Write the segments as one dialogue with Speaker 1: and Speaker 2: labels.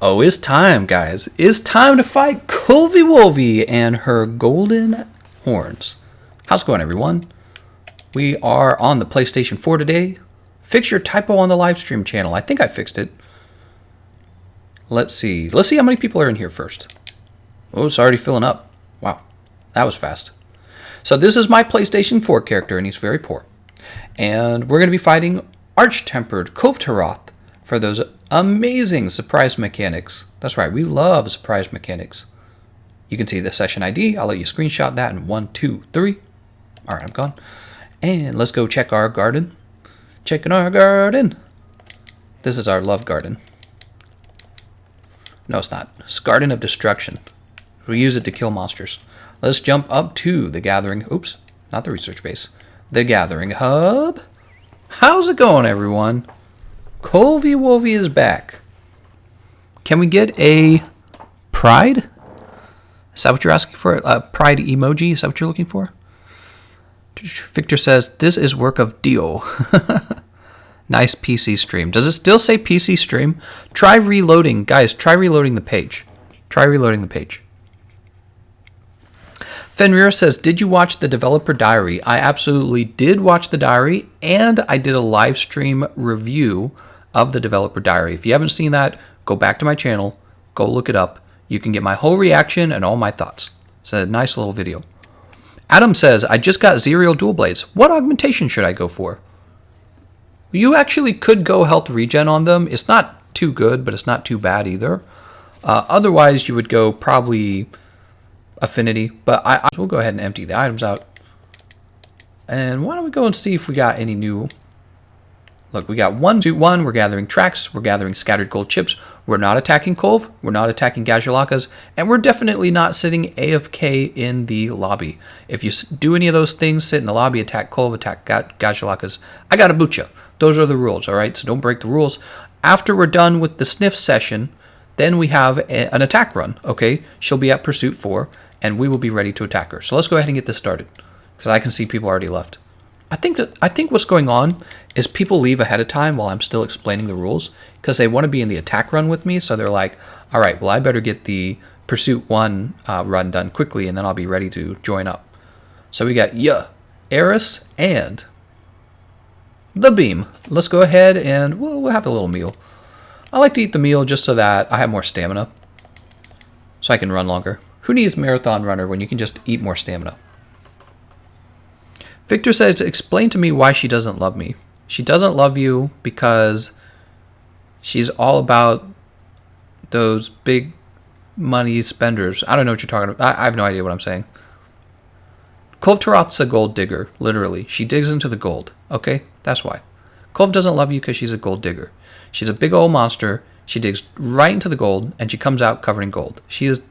Speaker 1: Oh, it's time, guys. It's time to fight Kulve and her golden horns. How's it going, everyone? We are on the PlayStation 4 today. Fix your typo on the live stream channel. I think I fixed it. Let's see. Let's see how many people are in here first. Oh, it's already filling up. Wow, that was fast. So this is my PlayStation 4 character, and he's very poor. And we're going to be fighting Arch-Tempered Taroth for those amazing surprise mechanics. That's right, we love surprise mechanics. You can see the session ID. I'll let you screenshot that in 1, 2, 3. All right, I'm gone. And let's go check our garden. Checking our garden. This is our love garden. No, it's not. It's Garden of Destruction. We use it to kill monsters. Let's jump up to the Gathering. Oops, not the research base. The Gathering Hub. How's it going, everyone? Kulve is back. Can we get a pride? Is that what you're asking for? A pride emoji? Is that what you're looking for? Victor says, this is work of Dio. Nice PC stream. Does it still say PC stream? Try reloading. Guys, try reloading the page. Try reloading the page. Fenrir says, did you watch the developer diary? I absolutely did watch the diary, and I did a live stream review of the developer diary. If you haven't seen that, go back to my channel, go look it up. You can get my whole reaction and all my thoughts. It's a nice little video. Adam says, I just got Zerial dual blades. What augmentation should I go for? You actually could go health regen on them. It's not too good, but it's not too bad either. Otherwise, you would go probably affinity, but we'll go ahead and empty the items out. And why don't we go and see if we got any new... Look, we got 1, 2, 1. We're gathering tracks. We're gathering scattered gold chips. We're not attacking Kulve. We're not attacking Gajalakas. And we're definitely not sitting AFK in the lobby. If you do any of those things, sit in the lobby, attack Kulve, attack Gajalakas, I gotta boot you. Those are the rules, all right? So don't break the rules. After we're done with the sniff session, then we have an attack run, okay? She'll be at Pursuit 4, and we will be ready to attack her. So let's go ahead and get this started, because I can see people already left. I think what's going on is people leave ahead of time while I'm still explaining the rules because they want to be in the attack run with me. So they're like, all right, well, I better get the Pursuit 1 run done quickly, and then I'll be ready to join up. So we got Eris, and the Beam. Let's go ahead and we'll have a little meal. I like to eat the meal just so that I have more stamina, so I can run longer. Who needs marathon runner when you can just eat more stamina? Victor says, explain to me why she doesn't love me. She doesn't love you because she's all about those big money spenders. I don't know what you're talking about. I have no idea what I'm saying. Kulve Taroth's a gold digger, literally. She digs into the gold, okay? That's why. Kulve doesn't love you because she's a gold digger. She's a big old monster. She digs right into the gold, and she comes out covered in gold. She is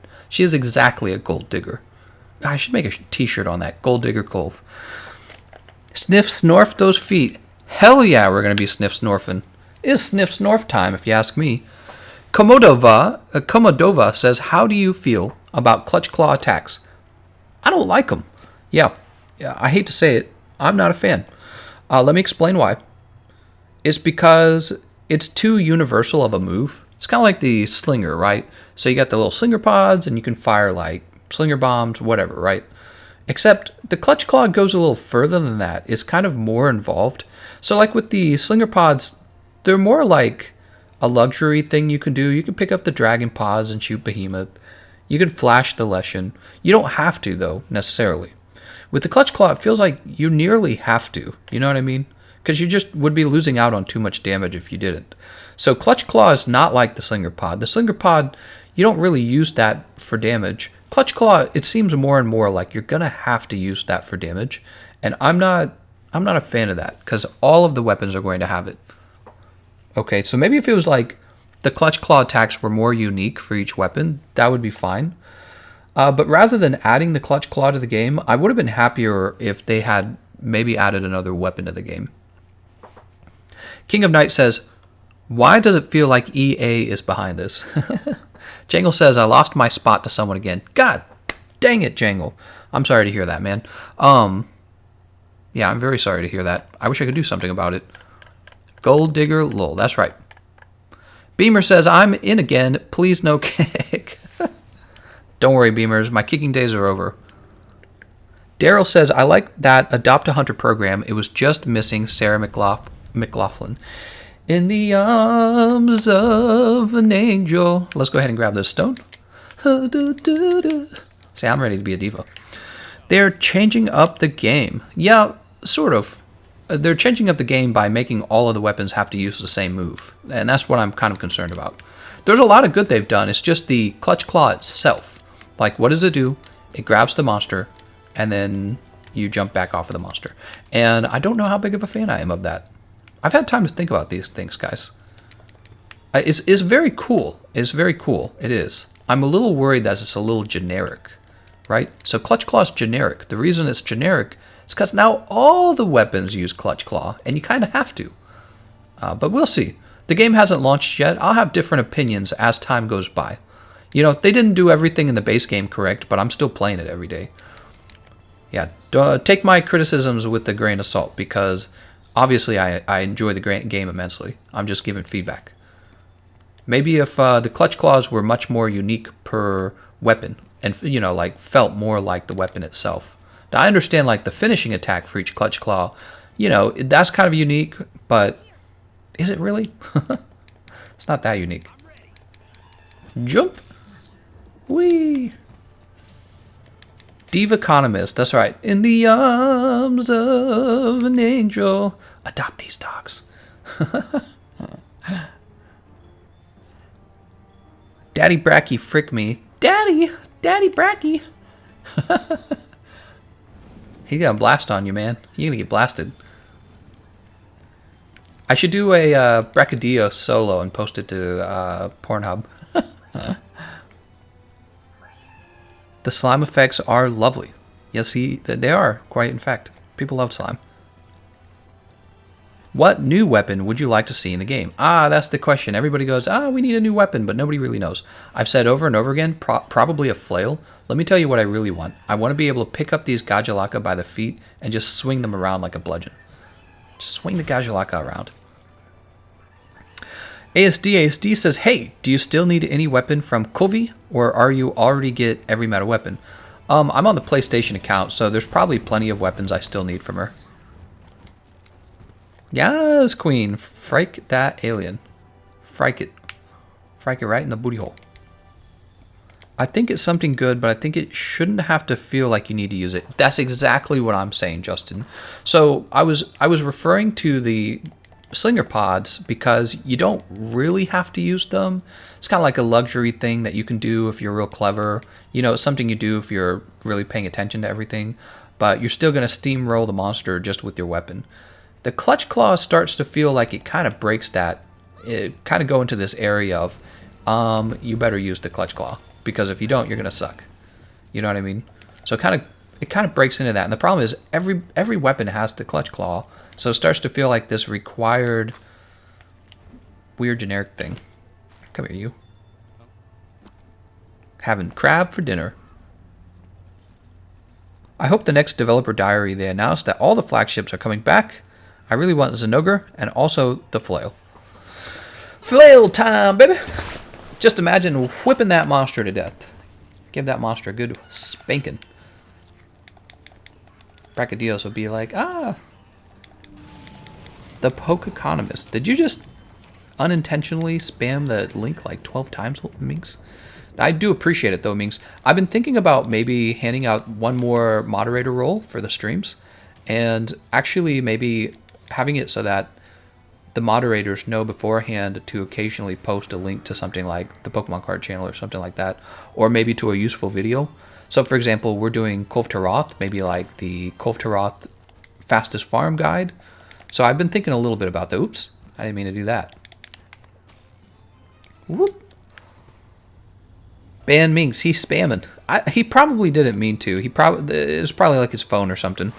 Speaker 1: exactly a gold digger. I should make a t-shirt on that. Gold digger Kulve. Sniff snorf those feet. Hell yeah, we're going to be sniff snorfing. It's sniff snorf time, if you ask me. Komodova says, how do you feel about clutch claw attacks? I don't like them. Yeah, I hate to say it. I'm not a fan. Let me explain why. It's because it's too universal of a move. It's kind of like the slinger, right? So you got the little slinger pods, and you can fire like slinger bombs, whatever, right? Except the clutch claw goes a little further than that. It's kind of more involved. So like with the slinger pods, they're more like a luxury thing you can do. You can pick up the dragon pods and shoot behemoth. You can flash the Leshen. You don't have to, though, necessarily. With the clutch claw, it feels like you nearly have to. You know what I mean? Because you just would be losing out on too much damage if you didn't. So clutch claw is not like the slinger pod. The slinger pod, you don't really use that for damage. Clutch claw, it seems more and more like you're gonna have to use that for damage, and I'm not a fan of that because all of the weapons are going to have it. Okay, so maybe if it was like the clutch claw attacks were more unique for each weapon, that would be fine. But rather than adding the clutch claw to the game, I would have been happier if they had maybe added another weapon to the game. King of Night says, why does it feel like EA is behind this? Jangle says, I lost my spot to someone again. God dang it, Jangle. I'm sorry to hear that, man. Yeah, I'm very sorry to hear that. I wish I could do something about it. Gold digger, lol. That's right. Beamer says, I'm in again. Please no kick. Don't worry, Beamers. My kicking days are over. Daryl says, I like that Adopt a Hunter program. It was just missing Sarah McLaughlin. In the arms of an angel. Let's go ahead and grab this stone. See, I'm ready to be a diva. They're changing up the game. Yeah, sort of. They're changing up the game by making all of the weapons have to use the same move. And that's what I'm kind of concerned about. There's a lot of good they've done. It's just the clutch claw itself. Like, what does it do? It grabs the monster, and then you jump back off of the monster. And I don't know how big of a fan I am of that. I've had time to think about these things, guys. It's very cool. It's very cool. It is. I'm a little worried that it's a little generic, right? So Clutch Claw is generic. The reason it's generic is because now all the weapons use Clutch Claw, and you kind of have to. But we'll see. The game hasn't launched yet. I'll have different opinions as time goes by. You know, they didn't do everything in the base game correct, but I'm still playing it every day. Yeah, take my criticisms with a grain of salt, because obviously I enjoy the game immensely. I'm just giving feedback. Maybe if the clutch claws were much more unique per weapon, and you know, like felt more like the weapon itself. Now I understand like the finishing attack for each clutch claw, you know, that's kind of unique, but is it really? It's not that unique. Jump. Whee! TheGameconomist, that's right. In the arms of an angel. Adopt these dogs. Daddy Bracky, frick me. Daddy Bracky. He got a blast on you, man. You're gonna get blasted. I should do a Bracadillo solo and post it to Pornhub. The slime effects are lovely. Yes, they are, quite in fact. People love slime. What new weapon would you like to see in the game? That's the question. Everybody goes, we need a new weapon, but nobody really knows. I've said over and over again, probably a flail. Let me tell you what I really want. I want to be able to pick up these Gajalaka by the feet and just swing them around like a bludgeon. Just swing the Gajalaka around. ASD says, hey, do you still need any weapon from Kulve, or are you already get every meta weapon? I'm on the PlayStation account, so there's probably plenty of weapons I still need from her. Yes, queen. Frike that alien. Frike it. Frike it right in the booty hole. I think it's something good, but I think it shouldn't have to feel like you need to use it. That's exactly what I'm saying, Justin. So I was referring to the slinger pods because you don't really have to use them. It's kind of like a luxury thing that you can do if you're real clever. You know, it's something you do if you're really paying attention to everything, but you're still going to steamroll the monster just with your weapon. The clutch claw starts to feel like it kind of breaks that. It kind of go into this area of you better use the clutch claw, because if you don't, you're going to suck. You know what I mean? So it kind of breaks into that. And the problem is every weapon has the clutch claw. So it starts to feel like this required weird generic thing. Come here, you. Having crab for dinner. I hope the next developer diary they announce that all the flagships are coming back. I really want Zenogre and also the flail. Flail time, baby! Just imagine whipping that monster to death. Give that monster a good spanking. Bracadillos would be like, The Pokeconomist. Did you just unintentionally spam the link like 12 times, Minx? I do appreciate it though, Minx. I've been thinking about maybe handing out one more moderator role for the streams, and actually maybe having it so that the moderators know beforehand to occasionally post a link to something like the Pokemon card channel or something like that, or maybe to a useful video. So for example, we're doing Kulve Taroth, maybe like the Kulve Taroth fastest farm guide. So I've been thinking a little bit about that. Oops, I didn't mean to do that. Whoop. Ban Minx, he's spamming. He probably didn't mean to. It was probably like his phone or something.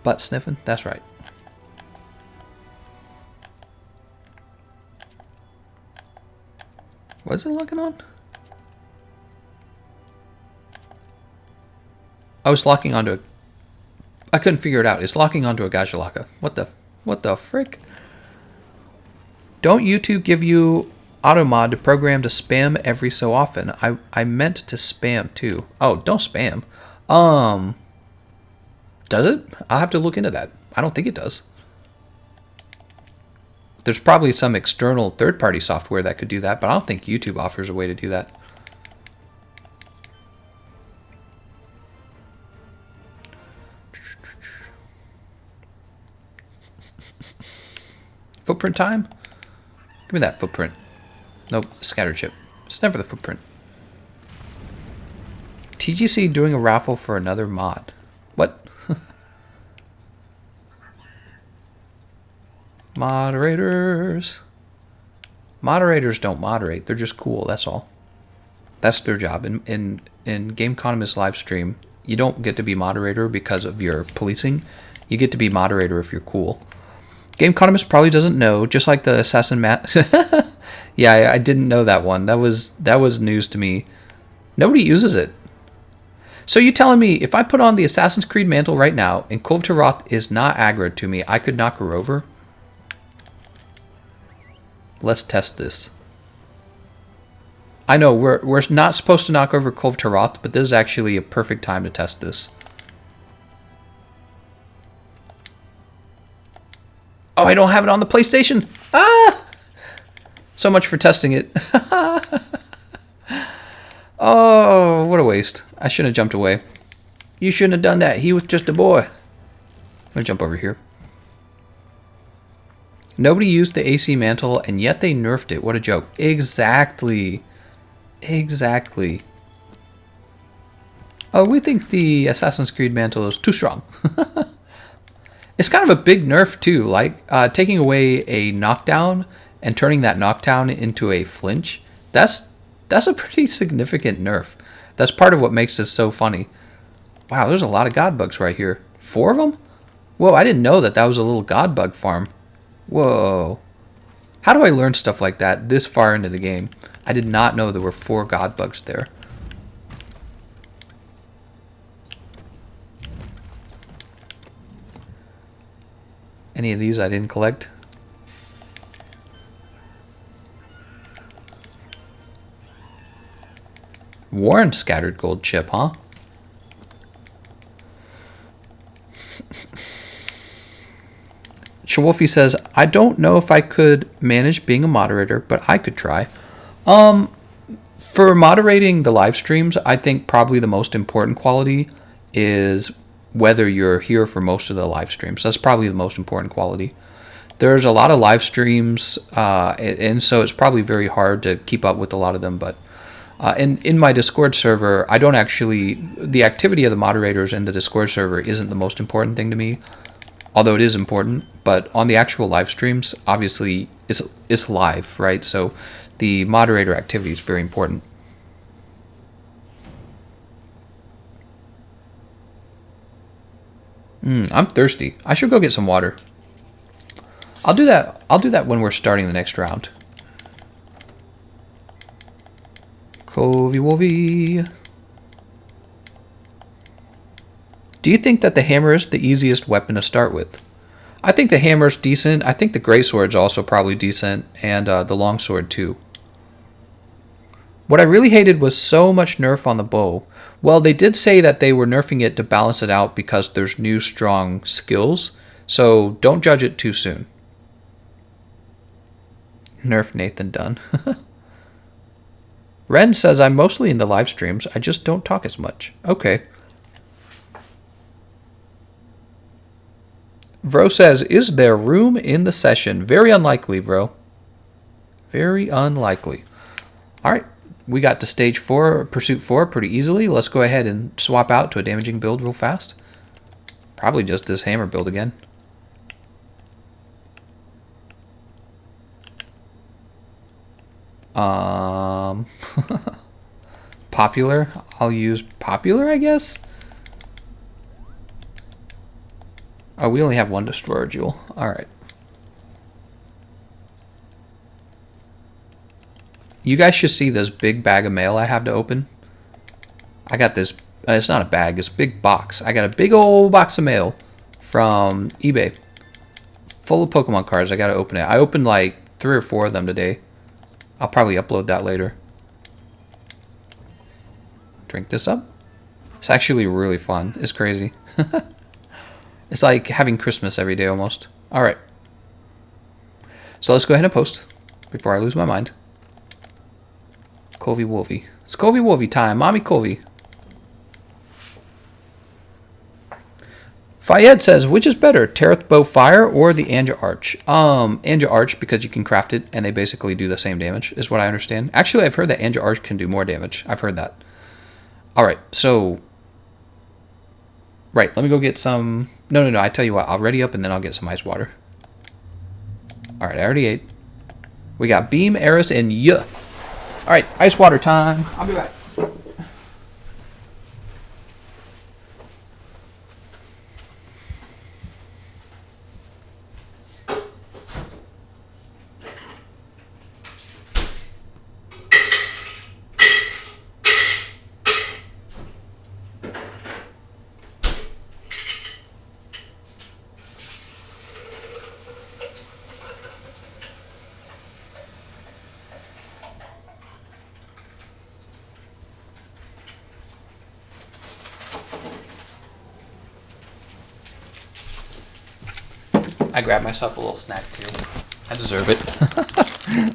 Speaker 1: Butt sniffing? That's right. What is it locking on? I was locking onto a... I couldn't figure it out. It's locking onto a Gajalaka. What the... What the frick? Don't YouTube give you automod to program to spam every so often? I meant to spam too. Oh, don't spam. Does it? I'll have to look into that. I don't think it does. There's probably some external third-party software that could do that, but I don't think YouTube offers a way to do that. Footprint time? Give me that footprint. Nope, scatter chip. It's never the footprint. TGC doing a raffle for another mod. What? Moderators. Moderators don't moderate. They're just cool, that's all. That's their job. In Gameconomist live stream, you don't get to be moderator because of your policing. You get to be moderator if you're cool. Gameconomist probably doesn't know, just like the Assassin Mat. Yeah, I didn't know that one. That was news to me. Nobody uses it. So you telling me if I put on the Assassin's Creed mantle right now and Kulve Taroth is not aggroed to me, I could knock her over? Let's test this. I know we're not supposed to knock over Kulve Taroth, but this is actually a perfect time to test this. Oh, I don't have it on the PlayStation. Ah! So much for testing it. Oh, what a waste. I shouldn't have jumped away. You shouldn't have done that. He was just a boy. I'm going to jump over here. Nobody used the AC mantle, and yet they nerfed it. What a joke. Exactly. Exactly. Oh, we think the Assassin's Creed mantle is too strong. It's kind of a big nerf, too. Like, taking away a knockdown and turning that knockdown into a flinch. That's a pretty significant nerf. That's part of what makes this so funny. Wow, there's a lot of god bugs right here. 4 of them? Whoa, I didn't know that was a little god bug farm. Whoa. How do I learn stuff like that this far into the game? I did not know there were 4 god bugs there. Any of these I didn't collect? Warren scattered gold chip, huh? Shawolfie says, I don't know if I could manage being a moderator, but I could try. For moderating the live streams, I think probably the most important quality is whether you're here for most of the live streams. That's probably the most important quality. There's a lot of live streams, and so it's probably very hard to keep up with a lot of them, but in my Discord server, I don't actually, the activity of the moderators in the Discord server isn't the most important thing to me, although it is important, but on the actual live streams, obviously, it's live, right? So the moderator activity is very important. I'm thirsty. I should go get some water. I'll do that when we're starting the next round. Clovey Wolvie. Do you think that the hammer is the easiest weapon to start with? I think the hammer's decent. I think the greatsword's also probably decent, and the longsword too. What I really hated was so much nerf on the bow. Well, they did say that they were nerfing it to balance it out because there's new strong skills, so don't judge it too soon. Nerf Nathan Dunn. Ren says, I'm mostly in the live streams, I just don't talk as much. Okay. Vro says, is there room in the session? Very unlikely, Vro. Very unlikely. All right. We got to stage 4, pursuit 4 pretty easily. Let's go ahead and swap out to a damaging build real fast. Probably just this hammer build again. Popular. I'll use popular, I guess. Oh, we only have 1 destroyer jewel. All right. You guys should see this big bag of mail I have to open. I got this, it's not a bag, it's a big box. I got a big old box of mail from eBay Full of Pokemon cards. I gotta open it. I opened like 3 or 4 of them today. I'll probably upload that later. Drink this up. It's actually really fun. It's crazy. It's like having Christmas every day almost. Alright. So let's go ahead and post before I lose my mind. Kulve Wolvie. It's Kulve Wolvie time. Mommy Kulve. Fayed says, which is better, Taroth Bow Fire or the Anja Arch? Anja Arch, because you can craft it and they basically do the same damage, is what I understand. Actually, I've heard that Anja Arch can do more damage. I've heard that. Alright, so... Right, let me go get some... No, I tell you what, I'll ready up and then I'll get some ice water. Alright, I already ate. We got Beam, Eris, and Yuh. Alright, ice water time. I'll be back. I grabbed myself a little snack too. I deserve it.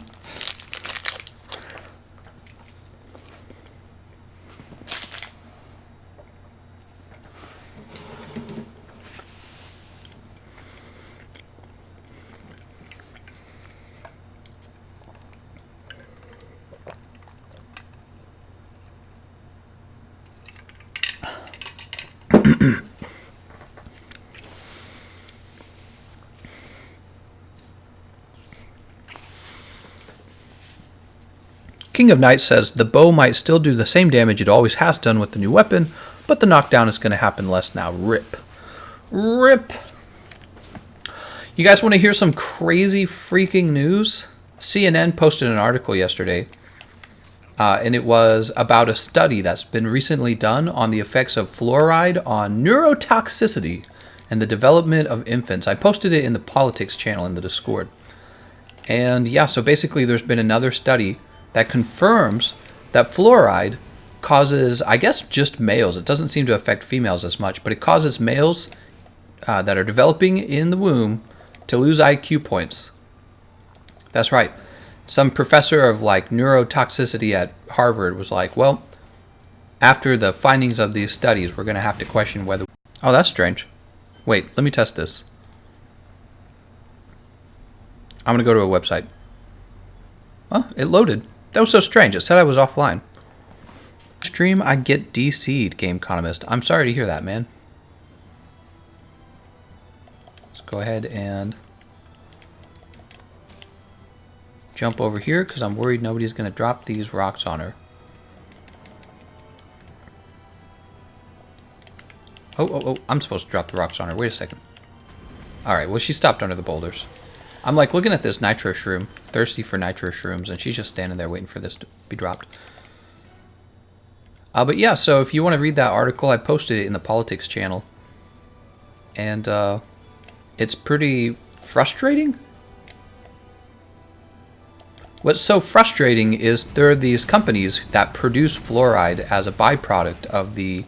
Speaker 1: King of Knights says the bow might still do the same damage it always has done with the new weapon, but the knockdown is going to happen less now. RIP. RIP. You guys want to hear some crazy freaking news? CNN posted an article yesterday, and it was about a study that's been recently done on the effects of fluoride on neurotoxicity and the development of infants. I posted it in the politics channel in the Discord. And yeah, so basically there's been another study that confirms that fluoride causes, I guess, just males. It doesn't seem to affect females as much, but it causes males that are developing in the womb to lose IQ points. That's right. Some professor of like neurotoxicity at Harvard was like, well, after the findings of these studies, we're going to have to question whether... Oh, that's strange. Wait, let me test this. I'm going to go to a website. Oh, it loaded. That was so strange. It said I was offline. Stream, I get DC'd, Gameconomist. I'm sorry to hear that, man. Let's go ahead and jump over here because I'm worried nobody's going to drop these rocks on her. Oh, I'm supposed to drop the rocks on her. Wait a second. Alright, well, she stopped under the boulders. I'm like looking at this nitro shroom, thirsty for nitro shrooms, and she's just standing there waiting for this to be dropped. But yeah, so if you want to read that article, I posted it in the politics channel. And it's pretty frustrating. What's so frustrating is there are these companies that produce fluoride as a byproduct of the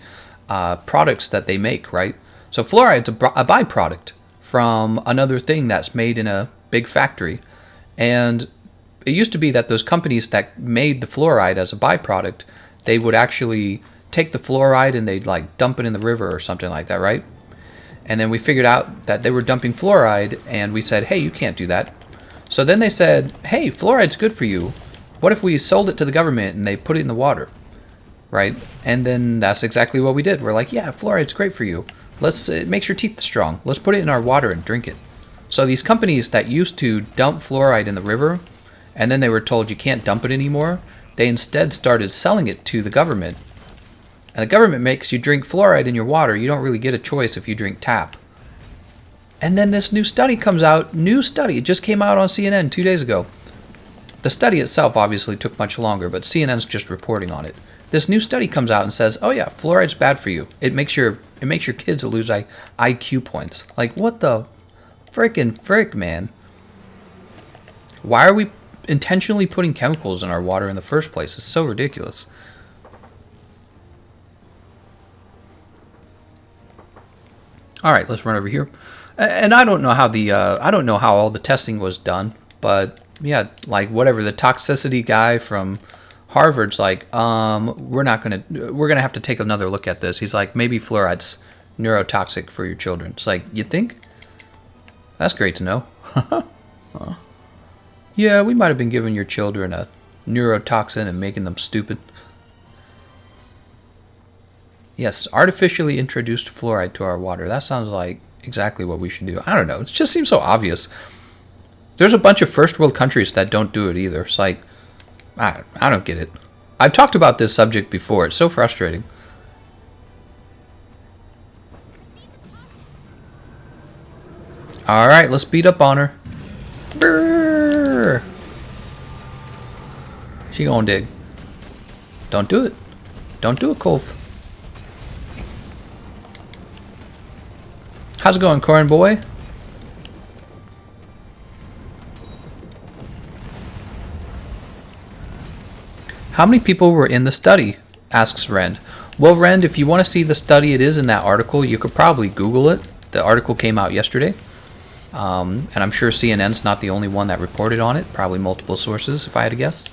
Speaker 1: products that they make, right? So fluoride's a byproduct from another thing that's made in a big factory. And it used to be that those companies that made the fluoride as a byproduct, they would actually take the fluoride and they'd like dump it in the river or something like that, right? And then we figured out that they were dumping fluoride, and we said, hey, you can't do that. So then they said, hey, fluoride's good for you. What if we sold it to the government and they put it in the water, right? And then that's exactly what we did. We're like, yeah, fluoride's great for you. Let's it makes your teeth strong. Let's put it in our water and drink it. So these companies that used to dump fluoride in the river, and then they were told you can't dump it anymore, they instead started selling it to the government. And the government makes you drink fluoride in your water. You don't really get a choice if you drink tap. And then this new study comes out. New study. It just came out on CNN 2 days ago. The study itself obviously took much longer, but CNN's just reporting on it. This new study comes out and says, oh yeah, fluoride's bad for you. It makes your kids lose IQ points. Like, what the Frickin' frick, man. Why are we intentionally putting chemicals in our water in the first place? It's so ridiculous. All right, let's run over here. And I don't know how all the testing was done, but yeah, like whatever, the toxicity guy from Harvard's like, we're gonna have to take another look at this. He's like, maybe fluoride's neurotoxic for your children. It's like, you think? That's great to know. Yeah, we might have been giving your children a neurotoxin and making them stupid. Yes, artificially introduced fluoride to our water. That sounds like exactly what we should do. I don't know. It just seems so obvious. There's a bunch of first world countries that don't do it either. It's like, I don't get it. I've talked about this subject before. It's so frustrating. All right, let's beat up on her. Brrr. She gonna dig. Don't do it. Don't do it, Kulve. How's it going, Corn Boy? How many people were in the study? Asks Rend. Well, Rend, if you want to see the study, it is in that article. You could probably Google it. The article came out yesterday. And I'm sure CNN's not the only one that reported on it. Probably multiple sources, if I had to guess.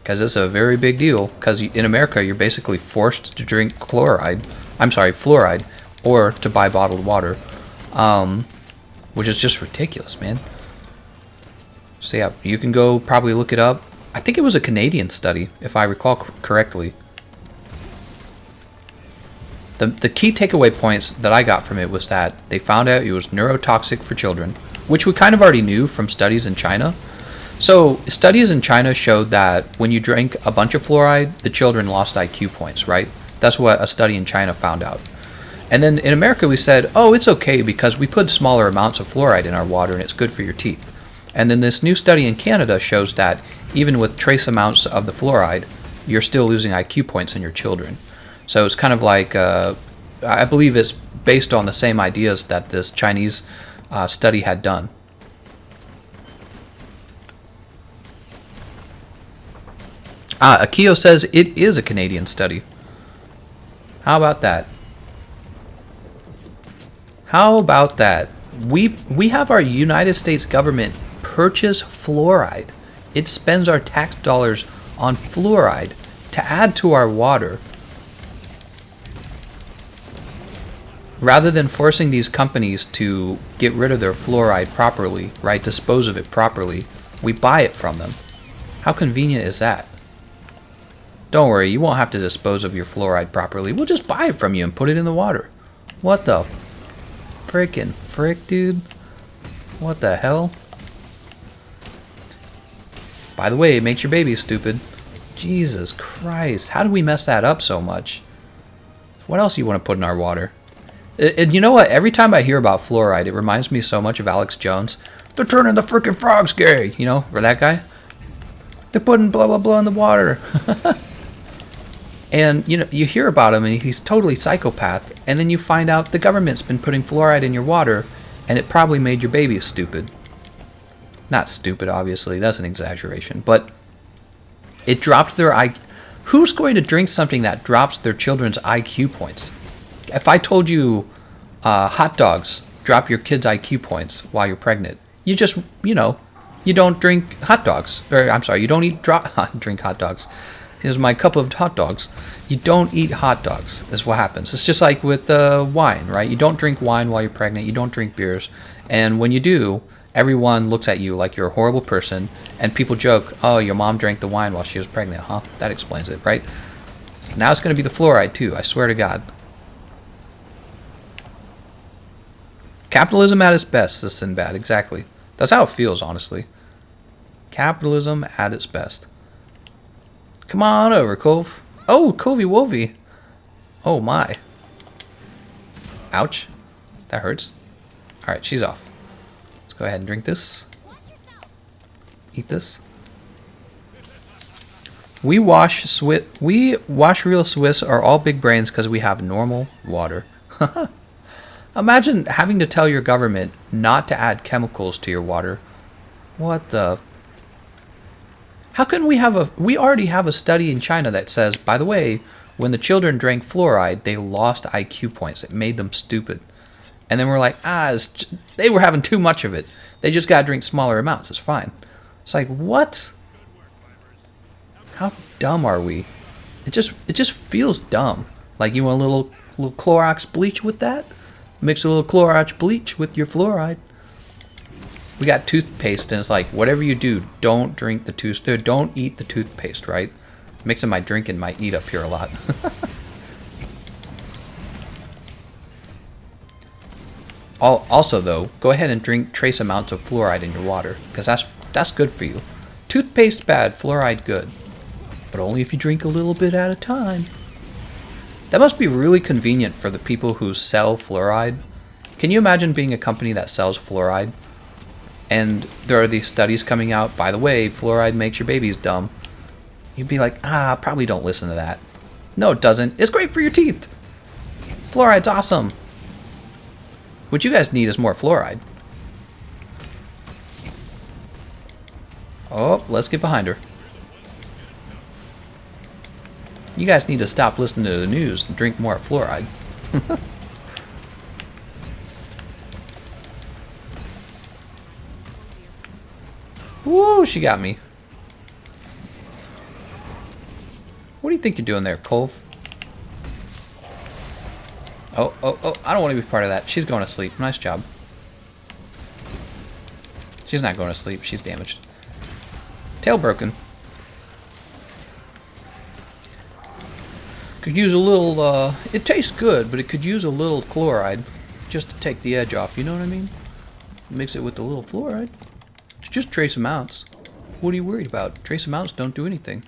Speaker 1: Because it's a very big deal. Because in America, you're basically forced to drink fluoride, or to buy bottled water. Which is just ridiculous, man. So yeah, you can go probably look it up. I think it was a Canadian study, if I recall correctly. The key takeaway points that I got from it was that they found out it was neurotoxic for children, which we kind of already knew from studies in China. So studies in China showed that when you drank a bunch of fluoride, the children lost IQ points, right? That's what a study in China found out. And then in America we said, oh, it's okay because we put smaller amounts of fluoride in our water and it's good for your teeth. And then this new study in Canada shows that even with trace amounts of the fluoride, you're still losing IQ points in your children. So it's kind of like, I believe it's based on the same ideas that this Chinese study had done. Akio says it is a Canadian study. How about that? How about that? We have our United States government purchase fluoride. It spends our tax dollars on fluoride to add to our water. Rather than forcing these companies to get rid of their fluoride properly, right, dispose of it properly, we buy it from them. How convenient is that? Don't worry, you won't have to dispose of your fluoride properly. We'll just buy it from you and put it in the water. What the frickin' frick, dude? What the hell? By the way, it makes your baby stupid. Jesus Christ, how did we mess that up so much? What else do you want to put in our water? And you know what? Every time I hear about fluoride, it reminds me so much of Alex Jones. They're turning the freaking frogs gay, you know, or that guy. They're putting blah blah blah in the water. And you know, you hear about him and he's totally psychopath, and then you find out the government's been putting fluoride in your water and it probably made your baby stupid. Not stupid, obviously, that's an exaggeration, but it dropped their IQ. Who's going to drink something that drops their children's IQ points? If I told you hot dogs drop your kid's IQ points while you're pregnant, you just, you know, you don't drink hot dogs. Or, I'm sorry, you don't drink hot dogs. Here's my cup of hot dogs. You don't eat hot dogs, is what happens. It's just like with wine, right? You don't drink wine while you're pregnant. You don't drink beers. And when you do, everyone looks at you like you're a horrible person. And people joke, oh, your mom drank the wine while she was pregnant, huh? That explains it, right? Now it's going to be the fluoride, too. I swear to God. Capitalism at its best, says Sinbad. Exactly. That's how it feels, honestly. Capitalism at its best. Come on over, Kulve. Oh, Kulve Wolvie. Oh, my. Ouch. That hurts. Alright, she's off. Let's go ahead and drink this. Eat this. We wash real Swiss are all big brains because we have normal water. Imagine having to tell your government not to add chemicals to your water. What the? How can we have we already have a study in China that says, by the way, when the children drank fluoride, they lost IQ points. It made them stupid. And then we're like, they were having too much of it. They just got to drink smaller amounts. It's fine. It's like, what? How dumb are we? It just feels dumb. Like, you want a little Clorox bleach with that? Mix a little Clorox bleach with your fluoride. We got toothpaste, and it's like, whatever you do, don't eat the toothpaste, right? Mixing my drinking might eat up here a lot. Also, though, go ahead and drink trace amounts of fluoride in your water, because that's good for you. Toothpaste bad, fluoride good. But only if you drink a little bit at a time. That must be really convenient for the people who sell fluoride. Can you imagine being a company that sells fluoride? And there are these studies coming out, by the way, fluoride makes your babies dumb. You'd be like, probably don't listen to that. No, it doesn't. It's great for your teeth. Fluoride's awesome. What you guys need is more fluoride. Oh, let's get behind her. You guys need to stop listening to the news and drink more fluoride. Woo, she got me. What do you think you're doing there, Kulve? Oh, I don't want to be part of that. She's going to sleep. Nice job. She's not going to sleep. She's damaged. Tail broken. Could use a little, it tastes good, but it could use a little chloride just to take the edge off. You know what I mean? Mix it with a little fluoride. It's just trace amounts. What are you worried about? Trace amounts don't do anything.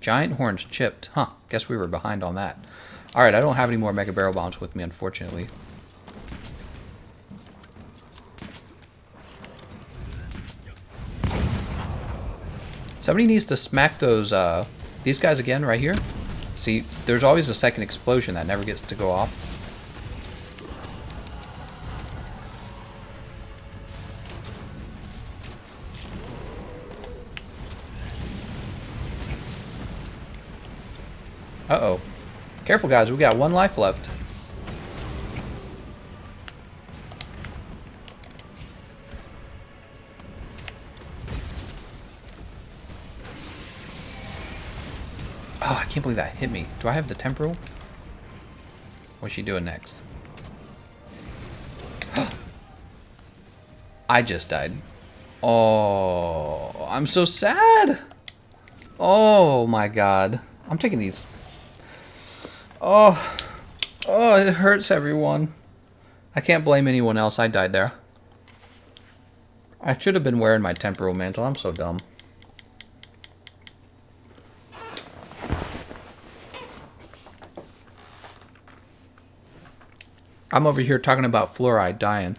Speaker 1: Giant horns chipped. Huh. Guess we were behind on that. Alright, I don't have any more mega barrel bombs with me, unfortunately. Somebody needs to smack these guys again right here. See, there's always a second explosion that never gets to go off. Uh-oh. Careful, guys. We got one life left. Oh, I can't believe that hit me. Do I have the temporal? What's she doing next? I just died. Oh, I'm so sad. Oh my god. I'm taking these. Oh, it hurts, everyone. I can't blame anyone else. I died there. I should have been wearing my temporal mantle. I'm so dumb. I'm over here talking about fluoride dying.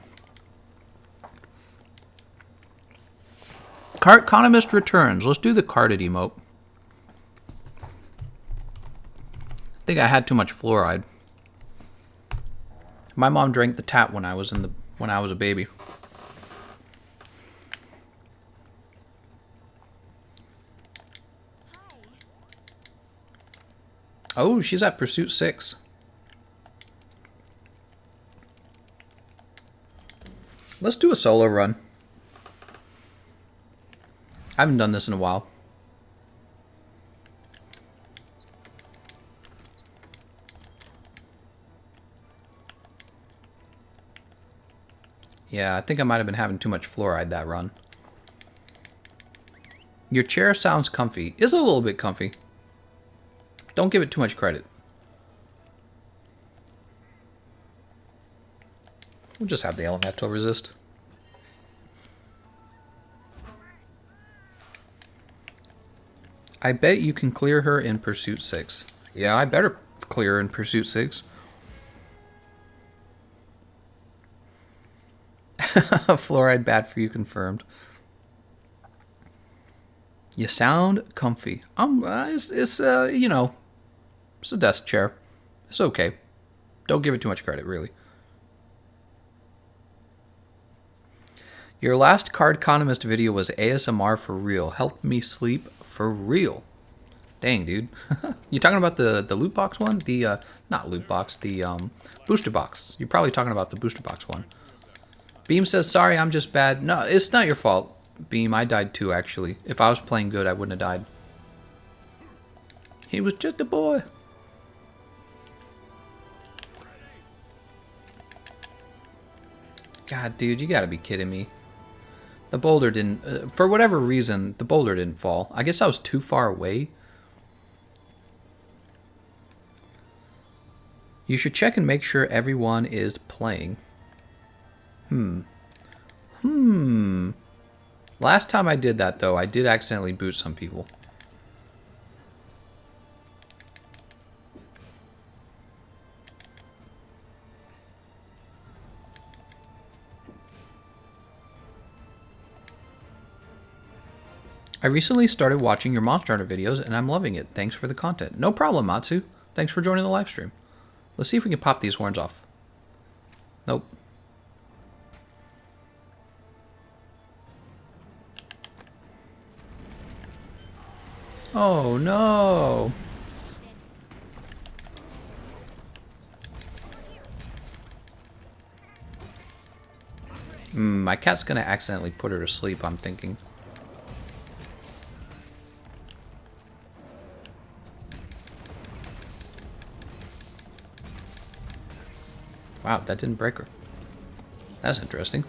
Speaker 1: Economist returns. Let's do the carded emote. I think I had too much fluoride. My mom drank the tap when I was a baby. Oh, she's at Pursuit 6. Let's do a solo run. I haven't done this in a while. Yeah, I think I might have been having too much fluoride that run. Your chair sounds comfy. It's a little bit comfy. Don't give it too much credit. We'll just have the elemental resist. I bet you can clear her in Pursuit 6. Yeah, I better clear her in Pursuit 6. Fluoride bad for you confirmed. You sound comfy. It's you know, it's a desk chair. It's okay. Don't give it too much credit, really. Your last Cardconomist video was ASMR for real. Helped me sleep for real. Dang, dude. You talking about the loot box one? The, not loot box, the, booster box. You're probably talking about the booster box one. Beam says, sorry, I'm just bad. No, it's not your fault, Beam. I died too, actually. If I was playing good, I wouldn't have died. He was just a boy. God, dude, you gotta be kidding me. The boulder didn't, for whatever reason, the boulder didn't fall. I guess I was too far away. You should check and make sure everyone is playing. Last time I did that, though, I did accidentally boot some people. I recently started watching your Monster Hunter videos, and I'm loving it. Thanks for the content. No problem, Matsu. Thanks for joining the live stream. Let's see if we can pop these horns off. Nope. Oh, no. My cat's gonna accidentally put her to sleep, I'm thinking. Wow, that didn't break her. That's interesting.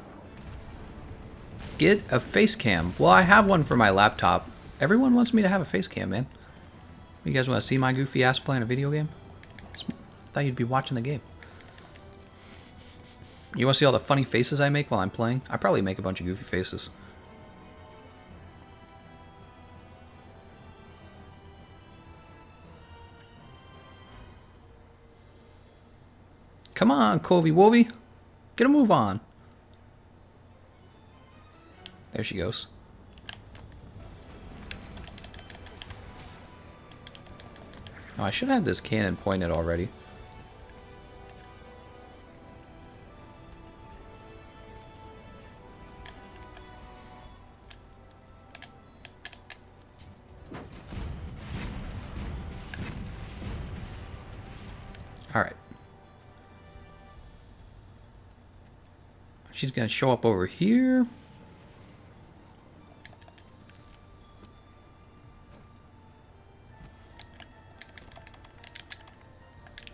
Speaker 1: Get a face cam. Well, I have one for my laptop. Everyone wants me to have a face cam, man. You guys want to see my goofy ass playing a video game? Thought you'd be watching the game. You want to see all the funny faces I make while I'm playing? I probably make a bunch of goofy faces. Come on, Kulve Wolvie. Get a move on. There she goes. Oh, I should have had this cannon pointed already. Alright. She's going to show up over here.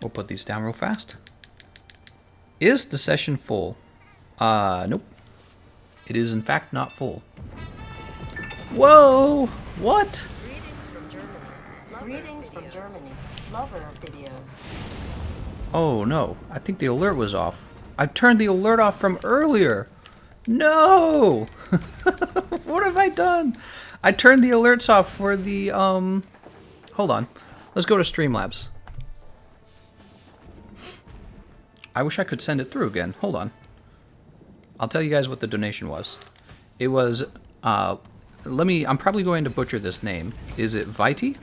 Speaker 1: We'll put these down real fast. Is the session full? Nope. It is in fact not full. Whoa! What?
Speaker 2: Greetings from Germany. Greetings from Germany. Lover of videos.
Speaker 1: Oh no, I think the alert was off. I turned the alert off from earlier. No! What have I done? I turned the alerts off for the, hold on. Let's go to Streamlabs. I wish I could send it through again. Hold on. I'll tell you guys what the donation was. It was, I'm probably going to butcher this name. Is it Viti?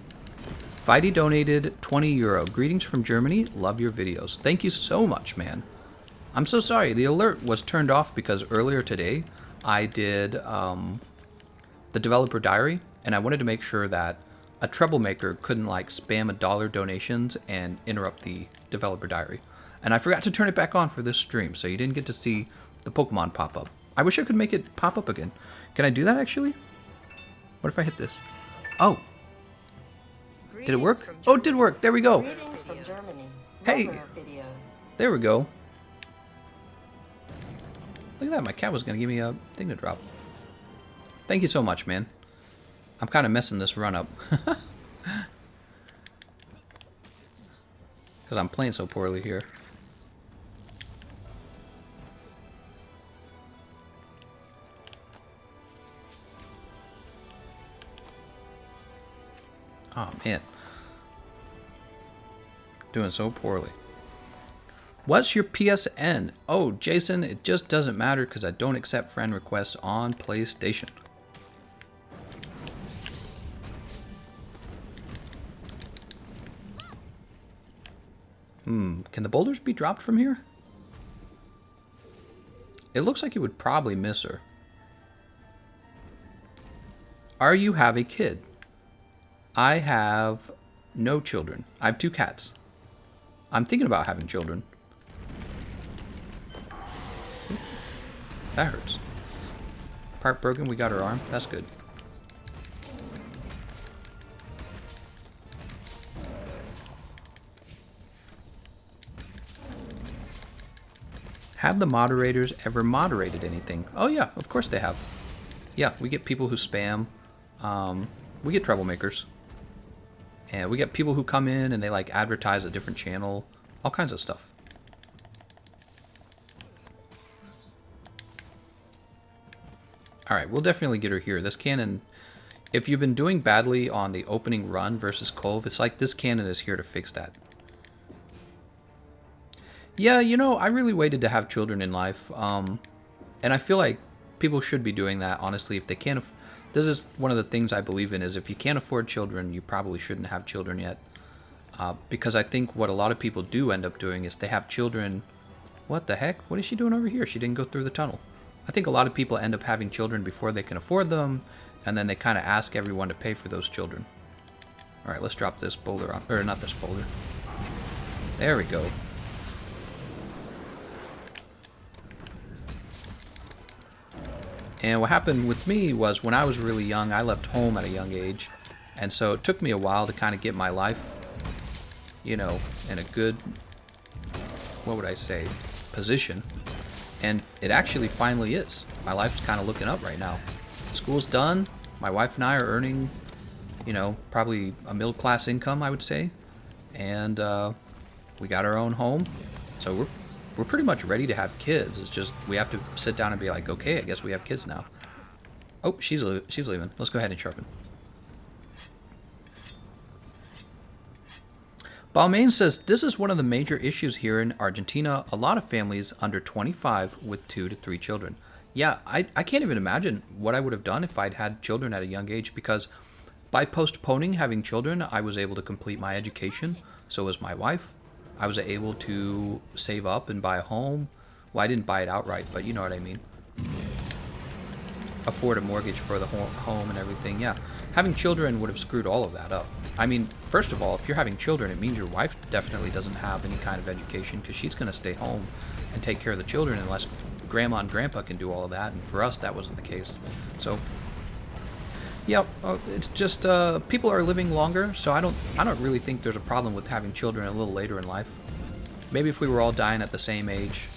Speaker 1: Viti donated 20 euro. Greetings from Germany. Love your videos. Thank you so much, man. I'm so sorry. The alert was turned off because earlier today I did the developer diary, and I wanted to make sure that a troublemaker couldn't like spam $1 donations and interrupt the developer diary. And I forgot to turn it back on for this stream, so you didn't get to see the Pokemon pop up. I wish I could make it pop up again. Can I do that actually? What if I hit this? Oh. Did it work? Oh, it did work. There we go.
Speaker 2: Greetings from Germany.
Speaker 1: Hey.
Speaker 2: Lover of videos.
Speaker 1: There we go. Look at that. My cat was going to give me a thing to drop. Thank you so much, man. I'm kind of messing this run up. Because I'm playing so poorly here. Oh, man. Doing so poorly. What's your PSN? Oh, Jason, it just doesn't matter because I don't accept friend requests on PlayStation. Can the boulders be dropped from here? It looks like you would probably miss her. Are you have a kid? I have no children. I have 2 cats. I'm thinking about having children. That hurts. Part broken, we got her arm. That's good. Have the moderators ever moderated anything? Oh yeah, of course they have. Yeah, we get people who spam. We get troublemakers. And we get people who come in and they like advertise a different channel. All kinds of stuff. Alright, we'll definitely get her here. This cannon, if you've been doing badly on the opening run versus Kulve, it's like this cannon is here to fix that. Yeah, you know, I really waited to have children in life. And I feel like people should be doing that, honestly, if they can't. This is one of the things I believe in, is if you can't afford children, you probably shouldn't have children yet. Because I think what a lot of people do end up doing is they have children. What the heck? What is she doing over here? She didn't go through the tunnel. I think a lot of people end up having children before they can afford them, and then they kind of ask everyone to pay for those children. Alright, let's drop this boulder on, or not this boulder. There we go. And what happened with me was when I was really young, I left home at a young age. And so it took me a while to kind of get my life, you know, in a good, what would I say, position. And it actually finally is. My life's kind of looking up right now. School's done. My wife and I are earning, you know, probably a middle-class income, I would say. And we got our own home. So we're pretty much ready to have kids. It's just we have to sit down and be like, okay, I guess we have kids now. Oh, she's leaving. Let's go ahead and sharpen. Balmain says, this is one of the major issues here in Argentina. A lot of families under 25 with 2 to 3 children. Yeah, I can't even imagine what I would have done if I'd had children at a young age, because by postponing having children, I was able to complete my education. So was my wife. I was able to save up and buy a home. Well, I didn't buy it outright, but you know what I mean. Afford a mortgage for the home and everything. Yeah, having children would have screwed all of that up. I mean, first of all, if you're having children, it means your wife definitely doesn't have any kind of education, because she's going to stay home and take care of the children unless grandma and grandpa can do all of that. And for us, that wasn't the case. So, yeah, it's just people are living longer, so I don't really think there's a problem with having children a little later in life. Maybe if we were all dying at the same age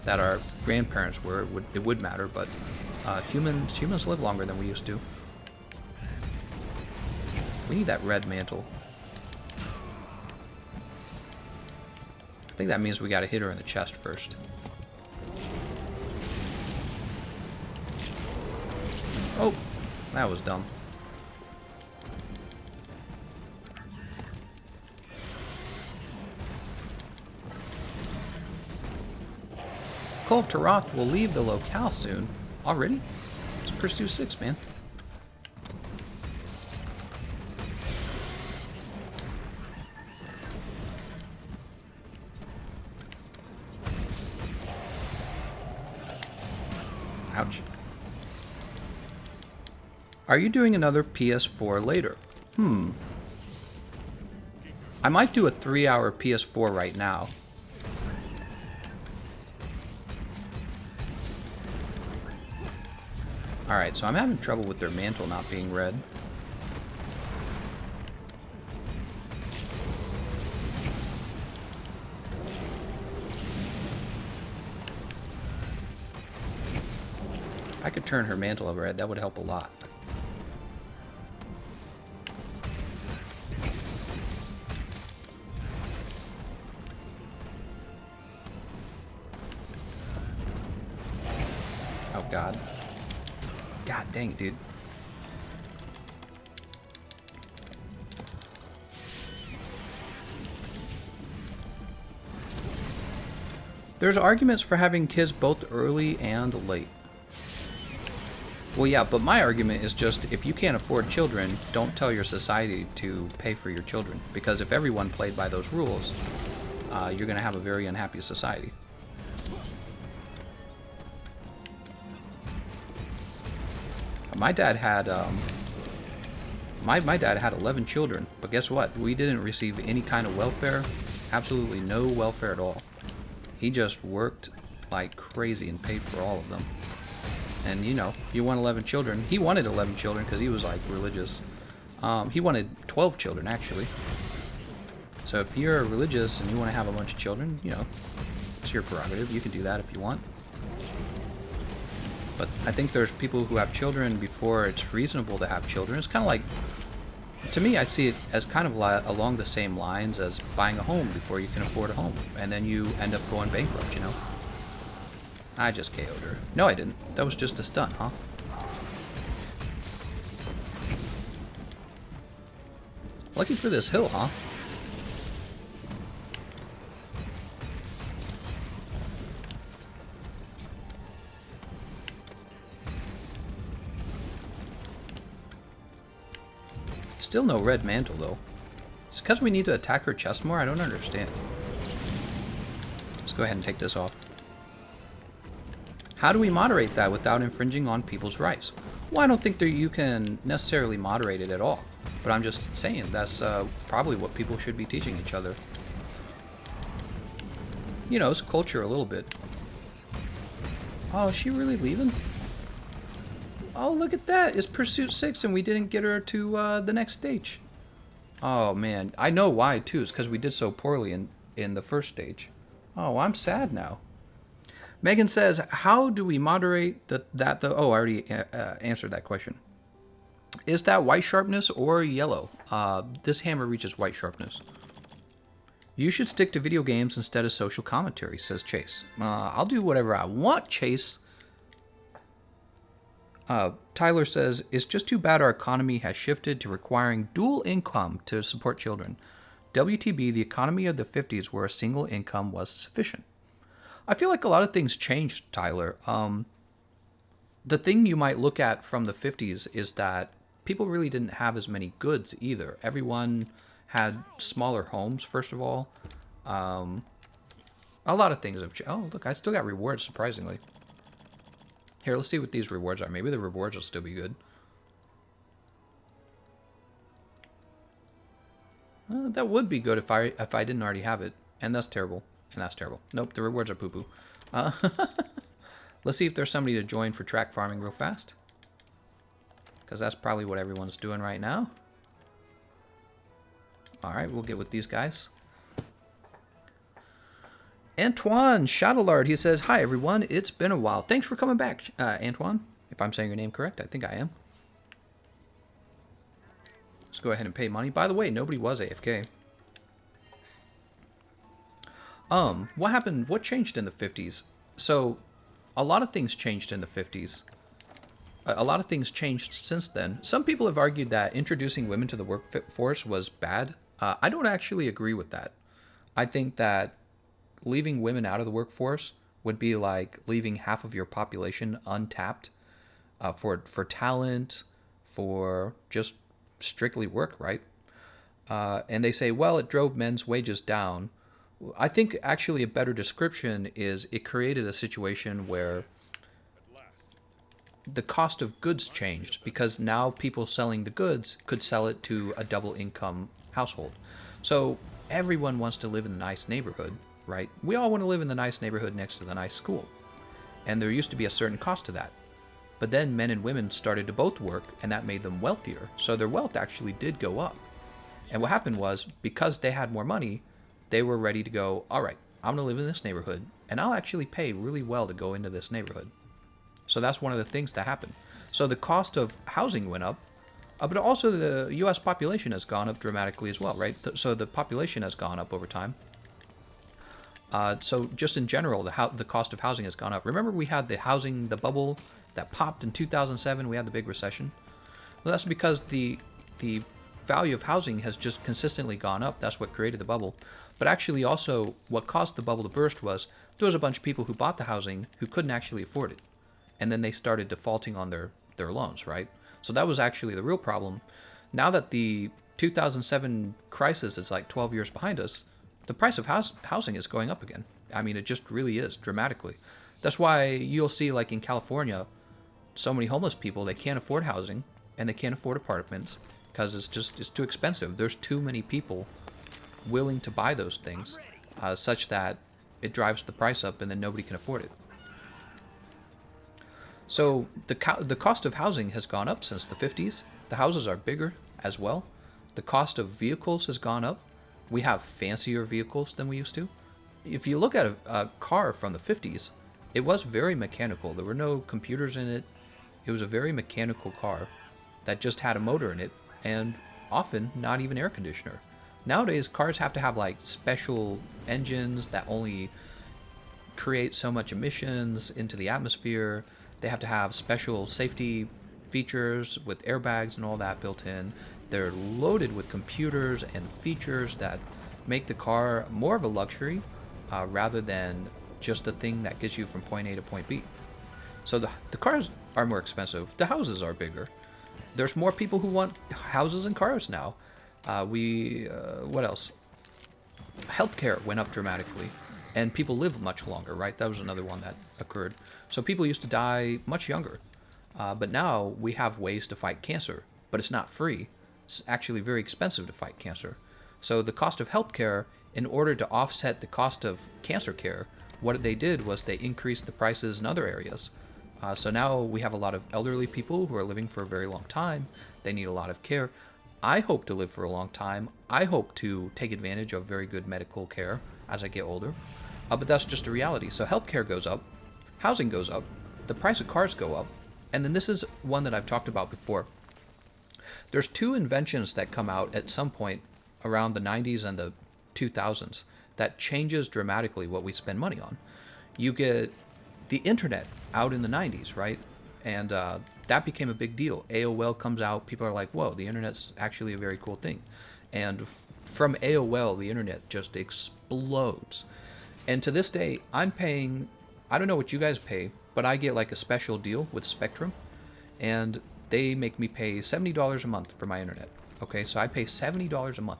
Speaker 1: that our grandparents were, it would matter. But humans live longer than we used to. We need that red mantle. I think that means we got to hit her in the chest first. Oh, that was dumb. Kulve Taroth will leave the locale soon. Already? Let's pursue 6, man. Ouch. Are you doing another PS4 later? I might do a 3-hour PS4 right now. Alright, so I'm having trouble with their mantle not being red. If I could turn her mantle red, that would help a lot. Oh god. God dang it, dude. There's arguments for having kids both early and late. Well, yeah, but my argument is just, if you can't afford children, don't tell your society to pay for your children. Because if everyone played by those rules, you're going to have a very unhappy society. My dad had my dad had 11 children, but guess what? We didn't receive any kind of welfare. Absolutely no welfare at all. He just worked like crazy and paid for all of them. And you know, you want 11 children. He wanted 11 children because he was like religious. He wanted 12 children actually. So if you're religious and you want to have a bunch of children, you know, it's your prerogative. You can do that if you want. But I think there's people who have children before it's reasonable to have children. It's kind of like, to me, I see it as kind of along the same lines as buying a home before you can afford a home. And then you end up going bankrupt, you know? I just KO'd her. No, I didn't. That was just a stunt, huh? Looking for this hill, huh? Still no red mantle, though. It's because we need to attack her chest more? I don't understand. Let's go ahead and take this off. How do we moderate that without infringing on people's rights? Well, I don't think that you can necessarily moderate it at all. But I'm just saying, that's probably what people should be teaching each other. You know, it's culture a little bit. Oh, is she really leaving? Oh, look at that. It's Pursuit 6 and we didn't get her to the next stage. Oh, man. I know why, too. It's because we did so poorly in the first stage. Oh, I'm sad now. Megan says, how do we moderate that though? Oh, I already answered that question. Is that white sharpness or yellow? This hammer reaches white sharpness. You should stick to video games instead of social commentary, says Chase. I'll do whatever I want, Chase. Tyler says, it's just too bad our economy has shifted to requiring dual income to support children. WTB, the economy of the 50s where a single income was sufficient. I feel like a lot of things changed, Tyler. The thing you might look at from the 50s is that people really didn't have as many goods either. Everyone had smaller homes, first of all. A lot of things have changed. Oh, look, I still got rewards, surprisingly. Here, let's see what these rewards are. Maybe the rewards will still be good. That would be good if I didn't already have it. And that's terrible. And that's terrible. Nope, the rewards are poo-poo. Let's see if there's somebody to join for track farming real fast. Because that's probably what everyone's doing right now. Alright, we'll get with these guys. Antoine Shadowlard, he says, hi everyone, it's been a while. Thanks for coming back, Antoine. If I'm saying your name correct, I think I am. Let's go ahead and pay money. By the way, nobody was AFK. What happened? What changed in the 50s? So, a lot of things changed in the 50s. A lot of things changed since then. Some people have argued that introducing women to the workforce was bad. I don't actually agree with that. I think that leaving women out of the workforce would be like leaving half of your population untapped for talent, for just strictly work, right? And they say, well, it drove men's wages down. I think actually a better description is it created a situation where the cost of goods changed because now people selling the goods could sell it to a double income household. So everyone wants to live in a nice neighborhood, right? We all want to live in the nice neighborhood next to the nice school. And there used to be a certain cost to that. But then men and women started to both work and that made them wealthier. So their wealth actually did go up. And what happened was because they had more money, they were ready to go, all right, I'm going to live in this neighborhood and I'll actually pay really well to go into this neighborhood. So that's one of the things that happened. So the cost of housing went up, but also the U.S. population has gone up dramatically as well, right? So the population has gone up over time. So just in general, the cost of housing has gone up. Remember we had the bubble that popped in 2007, we had the big recession? Well, that's because the value of housing has just consistently gone up. That's what created the bubble. But actually also what caused the bubble to burst was there was a bunch of people who bought the housing who couldn't actually afford it. And then they started defaulting on their loans, right? So that was actually the real problem. Now that the 2007 crisis is like 12 years behind us, the price of housing is going up again. I mean, it just really is dramatically. That's why you'll see, like in California, so many homeless people, they can't afford housing and they can't afford apartments because it's too expensive. There's too many people willing to buy those things, such that it drives the price up and then nobody can afford it. So the cost of housing has gone up since the 50s. The houses are bigger as well. The cost of vehicles has gone up. We have fancier vehicles than we used to. If you look at a car from the 50s, it was very mechanical. There were no computers in it. It was a very mechanical car that just had a motor in it and often not even air conditioner. Nowadays, cars have to have like special engines that only create so much emissions into the atmosphere. They have to have special safety features with airbags and all that built in. They're loaded with computers and features that make the car more of a luxury rather than just the thing that gets you from point A to point B. So the cars are more expensive. The houses are bigger. There's more people who want houses and cars now. What else? Healthcare went up dramatically, and people live much longer, right? That was another one that occurred. So people used to die much younger, but now we have ways to fight cancer, but it's not free. It's actually very expensive to fight cancer. So the cost of healthcare, in order to offset the cost of cancer care, what they did was they increased the prices in other areas. So now we have a lot of elderly people who are living for a very long time. They need a lot of care. I hope to live for a long time. I hope to take advantage of very good medical care as I get older. But that's just a reality. So healthcare goes up, housing goes up, the price of cars go up, and then this is one that I've talked about before. There's two inventions that come out at some point around the 90s and the 2000s that changes dramatically what we spend money on. You get the internet out in the 90s, right? And that became a big deal. AOL comes out, people are like, whoa, the internet's actually a very cool thing. And from AOL, the internet just explodes. And to this day, I'm paying, I don't know what you guys pay, but I get like a special deal with Spectrum, and they make me pay $70 a month for my internet. Okay, so I pay $70 a month.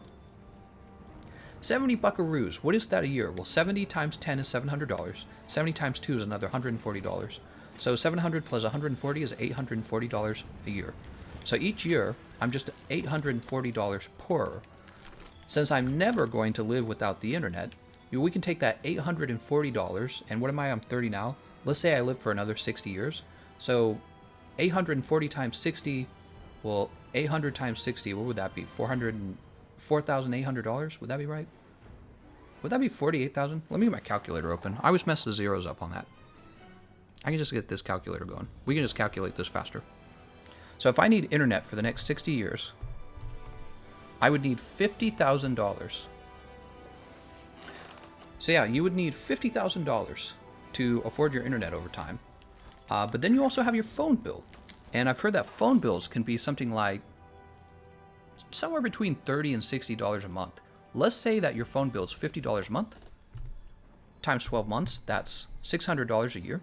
Speaker 1: 70 buckaroos. What is that a year? Well, 70 times 10 is $700. 70 times 2 is another $140. So 700 plus 140 is $840 a year. So each year, I'm just $840 poorer. Since I'm never going to live without the internet, we can take that $840, and what am I? I'm 30 now. Let's say I live for another 60 years. So 840 times 60, well, 800 times 60, what would that be? $4,800? Would that be right? Would that be 48,000? Let me get my calculator open. I always mess the zeros up on that. I can just get this calculator going. We can just calculate this faster. So if I need internet for the next 60 years, I would need $50,000. So yeah, you would need $50,000 to afford your internet over time. But then you also have your phone bill. And I've heard that phone bills can be something like somewhere between $30 and $60 a month. Let's say that your phone bill is $50 a month. Times 12 months, that's $600 a year.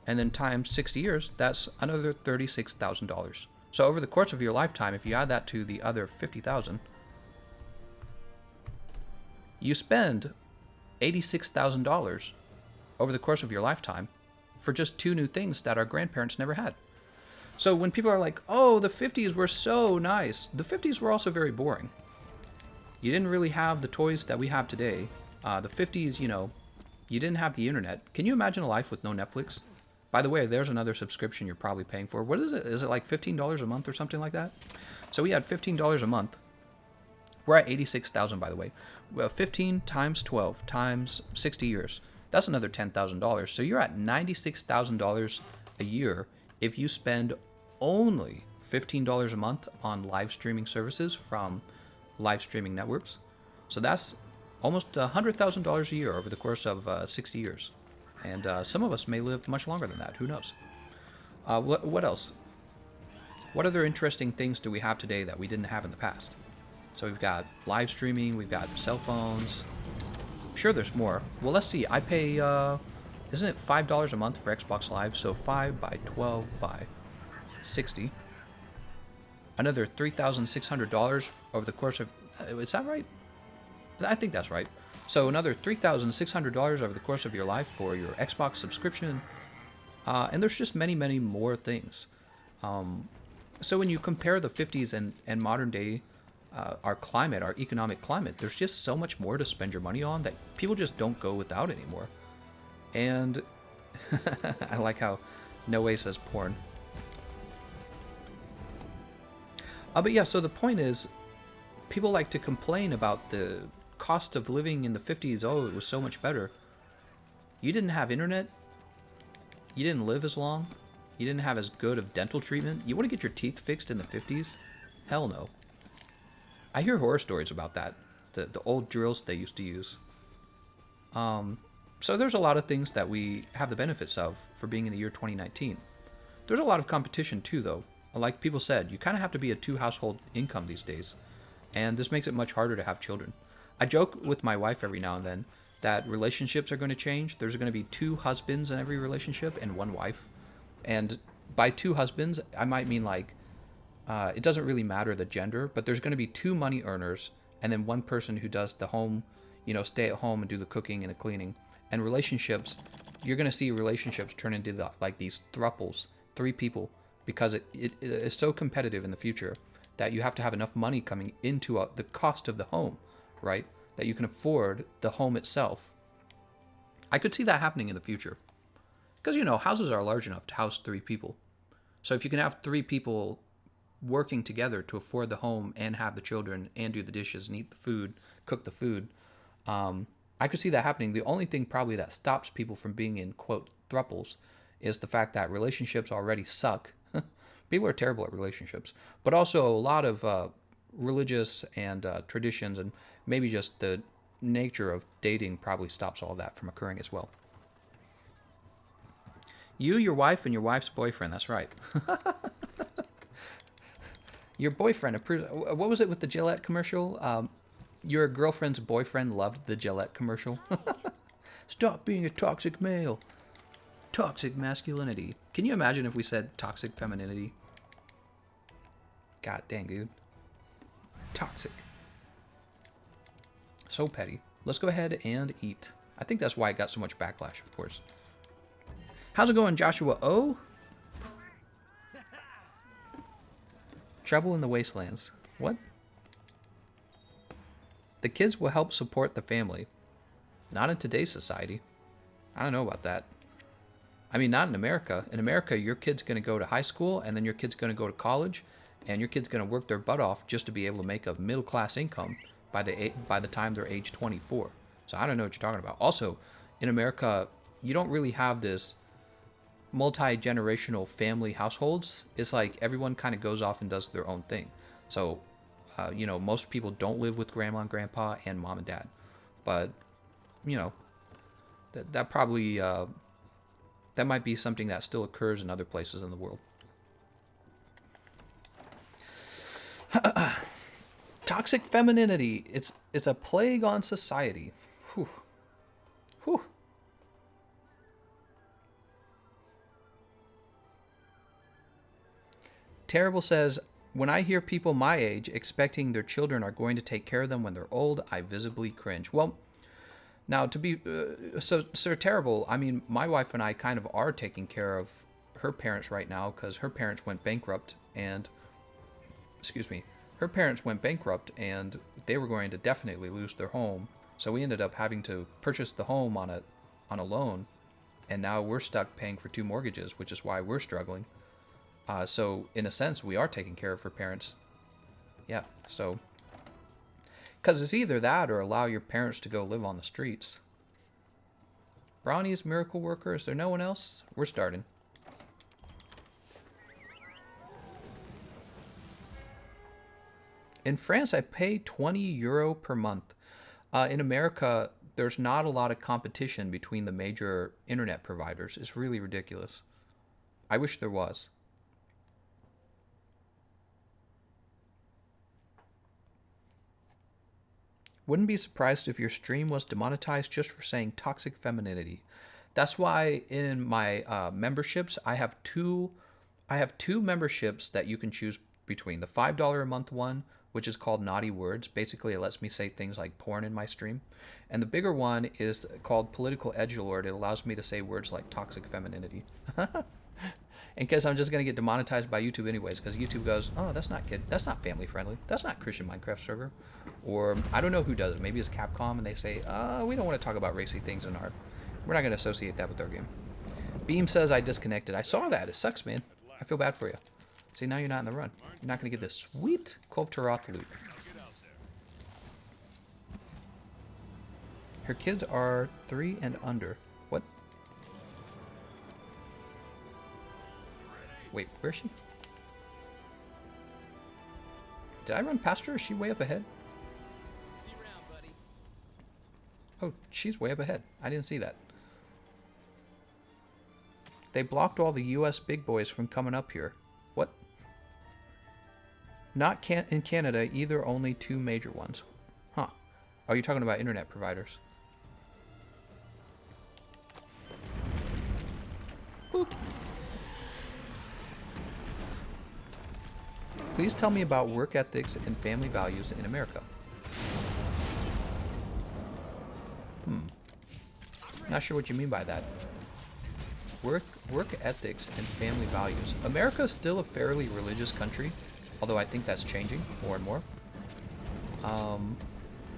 Speaker 1: And then times 60 years, that's another $36,000. So over the course of your lifetime, if you add that to the other $50,000, you spend $86,000 over the course of your lifetime for just two new things that our grandparents never had. So when people are like, oh, the 50s were so nice, the 50s were also very boring. You didn't really have the toys that we have today. The 50s, you didn't have the internet. Can you imagine a life with no Netflix? By the way, there's another subscription you're probably paying for. What is it? Is it like $15 a month or something like that? So we had $15 a month. We're at 86,000, by the way. Well, 15 times 12 times 60 years. That's another $10,000. So you're at $96,000 a year if you spend only $15 a month on live streaming services from live streaming networks. So that's almost $100,000 a year over the course of 60 years. And some of us may live much longer than that. Who knows? What else? What other interesting things do we have today that we didn't have in the past? So we've got live streaming, we've got cell phones. I'm sure there's more. Well, let's see. I pay, isn't it $5 a month for Xbox Live? So 5 by 12 by 60. Another $3,600 over the course of, is that right? I think that's right. So another $3,600 over the course of your life for your Xbox subscription. And there's just many, many more things. So when you compare the 50s and modern day, our climate, our economic climate, there's just so much more to spend your money on that people just don't go without anymore. And I like how No Way says porn. But yeah, so the point is, people like to complain about the cost of living in the 50s. Oh, it was so much better. You didn't have internet. You didn't live as long. You didn't have as good of dental treatment. You want to get your teeth fixed in the 50s? Hell no. I hear horror stories about that. The old drills they used to use. So there's a lot of things that we have the benefits of for being in the year 2019. There's a lot of competition too, though. Like people said, you kind of have to be a 2-household income these days. And this makes it much harder to have children. I joke with my wife every now and then that relationships are going to change. There's going to be 2 husbands in every relationship and 1 wife. And by 2 husbands, I might mean like, it doesn't really matter the gender, but there's going to be 2 money earners and then 1 person who does the home, stay at home and do the cooking and the cleaning. And relationships, you're going to see relationships turn into these thruples, 3 people, because it is so competitive in the future that you have to have enough money coming into the cost of the home, right? That you can afford the home itself. I could see that happening in the future. Because, houses are large enough to house 3 people. So if you can have 3 people working together to afford the home and have the children and do the dishes and eat the food, cook the food, I could see that happening. The only thing probably that stops people from being in, quote, thruples is the fact that relationships already suck. People are terrible at relationships. But also a lot of religious and traditions and maybe just the nature of dating probably stops all that from occurring as well. You, your wife, and your wife's boyfriend. That's right. Your boyfriend. What was it with the Gillette commercial? Your girlfriend's boyfriend loved the Gillette commercial. Stop being a toxic male. Toxic masculinity. Can you imagine if we said toxic femininity? God dang, dude. Toxic. So petty. Let's go ahead and eat. I think that's why it got so much backlash, of course. How's it going, Joshua O? Trouble in the Wastelands. What? The kids will help support the family. Not in today's society. I don't know about that. I mean, not in America. In America, your kid's going to go to high school, and then your kid's going to go to college, and your kid's going to work their butt off just to be able to make a middle-class income by the time they're age 24. So I don't know what you're talking about. Also, in America, you don't really have this multi-generational family households. It's like everyone kind of goes off and does their own thing. So, most people don't live with grandma and grandpa and mom and dad. But, that probably... that might be something that still occurs in other places in the world. Toxic femininity. It's a plague on society. Whew. Whew. Terrible says, when I hear people my age expecting their children are going to take care of them when they're old, I visibly cringe. Well, now, to be so terrible, I mean, my wife and I kind of are taking care of her parents right now because her parents went bankrupt and, her parents went bankrupt and they were going to definitely lose their home. So we ended up having to purchase the home on a loan, and now we're stuck paying for 2 mortgages, which is why we're struggling. So in a sense, we are taking care of her parents. Yeah, so... because it's either that or allow your parents to go live on the streets. Brownie's Miracle Worker, is there no one else? We're starting. In France, I pay €20 per month. In America, there's not a lot of competition between the major internet providers. It's really ridiculous. I wish there was. Wouldn't be surprised if your stream was demonetized just for saying toxic femininity. That's why in my memberships, I have two memberships that you can choose between. The $5 a month one, which is called Naughty Words. Basically, it lets me say things like porn in my stream. And the bigger one is called Political Edgelord. It allows me to say words like toxic femininity. In case I'm just going to get demonetized by YouTube anyways, because YouTube goes, oh, that's not family friendly. That's not Christian Minecraft server. Or I don't know who does it. Maybe it's Capcom, and they say, we don't want to talk about racy things in art. We're not going to associate that with our game. Beam says I disconnected. I saw that. It sucks, man. I feel bad for you. See, now you're not in the run. You're not going to get this sweet Kulve Taroth loot. Her kids are 3 and under. What? Wait, where is she? Did I run past her? Is she way up ahead?
Speaker 3: See you around, buddy.
Speaker 1: Oh, she's way up ahead. I didn't see that. They blocked all the US big boys from coming up here. What? Not in Canada either, only 2 major ones. Huh. Are you talking about internet providers? Boop. Please tell me about work ethics and family values in America. Not sure what you mean by that. Work ethics and family values. America is still a fairly religious country, although I think that's changing more and more.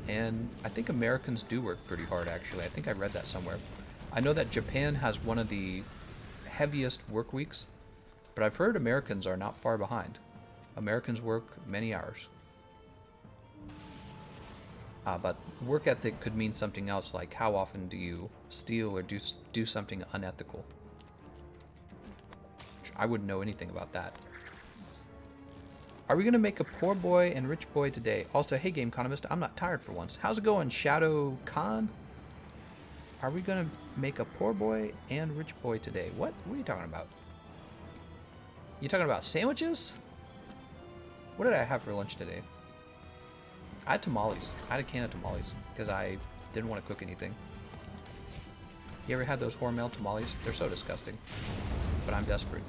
Speaker 1: And I think Americans do work pretty hard, actually. I think I read that somewhere. I know that Japan has one of the heaviest work weeks, but I've heard Americans are not far behind. Americans work many hours. But work ethic could mean something else, like how often do you steal or do something unethical. I wouldn't know anything about that. Are we going to make a poor boy and rich boy today? Also, hey Gameconomist, I'm not tired for once. How's it going, Shadow Khan? Are we going to make a poor boy and rich boy today? What? What are you talking about? You talking about sandwiches? What did I have for lunch today? I had tamales. I had a can of tamales because I didn't want to cook anything. You ever had those Hormel tamales? They're so disgusting. But I'm desperate.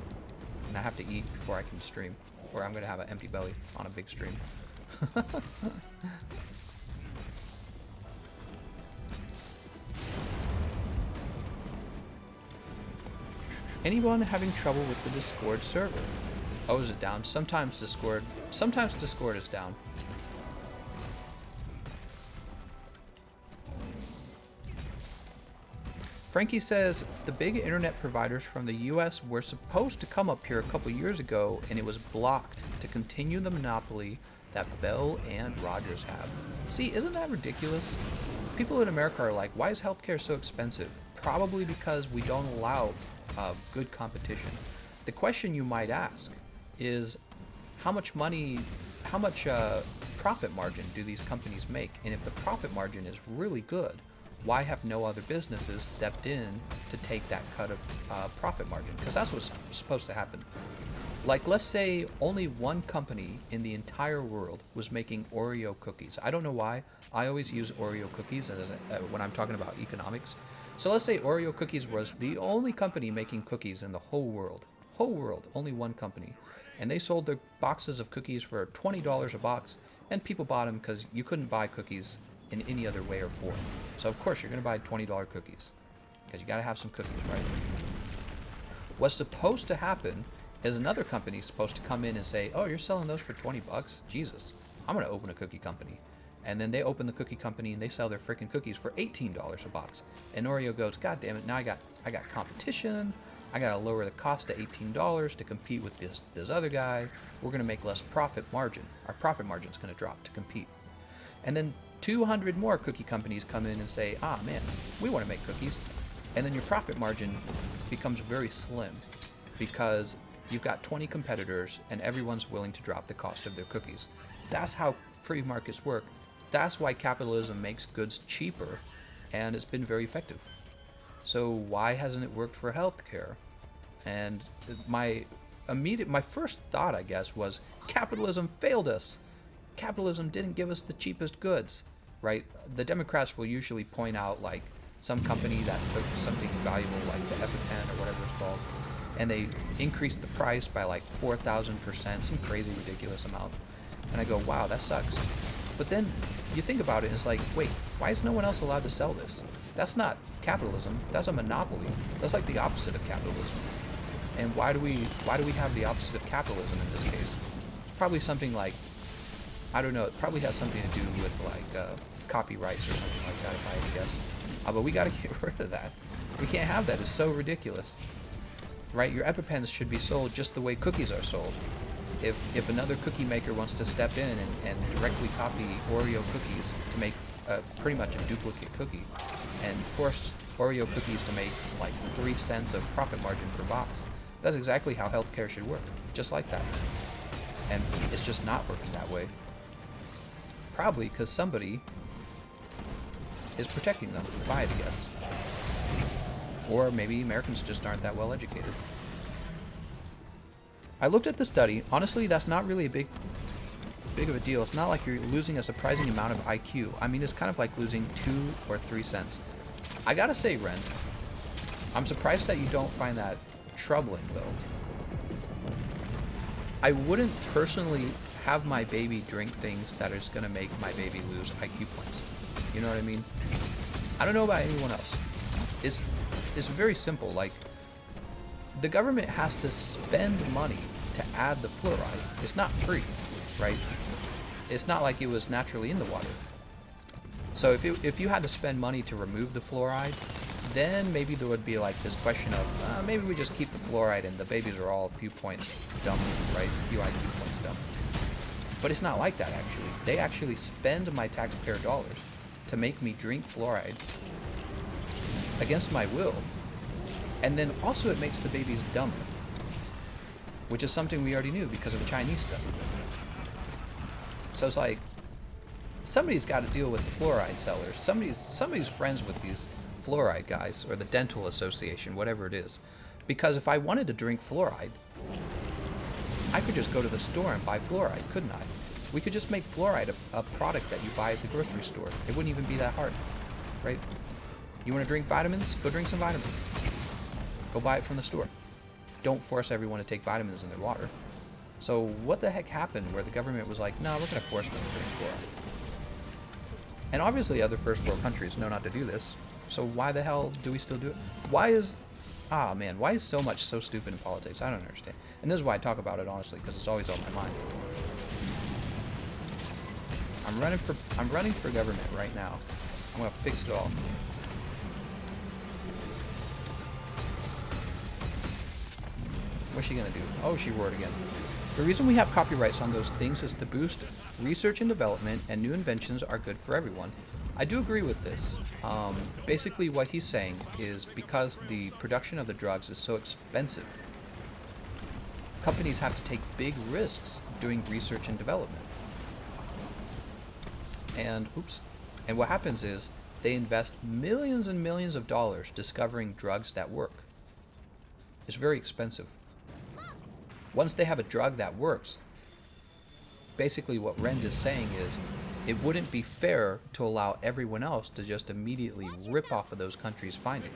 Speaker 1: And I have to eat before I can stream. Or I'm going to have an empty belly on a big stream. Anyone having trouble with the Discord server? Oh, is it down? Sometimes Discord is down. Frankie says the big internet providers from the US were supposed to come up here a couple years ago, and it was blocked to continue the monopoly that Bell and Rogers have. See, isn't that ridiculous? People in America are like, why is healthcare so expensive? Probably because we don't allow good competition. The question you might ask is, how much profit margin do these companies make? And if the profit margin is really good, why have no other businesses stepped in to take that cut of profit margin? Because that's what's supposed to happen. Like, let's say only one company in the entire world was making Oreo cookies. I don't know why. I always use Oreo cookies as when I'm talking about economics. So let's say Oreo cookies was the only company making cookies in the whole world. Whole world, only one company. And they sold their boxes of cookies for $20 a box, and people bought them because you couldn't buy cookies in any other way or form. So of course you're going to buy $20 cookies because you got to have some cookies, right? What's supposed to happen is another company is supposed to come in and say, oh, you're selling those for 20 bucks? Jesus, I'm going to open a cookie company. And then they open the cookie company and they sell their freaking cookies for $18 a box. And Oreo goes, God damn it, now I got competition. I got to lower the cost to $18 to compete with this other guy. We're going to make less profit margin. Our profit margin is going to drop to compete. And then 200 more cookie companies come in and say, ah, man, we want to make cookies. And then your profit margin becomes very slim because you've got 20 competitors and everyone's willing to drop the cost of their cookies. That's how free markets work. That's why capitalism makes goods cheaper, and it's been very effective. So why hasn't it worked for healthcare? And my first thought, I guess, was capitalism failed us. Capitalism didn't give us the cheapest goods, right? The Democrats will usually point out like some company that took something valuable like the EpiPen or whatever it's called, and they increased the price by like 4,000%, some crazy ridiculous amount. And I go, wow, that sucks. But then you think about it and it's like, wait, why is no one else allowed to sell this? That's not capitalism. That's a monopoly. That's like the opposite of capitalism. And why do we have the opposite of capitalism in this case? It's probably something like, I don't know, it probably has something to do with like copyrights or something like that, if I had to guess. But we gotta get rid of that. We can't have that. It's so ridiculous. Right? Your EpiPens should be sold just the way cookies are sold. If another cookie maker wants to step in and directly copy Oreo cookies to make pretty much a duplicate cookie, and force Oreo cookies to make like 3 cents of profit margin per box, that's exactly how healthcare should work. Just like that. And it's just not working that way. Probably because somebody is protecting them, if I had to guess. Or maybe Americans just aren't that well educated. I looked at the study. Honestly, that's not really a big of a deal. It's not like you're losing a surprising amount of IQ. I mean, it's kind of like losing 2 or 3 cents. I gotta say, Ren, I'm surprised that you don't find that troubling, though. I wouldn't personally have my baby drink things that is gonna make my baby lose IQ points. You know what I mean? I don't know about anyone else. It's very simple. Like, the government has to spend money to add the fluoride. It's not free, right? It's not like it was naturally in the water. So if you had to spend money to remove the fluoride, then maybe there would be like this question of maybe we just keep the fluoride and the babies are all a few points dumb, right? A few IQ points dumb. But it's not like that, actually. They actually spend my taxpayer dollars to make me drink fluoride against my will. And then also it makes the babies dumber, which is something we already knew because of the Chinese stuff. So it's like, somebody's got to deal with the fluoride sellers. Somebody's friends with these fluoride guys, or the dental association, whatever it is. Because if I wanted to drink fluoride, I could just go to the store and buy fluoride, couldn't I? We could just make fluoride a product that you buy at the grocery store. It wouldn't even be that hard, right? You want to drink vitamins? Go drink some vitamins. Go buy it from the store. Don't force everyone to take vitamins in their water. So what the heck happened where the government was like, no, we're going to force them to drink fluoride? And obviously other first world countries know not to do this. So why the hell do we still do it? Why is so much so stupid in politics? I don't understand. And this is why I talk about it, honestly, because it's always on my mind. I'm running for government right now. I'm going to fix it all. What's she gonna do? Oh, she roared again. The reason we have copyrights on those things is to boost research and development, and new inventions are good for everyone. I do agree with this. Basically what he's saying is because the production of the drugs is so expensive, companies have to take big risks doing research and development. And what happens is they invest millions and millions of dollars discovering drugs that work. It's very expensive. Once they have a drug that works, basically what Rend is saying is it wouldn't be fair to allow everyone else to just immediately rip off of those companies' findings.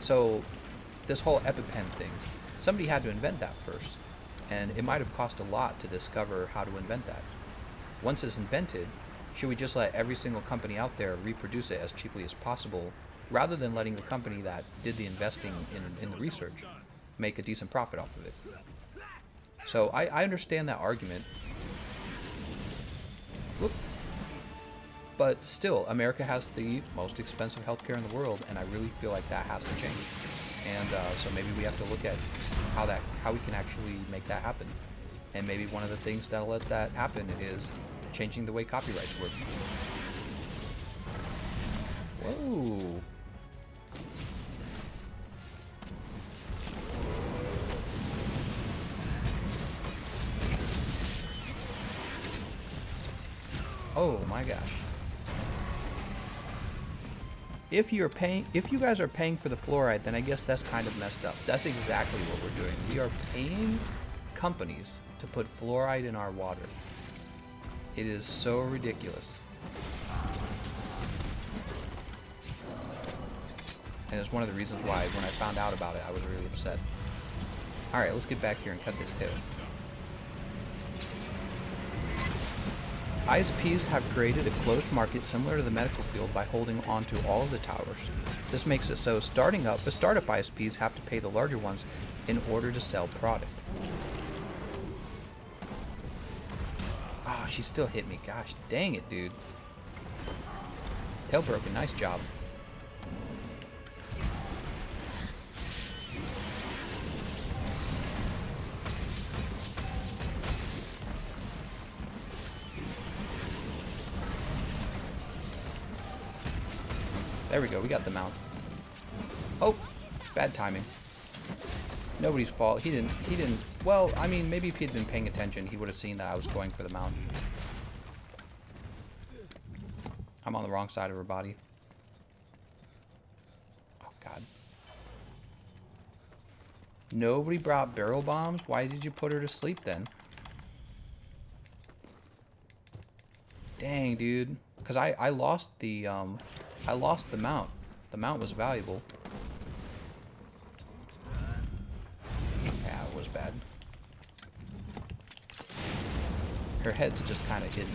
Speaker 1: So this whole EpiPen thing, somebody had to invent that first, and it might have cost a lot to discover how to invent that. Once it's invented, should we just let every single company out there reproduce it as cheaply as possible, rather than letting the company that did the investing in the research make a decent profit off of it? So I understand that argument. Whoop. But still, America has the most expensive healthcare in the world, and I really feel like that has to change. And so maybe we have to look at how we can actually make that happen. And maybe one of the things that'll let that happen is changing the way copyrights work. Whoa. Oh my gosh. If you guys are paying for the fluoride, then I guess that's kind of messed up. That's exactly what we're doing. We are paying companies to put fluoride in our water. It is so ridiculous. And it's one of the reasons why when I found out about it, I was really upset. Alright, let's get back here and cut this tail. ISPs have created a closed market similar to the medical field by holding on to all of the towers. This makes it so startup ISPs have to pay the larger ones in order to sell product. Ah, she still hit me. Gosh, dang it, dude. Tail broken. Nice job. There we go. We got the mount. Oh, bad timing. Nobody's fault. He didn't. Well, I mean, maybe if he'd been paying attention, he would have seen that I was going for the mount. I'm on the wrong side of her body. Oh, God. Nobody brought barrel bombs? Why did you put her to sleep then? Dang, dude. Because I lost the mount. The mount was valuable. Yeah, it was bad. Her head's just kind of hidden.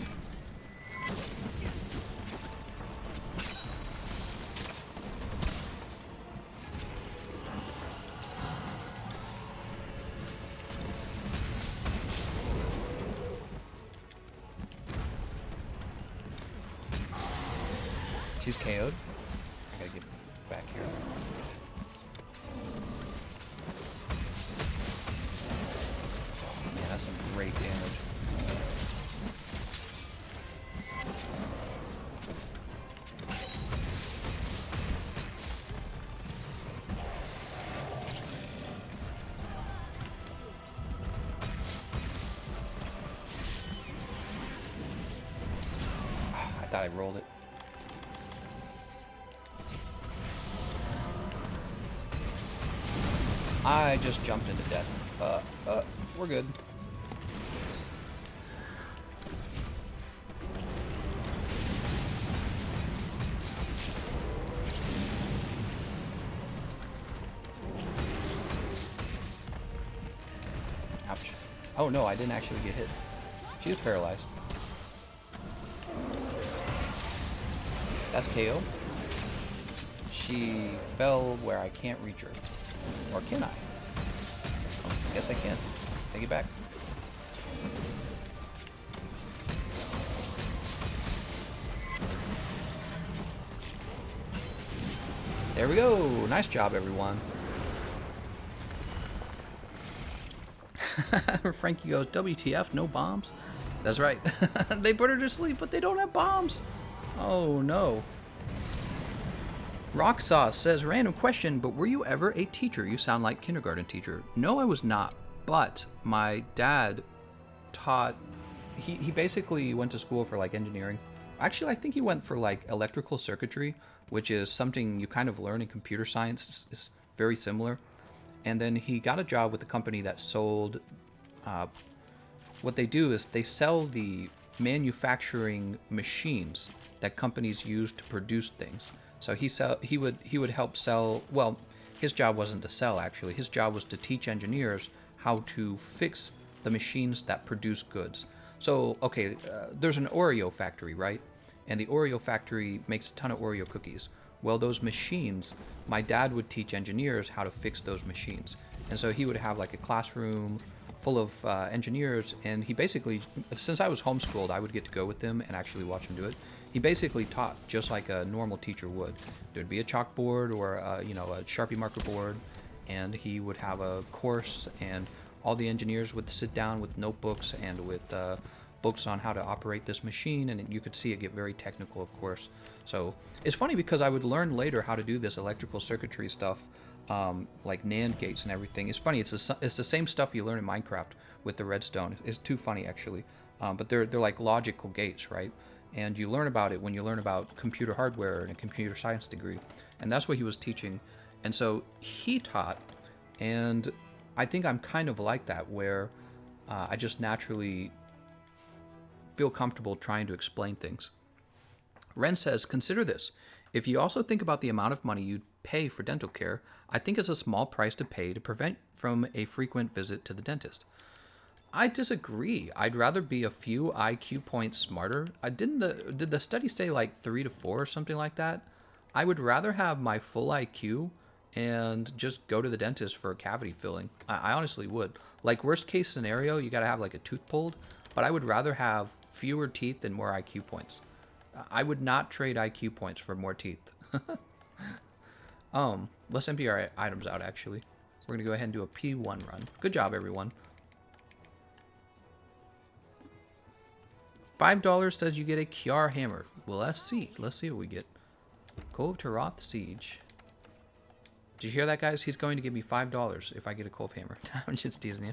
Speaker 1: She's KO'd. I gotta get back here. Oh, man, that's some great damage. I thought I rolled it. I just jumped into death. We're good. Ouch. Oh no, I didn't actually get hit. She was paralyzed. That's KO. She fell where I can't reach her. Or can I? Oh, I guess I can. Take it back. There we go. Nice job, everyone. Frankie goes, WTF, no bombs? That's right. They put her to sleep, but they don't have bombs. Oh, no. Rock Sauce says, random question, but were you ever a teacher? You sound like kindergarten teacher. No, I was not, but my dad taught, he basically went to school for like engineering. Actually, I think he went for like electrical circuitry, which is something you kind of learn in computer science. It's very similar. And then he got a job with a company that sold, what they do is they sell the manufacturing machines that companies use to produce things. So he would help sell, well, his job wasn't to sell actually. His job was to teach engineers how to fix the machines that produce goods. So, okay, there's an Oreo factory, right? And the Oreo factory makes a ton of Oreo cookies. Well, those machines, my dad would teach engineers how to fix those machines. And so he would have like a classroom full of engineers, and he basically, since I was homeschooled, I would get to go with them and actually watch him do it. He basically taught just like a normal teacher would. There'd be a chalkboard or a Sharpie marker board, and he would have a course, and all the engineers would sit down with notebooks and with books on how to operate this machine, and you could see it get very technical, of course. So it's funny because I would learn later how to do this electrical circuitry stuff, like NAND gates and everything. It's funny. It's the same stuff you learn in Minecraft with the redstone. It's too funny actually, but they're like logical gates, right? And you learn about it when you learn about computer hardware in a computer science degree, and that's what he was teaching. And so he taught, and I think I'm kind of like that, where I just naturally feel comfortable trying to explain things. Ren says, consider this. If you also think about the amount of money you'd pay for dental care, I think it's a small price to pay to prevent from a frequent visit to the dentist. I disagree. I'd rather be a few IQ points smarter. Did the study say like 3 to 4 or something like that? I would rather have my full IQ and just go to the dentist for a cavity filling. I honestly would. Like worst case scenario, you got to have like a tooth pulled, but I would rather have fewer teeth and more IQ points. I would not trade IQ points for more teeth. Let's empty our items out actually. We're going to go ahead and do a P1 run. Good job everyone. $5 says you get a Kiar hammer. Well, let's see. Let's see what we get. Kulve Taroth Siege. Did you hear that, guys? He's going to give me $5 if I get a Kulve hammer. I'm just teasing you.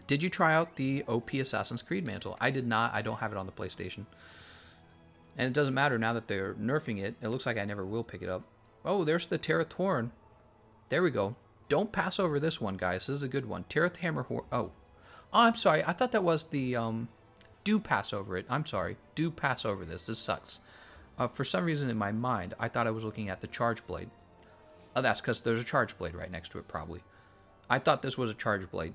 Speaker 1: Did you try out the OP Assassin's Creed mantle? I did not. I don't have it on the PlayStation. And it doesn't matter now that they're nerfing it. It looks like I never will pick it up. Oh, there's the Taroth horn. There we go. Don't pass over this one, guys. This is a good one. Taroth hammer horn. Oh, I'm sorry. I thought that was the, do pass over it. I'm sorry. Do pass over this. This sucks. For some reason in my mind, I thought I was looking at the charge blade. Oh, that's because there's a charge blade right next to it, probably. I thought this was a charge blade.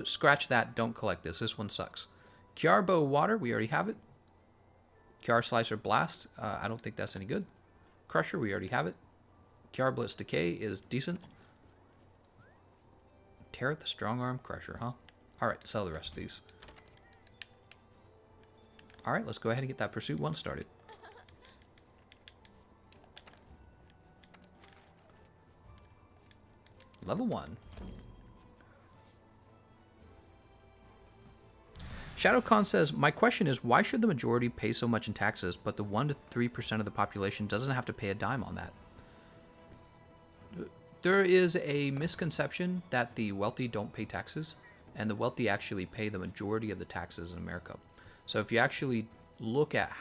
Speaker 1: Scratch that. Don't collect this. This one sucks. Kiar Bow Water. We already have it. Kiar Slicer Blast. I don't think that's any good. Crusher. We already have it. Kiar Blitz Decay is decent. Taroth Strong Arm Crusher, huh? Alright, sell the rest of these. Alright, let's go ahead and get that Pursuit 1 started. Level 1. ShadowCon says, my question is, why should the majority pay so much in taxes, but the 1 to 3% of the population doesn't have to pay a dime on that? There is a misconception that the wealthy don't pay taxes, and the wealthy actually pay the majority of the taxes in America. So if you actually look at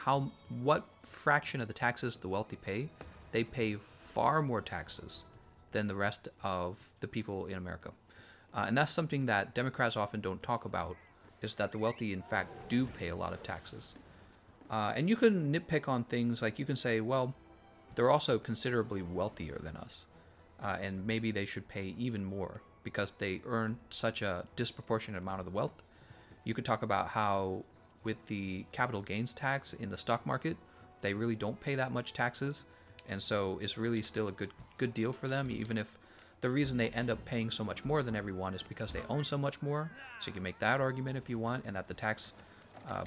Speaker 1: what fraction of the taxes the wealthy pay, they pay far more taxes than the rest of the people in America. And that's something that Democrats often don't talk about, is that the wealthy, in fact, do pay a lot of taxes. And you can nitpick on things like you can say, well, they're also considerably wealthier than us. And maybe they should pay even more because they earn such a disproportionate amount of the wealth. You could talk about how with the capital gains tax in the stock market, they really don't pay that much taxes. And so it's really still a good deal for them, even if the reason they end up paying so much more than everyone is because they own so much more. So you can make that argument if you want, and that the tax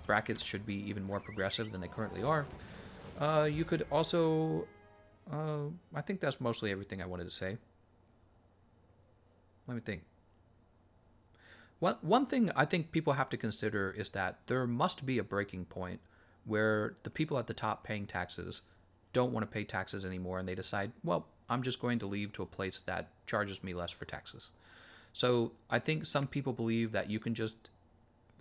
Speaker 1: brackets should be even more progressive than they currently are. You could also... I think that's mostly everything I wanted to say. Let me think. One thing I think people have to consider is that there must be a breaking point where the people at the top paying taxes don't want to pay taxes anymore and they decide, well, I'm just going to leave to a place that charges me less for taxes. So I think some people believe that you can just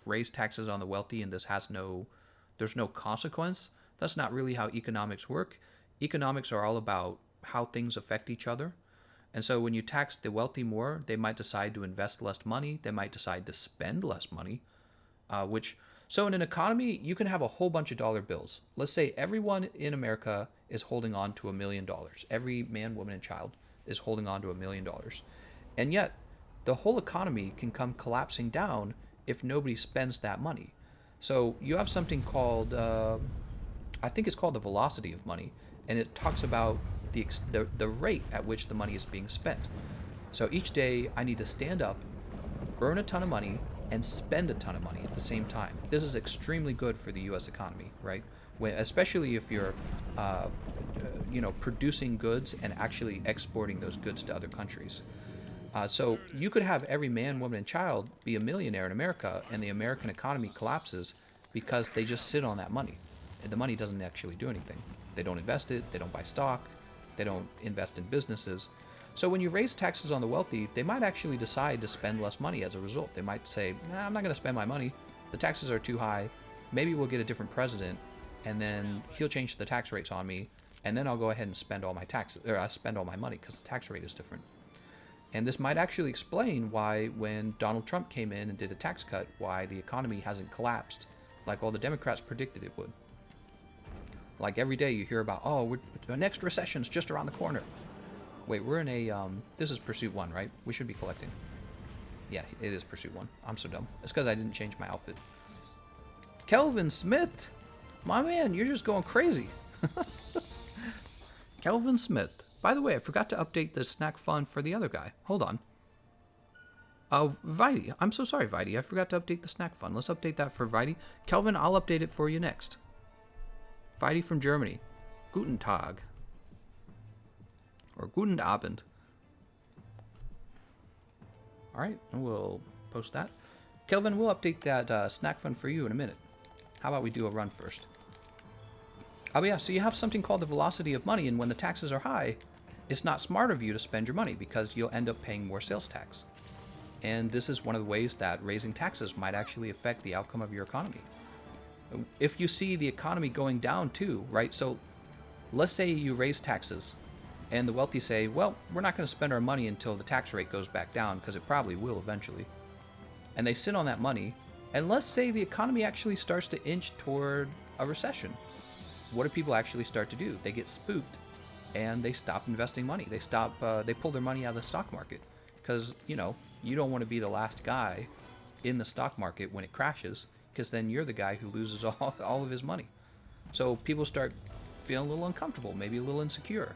Speaker 1: raise taxes on the wealthy and there's no consequence. That's not really how economics work. Economics are all about how things affect each other. And so when you tax the wealthy more, they might decide to invest less money. They might decide to spend less money, so in an economy, you can have a whole bunch of dollar bills. Let's say everyone in America is holding on to $1 million. Every man, woman, and child is holding on to $1 million. And yet, the whole economy can come collapsing down if nobody spends that money. So you have something called, I think it's called the velocity of money. And it talks about the rate at which the money is being spent. So each day I need to stand up, earn a ton of money, and spend a ton of money at the same time. This is extremely good for the U.S. economy, right? Especially if you're, producing goods and actually exporting those goods to other countries. So you could have every man, woman, and child be a millionaire in America, and the American economy collapses because they just sit on that money. The money doesn't actually do anything. They don't invest it. They don't buy stock. They don't invest in businesses. So when you raise taxes on the wealthy, they might actually decide to spend less money as a result. They might say, nah, I'm not going to spend my money. The taxes are too high. Maybe we'll get a different president, and then he'll change the tax rates on me, and then I'll go ahead and spend all my taxes, or I spend all my money because the tax rate is different. And this might actually explain why when Donald Trump came in and did a tax cut, why the economy hasn't collapsed like all the Democrats predicted it would. Like every day you hear about, the next recession's just around the corner. Wait, we're in a, this is Pursuit 1, right? We should be collecting. Yeah, it is Pursuit 1. I'm so dumb. It's because I didn't change my outfit. Kelvin Smith! My man, you're just going crazy. Kelvin Smith. By the way, I forgot to update the snack fund for the other guy. Hold on. Oh, Vidi. I'm so sorry, Vidi. I forgot to update the snack fund. Let's update that for Vidi. Kelvin, I'll update it for you next. Vidi from Germany. Guten Tag. Or Guten Abend. Alright, and we'll post that. Kelvin, we'll update that snack fund for you in a minute. How about we do a run first? Oh yeah, so you have something called the velocity of money, and when the taxes are high, it's not smart of you to spend your money because you'll end up paying more sales tax. And this is one of the ways that raising taxes might actually affect the outcome of your economy. If you see the economy going down too, right? So let's say you raise taxes and the wealthy say, well, we're not going to spend our money until the tax rate goes back down because it probably will eventually. And they sit on that money. And let's say the economy actually starts to inch toward a recession. What do people actually start to do? They get spooked and they stop investing money. They pull their money out of the stock market because, you know, you don't want to be the last guy in the stock market when it crashes, because then you're the guy who loses all of his money. So people start feeling a little uncomfortable, maybe a little insecure.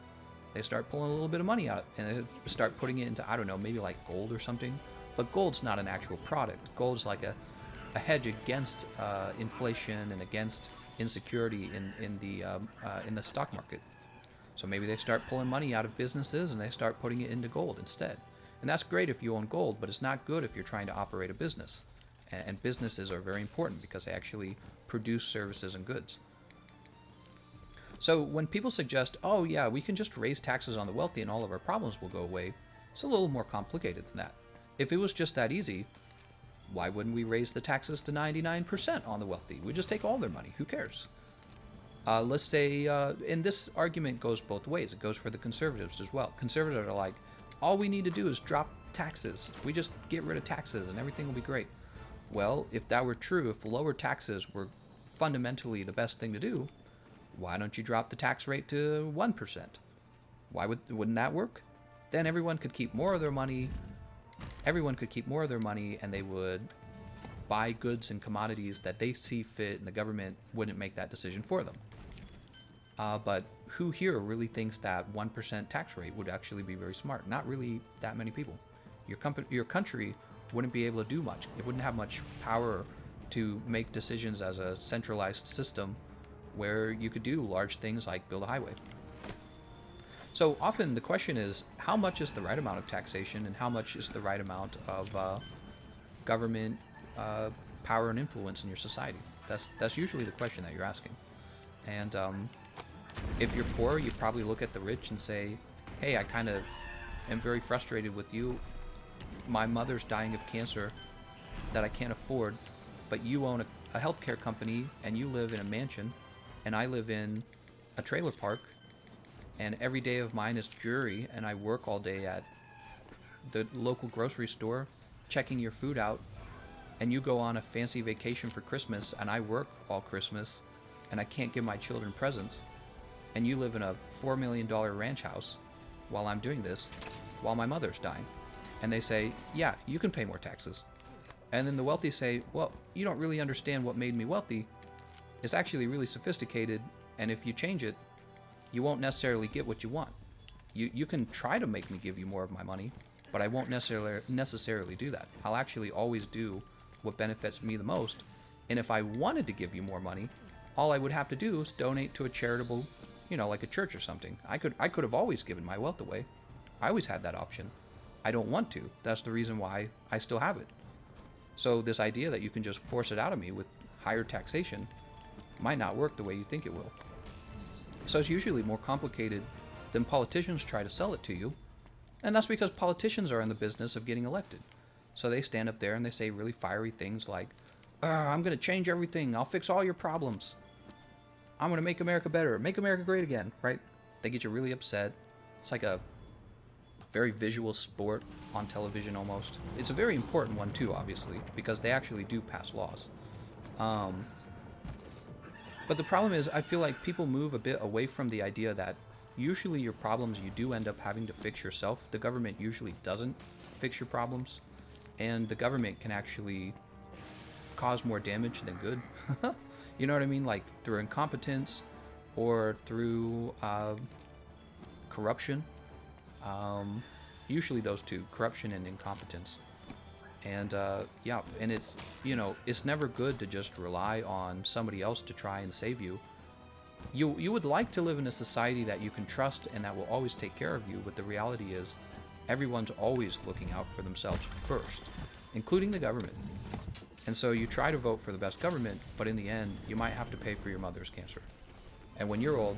Speaker 1: They start pulling a little bit of money out and they start putting it into, I don't know, maybe like gold or something. But gold's not an actual product. Gold's like a hedge against inflation and against insecurity in the stock market. So maybe they start pulling money out of businesses and they start putting it into gold instead. And that's great if you own gold, but it's not good if you're trying to operate a business. And businesses are very important because they actually produce services and goods. So when people suggest, oh yeah, we can just raise taxes on the wealthy and all of our problems will go away, it's a little more complicated than that. If it was just that easy, why wouldn't we raise the taxes to 99% on the wealthy? We just take all their money. Who cares? Let's say, and this argument goes both ways. It goes for the conservatives as well. Conservatives are like, all we need to do is drop taxes. We just get rid of taxes and everything will be great. Well, if that were true, if lower taxes were fundamentally the best thing to do, why don't you drop the tax rate to 1%? Wouldn't that work? Then everyone could keep more of their money. Everyone could keep more of their money and they would buy goods and commodities that they see fit, and the government wouldn't make that decision for them. But who here really thinks that 1% tax rate would actually be very smart? Not really that many people. Your country wouldn't be able to do much. It wouldn't have much power to make decisions as a centralized system where you could do large things like build a highway. So often the question is, how much is the right amount of taxation and how much is the right amount of government power and influence in your society? That's usually the question that you're asking. And if you're poor, you probably look at the rich and say, hey, I kind of am very frustrated with you. My mother's dying of cancer that I can't afford, but you own a healthcare company and you live in a mansion and I live in a trailer park, and every day of mine is dreary and I work all day at the local grocery store checking your food out, and you go on a fancy vacation for Christmas and I work all Christmas and I can't give my children presents, and you live in a $4 million ranch house while I'm doing this, while my mother's dying. And they say, yeah, you can pay more taxes. And then the wealthy say, well, you don't really understand what made me wealthy. It's actually really sophisticated, and if you change it, you won't necessarily get what you want. You can try to make me give you more of my money, but I won't necessarily do that. I'll actually always do what benefits me the most, and if I wanted to give you more money, all I would have to do is donate to a charitable, like a church or something. I could have always given my wealth away. I always had that option. I don't want to. That's the reason why I still have it. So this idea that you can just force it out of me with higher taxation might not work the way you think it will. So it's usually more complicated than politicians try to sell it to you. And that's because politicians are in the business of getting elected. So they stand up there and they say really fiery things like, I'm going to change everything. I'll fix all your problems. I'm going to make America better. Make America great again, right? They get you really upset. It's like a very visual sport on television almost. It's a very important one too, obviously, because they actually do pass laws. But the problem is, I feel like people move a bit away from the idea that usually your problems you do end up having to fix yourself. The government usually doesn't fix your problems. and the government can actually cause more damage than good. You know what I mean? Like through incompetence or through corruption. Usually those two, corruption and incompetence. And yeah, and it's, you know, it's never good to just rely on somebody else to try and save you. You would like to live in a society that you can trust and that will always take care of you, but the reality is everyone's always looking out for themselves first, including the government. And so you try to vote for the best government, but in the end, you might have to pay for your mother's cancer. And when you're old,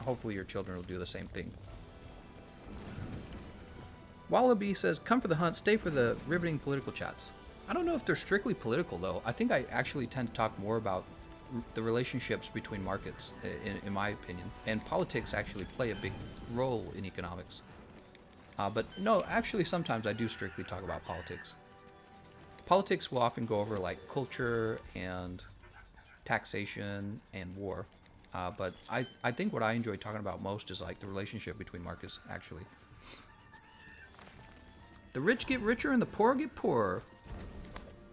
Speaker 1: hopefully your children will do the same thing. Wallaby says, come for the hunt, stay for the riveting political chats. I don't know if they're strictly political, though. I think I actually tend to talk more about the relationships between markets, in my opinion. And politics actually play a big role in economics. But no, actually sometimes I do strictly talk about politics. Politics will often go over like culture and taxation and war. But I think what I enjoy talking about most is like the relationship between markets, actually. The rich get richer and the poor get poorer.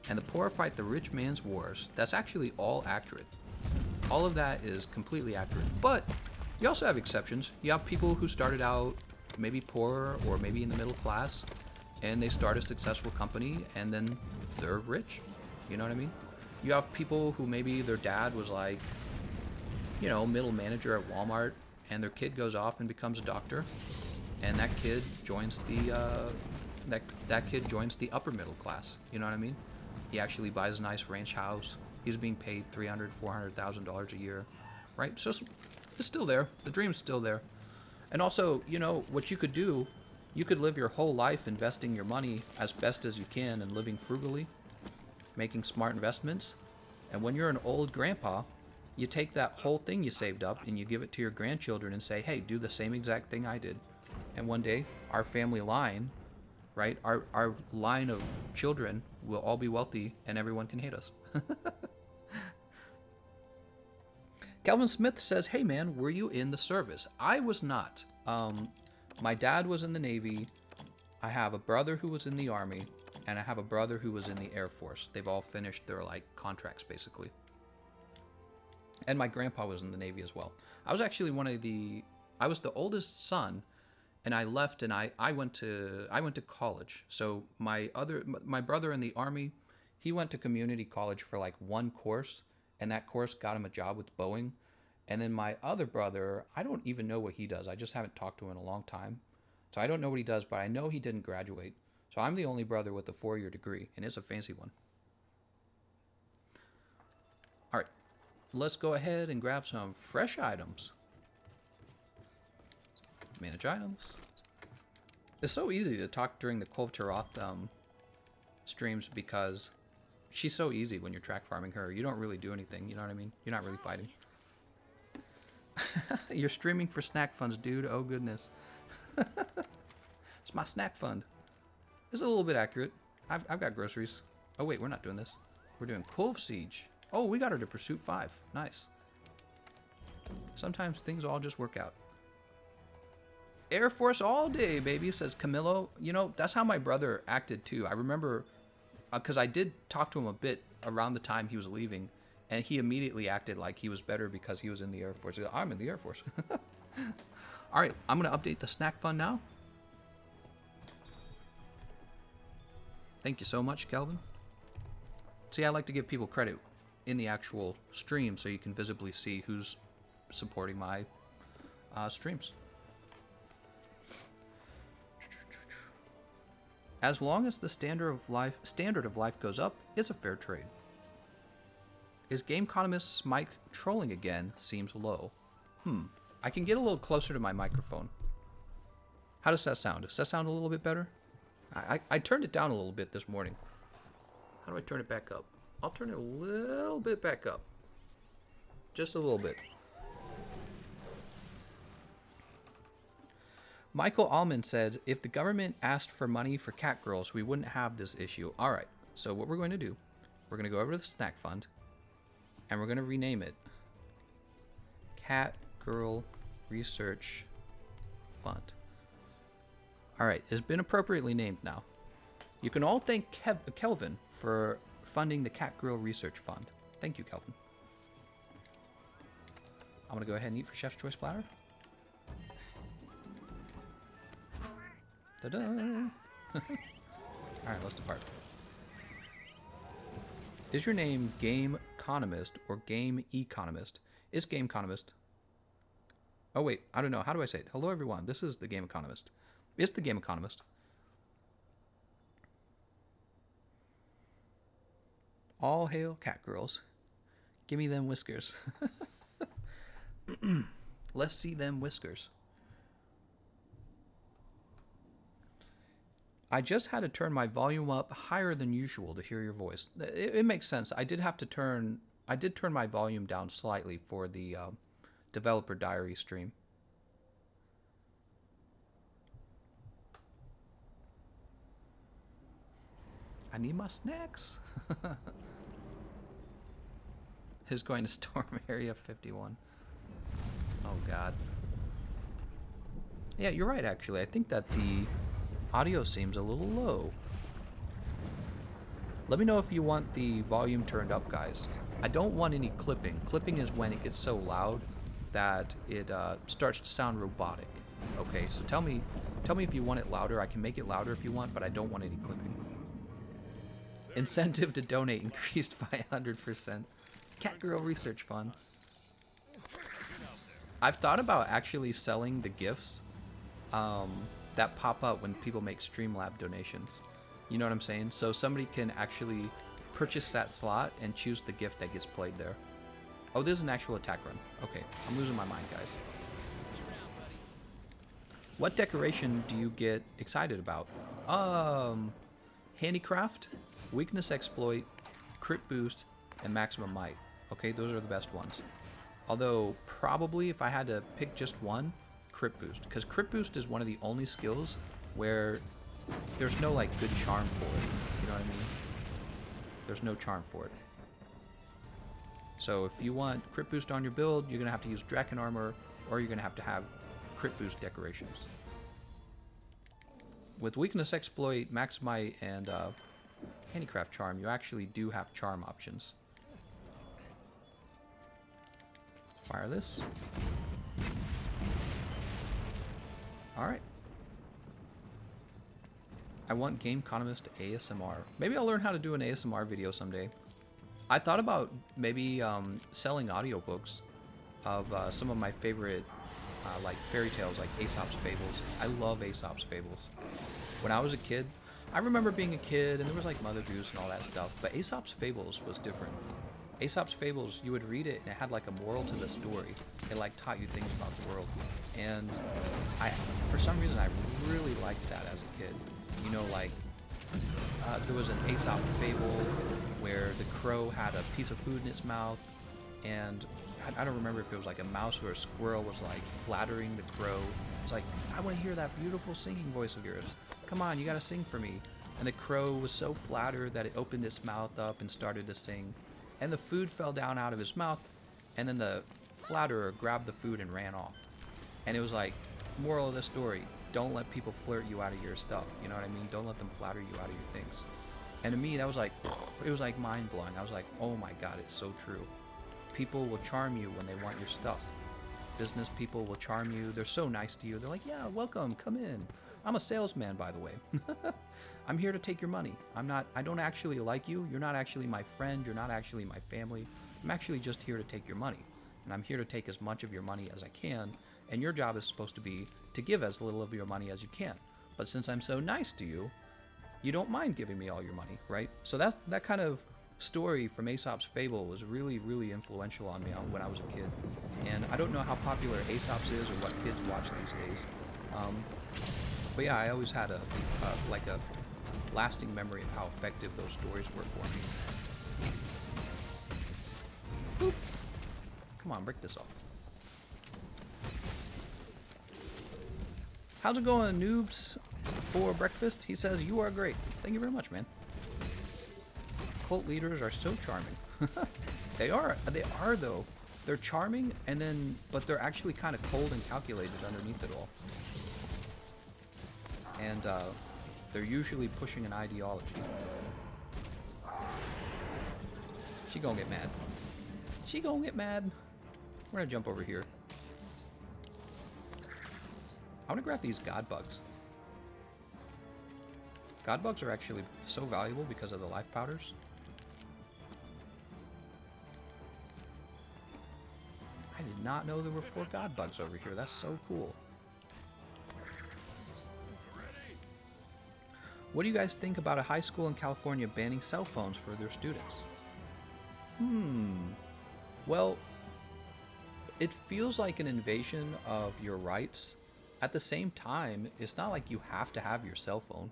Speaker 1: And the poor fight the rich man's wars. That's actually all accurate. All of that is completely accurate. But you also have exceptions. You have people who started out maybe poor or maybe in the middle class, and they start a successful company and then they're rich. You know what I mean? You have people who maybe their dad was like, you know, middle manager at Walmart, and their kid goes off and becomes a doctor, and that kid joins the that kid joins the upper middle class. You know what I mean? He actually buys a nice ranch house. He's being paid $300,000, $400,000 a year, right? So it's still there. The dream's still there. And also, you know, what you could do, you could live your whole life investing your money as best as you can and living frugally, making smart investments. And when you're an old grandpa, you take that whole thing you saved up and you give it to your grandchildren and say, hey, do the same exact thing I did. And one day, our family line, right, our line of children will all be wealthy and everyone can hate us. Calvin Smith says, hey man, were you in the service? I was not. My dad was in the Navy. I have a brother who was in the Army, and I have a brother who was in the Air Force. They've all finished their like contracts basically. And my grandpa was in the Navy as well. I was actually I was the oldest son, and I left and I went to college. So my brother in the Army, he went to community college for like one course, and that course got him a job with Boeing. And then my other brother, I don't even know what he does. I just haven't talked to him in a long time. So I don't know what he does, but I know he didn't graduate. So I'm the only brother with a 4-year degree, and it's a fancy one. All right, let's go ahead and grab some fresh items. Manage items. It's so easy to talk during the Kulve Taroth streams because she's so easy when you're track farming her. You don't really do anything, you know what I mean? You're not really fighting. You're streaming for snack funds, dude. Oh, goodness. It's my snack fund. It's a little bit accurate. I've got groceries. Oh, wait, we're not doing this. We're doing Kulve Siege. Oh, we got her to Pursuit 5. Nice. Sometimes things all just work out. Air Force all day, baby, says Camilo. You know, that's how my brother acted, too. I remember, because I did talk to him a bit around the time he was leaving, and he immediately acted like he was better because he was in the Air Force. He goes, I'm in the Air Force. All right, I'm going to update the snack fund now. Thank you so much, Kelvin. See, I like to give people credit in the actual stream so you can visibly see who's supporting my streams. As long as the standard of life goes up, it's a fair trade. Is Gameconomist's mic trolling again? Seems low. I can get a little closer to my microphone. How does that sound? Does that sound a little bit better? I turned it down a little bit this morning. How do I turn it back up? I'll turn it a little bit back up. Just a little bit. Michael Allman says, if the government asked for money for cat girls, we wouldn't have this issue. All right, so what we're going to do, we're going to go over to the snack fund, and we're going to rename it Cat Girl Research Fund. All right, it's been appropriately named now. You can all thank Kelvin for funding the Cat Grill Research Fund. Thank you, Kelvin. I'm going to go ahead and eat for Chef's Choice platter. Ta-da! Alright, let's depart. Is your name Gameconomist or Game Economist? It's Gameconomist. Oh wait, I don't know. How do I say it? Hello everyone, this is the Gameconomist. It's the Gameconomist. All hail cat girls. Give me them whiskers. Let's see them whiskers. I just had to turn my volume up higher than usual to hear your voice. It makes sense. I did turn my volume down slightly for the Developer Diary stream. I need my snacks. Who's going to storm Area 51? Oh God. Yeah, you're right actually. I think that the audio seems a little low. Let me know if you want the volume turned up, guys. I don't want any clipping. Clipping is when it gets so loud that it starts to sound robotic. Okay, so tell me if you want it louder. I can make it louder if you want, but I don't want any clipping. Incentive to donate increased by 100%. Cat Girl Research Fund. I've thought about actually selling the gifts that pop up when people make Streamlab donations. You know what I'm saying? So somebody can actually purchase that slot and choose the gift that gets played there. Oh, this is an actual attack run. Okay, I'm losing my mind, guys. What decoration do you get excited about? Handicraft, weakness exploit, crit boost, and maximum might. Okay, those are the best ones. Although, probably if I had to pick just one, crit boost. Because crit boost is one of the only skills where there's no, like, good charm for it. You know what I mean? There's no charm for it. So if you want crit boost on your build, you're going to have to use Draken Armor, or you're going to have crit boost decorations. With weakness exploit, max might, and handicraft charm, you actually do have charm options. Fire this. Alright. I want Gameconomist ASMR. Maybe I'll learn how to do an ASMR video someday. I thought about maybe selling audiobooks of some of my favorite like fairy tales, like Aesop's Fables. I love Aesop's Fables. When I was a kid, I remember being a kid and there was like Mother Goose and all that stuff, but Aesop's Fables was different. Aesop's Fables, you would read it and it had like a moral to the story. It like taught you things about the world. And for some reason, I really liked that as a kid. You know, like, there was an Aesop Fable where the crow had a piece of food in its mouth, and I don't remember if it was like a mouse or a squirrel was like flattering the crow. It's like, I want to hear that beautiful singing voice of yours. Come on, you gotta sing for me. And the crow was so flattered that it opened its mouth up and started to sing. And the food fell down out of his mouth, and then the flatterer grabbed the food and ran off. And it was like, moral of the story, don't let people flirt you out of your stuff. You know what I mean? Don't let them flatter you out of your things. And to me, that was like, it was like mind-blowing. I was like, oh my God, it's so true. People will charm you when they want your stuff. Business people will charm you. They're so nice to you. They're like, yeah, welcome, come in. I'm a salesman, by the way. I'm here to take your money. I don't actually like you. You're not actually my friend. You're not actually my family. I'm actually just here to take your money. And I'm here to take as much of your money as I can. And your job is supposed to be to give as little of your money as you can. But since I'm so nice to you, you don't mind giving me all your money, right? So that kind of story from Aesop's Fable was really, really influential on me when I was a kid. And I don't know how popular Aesop's is or what kids watch these days. But yeah, I always had a lasting memory of how effective those stories were for me. Boop. Come on, break this off. How's it going, noobs? For breakfast, he says, you are great. Thank you very much, man. Cult leaders are so charming. They are though. They're charming, but they're actually kind of cold and calculated underneath it all. And They're usually pushing an ideology. She gonna get mad. She gonna get mad. We're gonna jump over here. I wanna grab these god bugs. God bugs are actually so valuable because of the life powders. I did not know there were 4 god bugs over here. That's so cool. What do you guys think about a high school in California banning cell phones for their students? Well, it feels like an invasion of your rights. At the same time, it's not like you have to have your cell phone.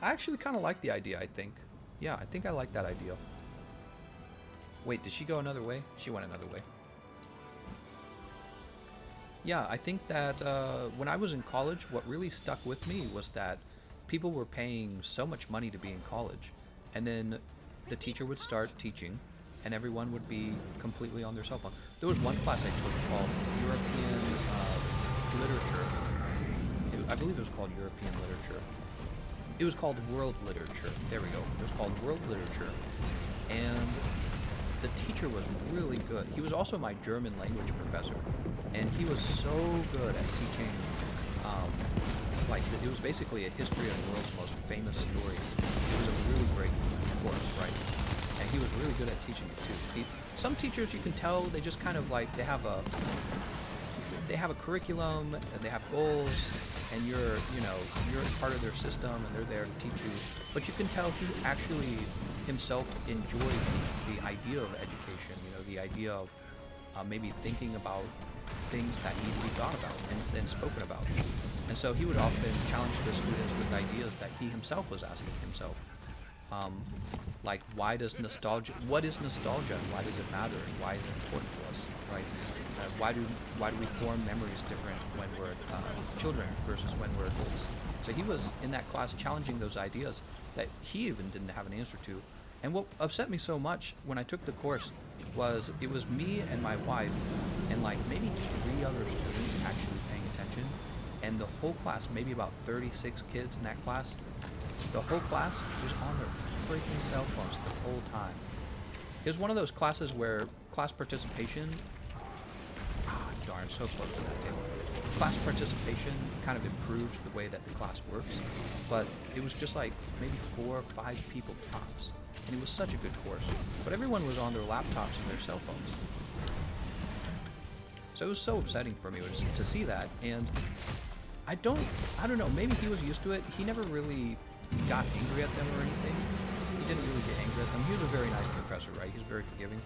Speaker 1: I actually kind of like the idea, I think. Yeah, I think I like that idea. Wait, did she go another way? She went another way. Yeah, I think that when I was in college, what really stuck with me was that people were paying so much money to be in college. And then the teacher would start teaching, and everyone would be completely on their cell phone. There was one class I took called European Literature. I believe it was called European Literature. It was called World Literature. There we go. It was called World Literature. And the teacher was really good. He was also my German language professor. And he was so good at teaching, it was basically a history of the world's most famous stories. It was a really great course, right? And he was really good at teaching it too. Some teachers, you can tell, they just kind of like, they have a curriculum, and they have goals, and you're part of their system, and they're there to teach you. But you can tell he actually himself enjoyed the idea of education, the idea of maybe thinking about things that need to be thought about and spoken about. And so he would often challenge the students with ideas that he himself was asking himself. Like, what is nostalgia, and why does it matter, and why is it important to us, right? Why do we form memories different when we're children versus when we're adults? So he was in that class challenging those ideas that he even didn't have an answer to. And what upset me so much when I took the course was it was me and my wife and like maybe 3 other students actually paying attention, and the whole class, maybe about 36 kids in that class, the whole class was on their freaking cell phones the whole time. It was one of those classes where class participation, darn, so close to that table. Class participation kind of improves the way that the class works, but it was just like maybe 4 or 5 people tops. And it was such a good course. But everyone was on their laptops and their cell phones. So it was so upsetting for me to see that. And I don't know, maybe he was used to it. He never really got angry at them or anything. He didn't really get angry at them. He was a very nice professor, right? He's very forgiving.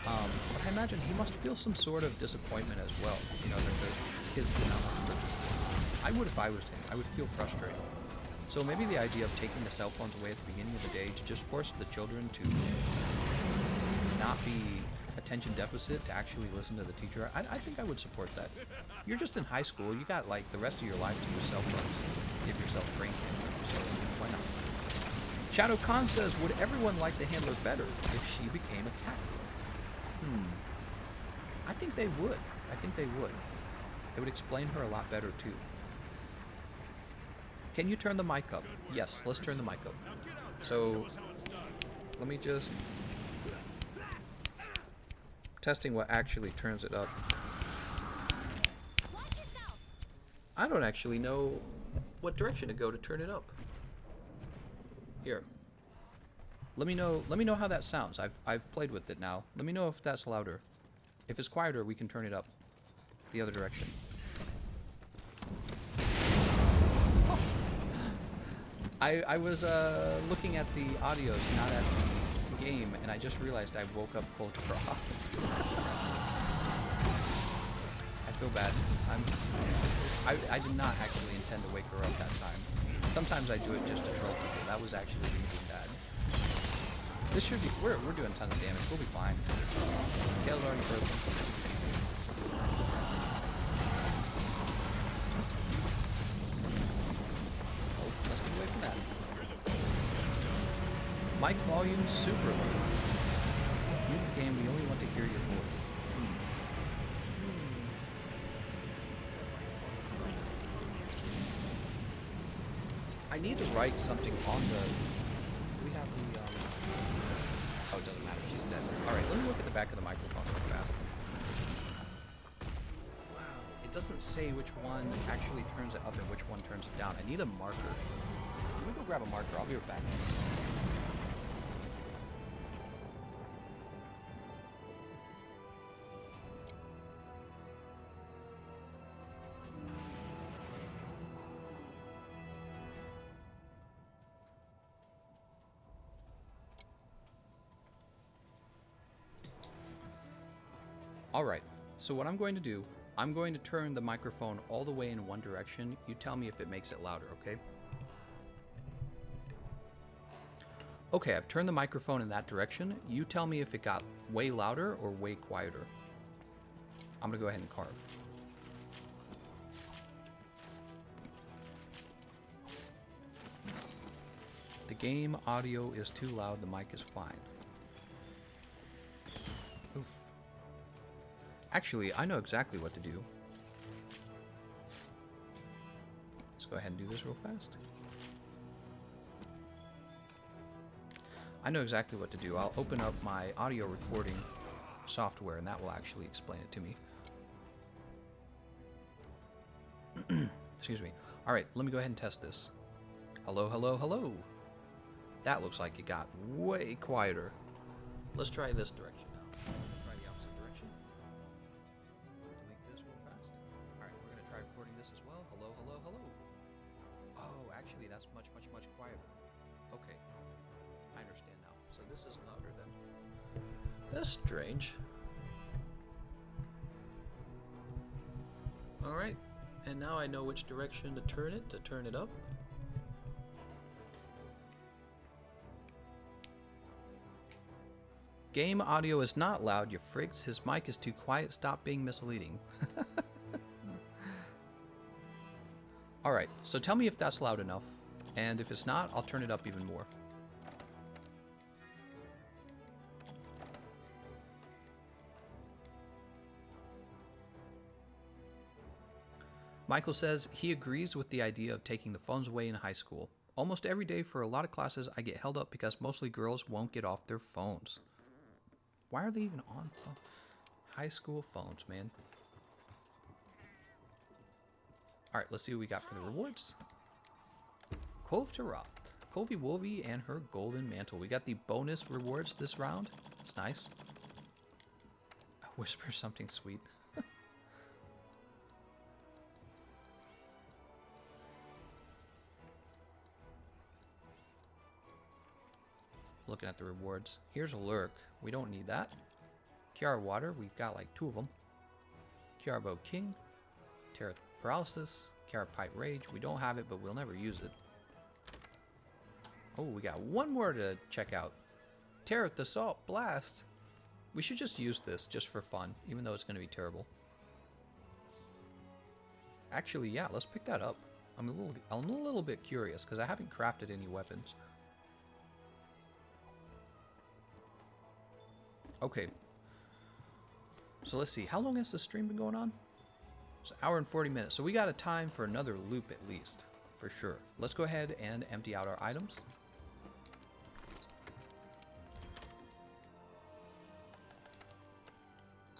Speaker 1: But I imagine he must feel some sort of disappointment as well. That the kids did not want to purchase this. I would if I was him. I would feel frustrated. So maybe the idea of taking the cell phones away at the beginning of the day to just force the children to not be attention deficit, to actually listen to the teacher, I think I would support that. You're just in high school. You got like the rest of your life to use cell phones. Give yourself brain cancer. So why not? Shadow Khan says, would everyone like the handler better if she became a cat? I think they would. It would explain her a lot better too. Can you turn the mic up? Yes, let's turn the mic up. So, let me just... testing what actually turns it up. I don't actually know what direction to go to turn it up. Here. Let me know how that sounds. I've played with it now. Let me know if that's louder. If it's quieter, we can turn it up the other direction. I was looking at the audios, not at the game, and I just realized I woke up Kulve. I feel bad. I did not actually intend to wake her up that time. Sometimes I do it just to troll people. That was actually really bad. This should be... We're doing tons of damage. We'll be fine. Tail's already broken. Let's get away from that. Mic volume super low. Mute the game, we only want to hear your voice. I need to write something on the... Do we have the... Oh, it doesn't matter. She's dead. Alright, let me look at the back of the microphone real fast. Wow. It doesn't say which one actually turns it up and which one turns it down. I need a marker. Let me go grab a marker. I'll be right back. Alright, so what I'm going to do, I'm going to turn the microphone all the way in one direction. You tell me if it makes it louder, okay? Okay, I've turned the microphone in that direction. You tell me if it got way louder or way quieter. I'm gonna go ahead and carve. The game audio is too loud, the mic is fine. Oof. Actually, I know exactly what to do. Let's go ahead and do this real fast. I know exactly what to do. I'll open up my audio recording software and that will actually explain it to me. Excuse me. Alright, let me go ahead and test this. Hello, hello, hello. That looks like it got way quieter. Let's try this direction now. Try the opposite direction. Delete this real fast. Alright, we're going to try recording this as well. Hello, hello, hello. Oh, actually, that's much, much, much quieter. Okay. I understand now. So this is louder then. That's strange. Alright. And now I know which direction to turn it up. Game audio is not loud, you frigs. His mic is too quiet. Stop being misleading. Alright, so tell me if that's loud enough. And if it's not, I'll turn it up even more. Michael says he agrees with the idea of taking the phones away in high school. Almost every day for a lot of classes, I get held up because mostly girls won't get off their phones. Why are they even on high school phones, man? Alright, let's see what we got for the rewards. Kulve Taroth, Kulve Wolvie and her golden mantle. We got the bonus rewards this round. It's nice. Whisper something sweet. Looking at the rewards. Here's a lurk. We don't need that. Kiara Water. We've got like 2 of them. Kiara Bow King. Taroth Paralysis. Kiara Pipe Rage. We don't have it, but we'll never use it. Oh, we got one more to check out. Taroth Assault Blast. We should just use this just for fun, even though it's going to be terrible. Actually, yeah, let's pick that up. I'm a little bit curious because I haven't crafted any weapons. Okay, so let's see. How long has the stream been going on? It's an hour and 40 minutes. So we got a time for another loop at least, for sure. Let's go ahead and empty out our items.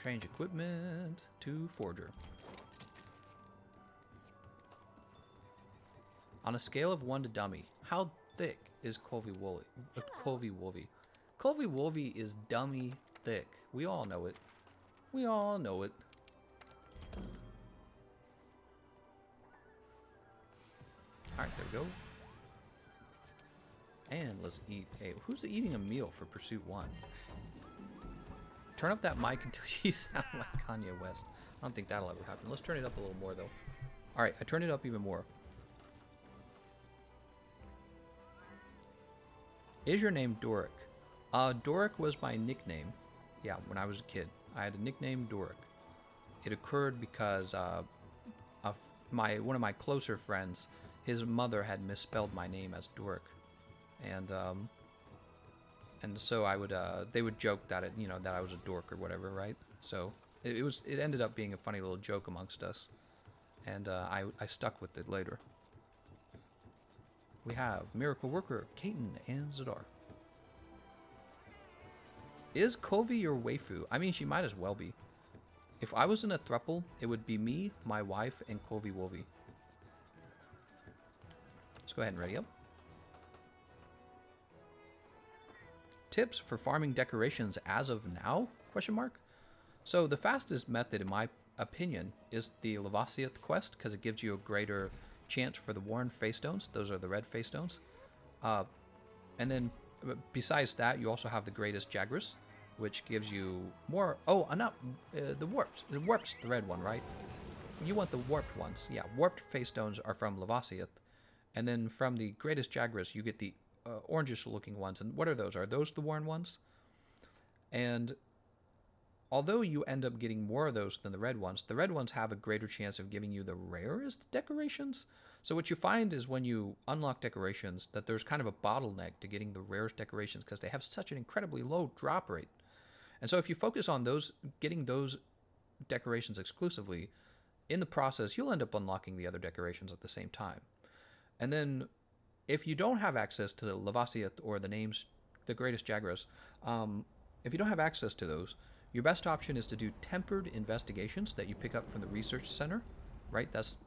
Speaker 1: Change equipment to Forger. On a scale of 1 to dummy, how thick is Kulve Wolvie? Kulve Wolvie. Kulve Wolvie is dummy thick. We all know it. We all know it. Alright, there we go. And let's eat a... Who's eating a meal for Pursuit 1? Turn up that mic until you sound like Kanye West. I don't think that'll ever happen. Let's turn it up a little more, though. Alright, I turned it up even more. Is your name Doric? Doric was my nickname. Yeah, when I was a kid. I had a nickname, Doric. It occurred because of one of my closer friends, his mother had misspelled my name as Doric. And so I would they would joke that that I was a dork or whatever, right? So it ended up being a funny little joke amongst us. And I stuck with it later. we have Miracle Worker, Kaiten, and Zadar. Is Kulve your waifu? I mean, she might as well be. If I was in a throuple, it would be me, my wife, and Kulve Wolvie. Let's go ahead and ready up. Tips for farming decorations as of now? Question mark. So the fastest method, in my opinion, is the Lavasiath quest, because it gives you a greater chance for the worn face stones. Those are the red face stones. And then besides that, you also have the greatest Jagras, which gives you more. Oh, not the warped. The warped's the red one, right? You want the warped ones. Yeah, warped face stones are from Lavasiath. And then from the greatest Jagras, you get the orangish looking ones. And what are those? Are those the worn ones? And although you end up getting more of those than the red ones have a greater chance of giving you the rarest decorations. So what you find is when you unlock decorations that there's kind of a bottleneck to getting the rarest decorations because they have such an incredibly low drop rate. And so if you focus on those, getting those decorations exclusively, in the process, you'll end up unlocking the other decorations at the same time. And then if you don't have access to the Lavasiath or the names, the greatest Jagras, if you don't have access to those, your best option is to do tempered investigations that you pick up from the research center, right? That's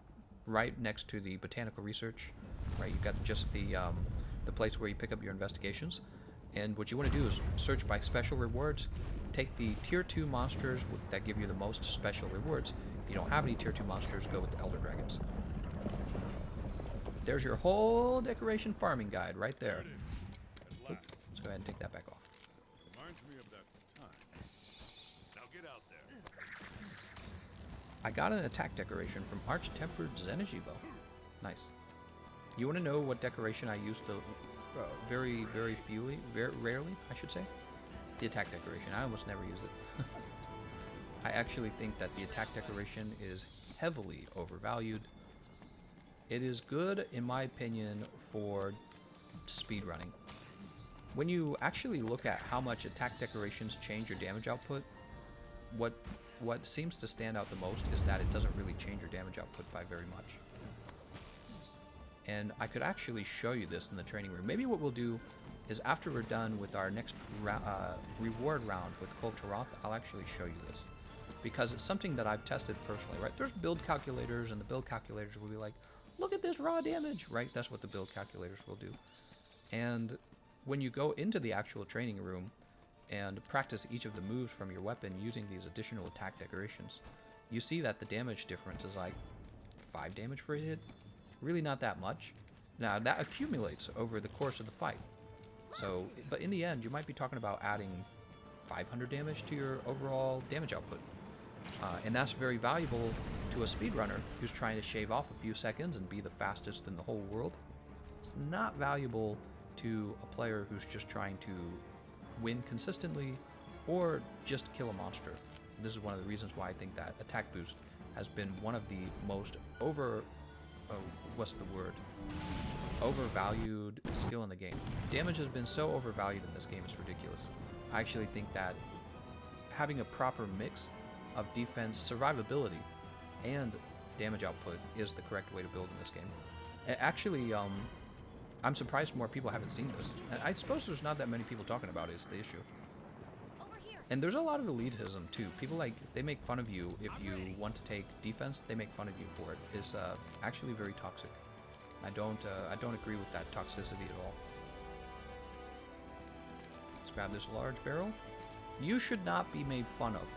Speaker 1: right next to the botanical research, right? You've got just the place where you pick up your investigations. And what you want to do is search by special rewards. Take the tier 2 monsters that give you the most special rewards. If you don't have any tier 2 monsters, go with the Elder Dragons. There's your whole decoration farming guide right there. Oops, let's go ahead and take that back off.
Speaker 4: Reminds me of that time. Now get out there.
Speaker 1: I got an attack decoration from Arch-Tempered Zenejibo. Nice. You want to know what decoration I used to very rarely, I should say? The attack decoration. I almost never use it. I actually think that the attack decoration is heavily overvalued. It is good, in my opinion, for speedrunning. When you actually look at how much attack decorations change your damage output, what seems to stand out the most is that it doesn't really change your damage output by very much. And I could actually show you this in the training room. Maybe what we'll do is after we're done with our next reward round with Kulve Taroth, I'll actually show you this. Because it's something that I've tested personally, right? There's build calculators, and the build calculators will be like, look at this raw damage, right? That's what the build calculators will do. And when you go into the actual training room and practice each of the moves from your weapon using these additional attack decorations, you see that the damage difference is like 5 damage for a hit. Really not that much. Now, that accumulates over the course of the fight. So, but in the end, you might be talking about adding 500 damage to your overall damage output. And that's very valuable to a speedrunner who's trying to shave off a few seconds and be the fastest in the whole world. It's not valuable to a player who's just trying to win consistently or just kill a monster. And this is one of the reasons why I think that attack boost has been one of the most overvalued skill in the game. Damage has been so overvalued in this game, it's ridiculous. I actually think that having a proper mix of defense, survivability, and damage output is the correct way to build in this game. Actually, I'm surprised more people haven't seen this. And I suppose there's not that many people talking about it is the issue. And there's a lot of elitism too. People they make fun of you if you want to take defense. They make fun of you for it. It's actually very toxic. I don't agree with that toxicity at all. Let's grab this large barrel. You should not be made fun of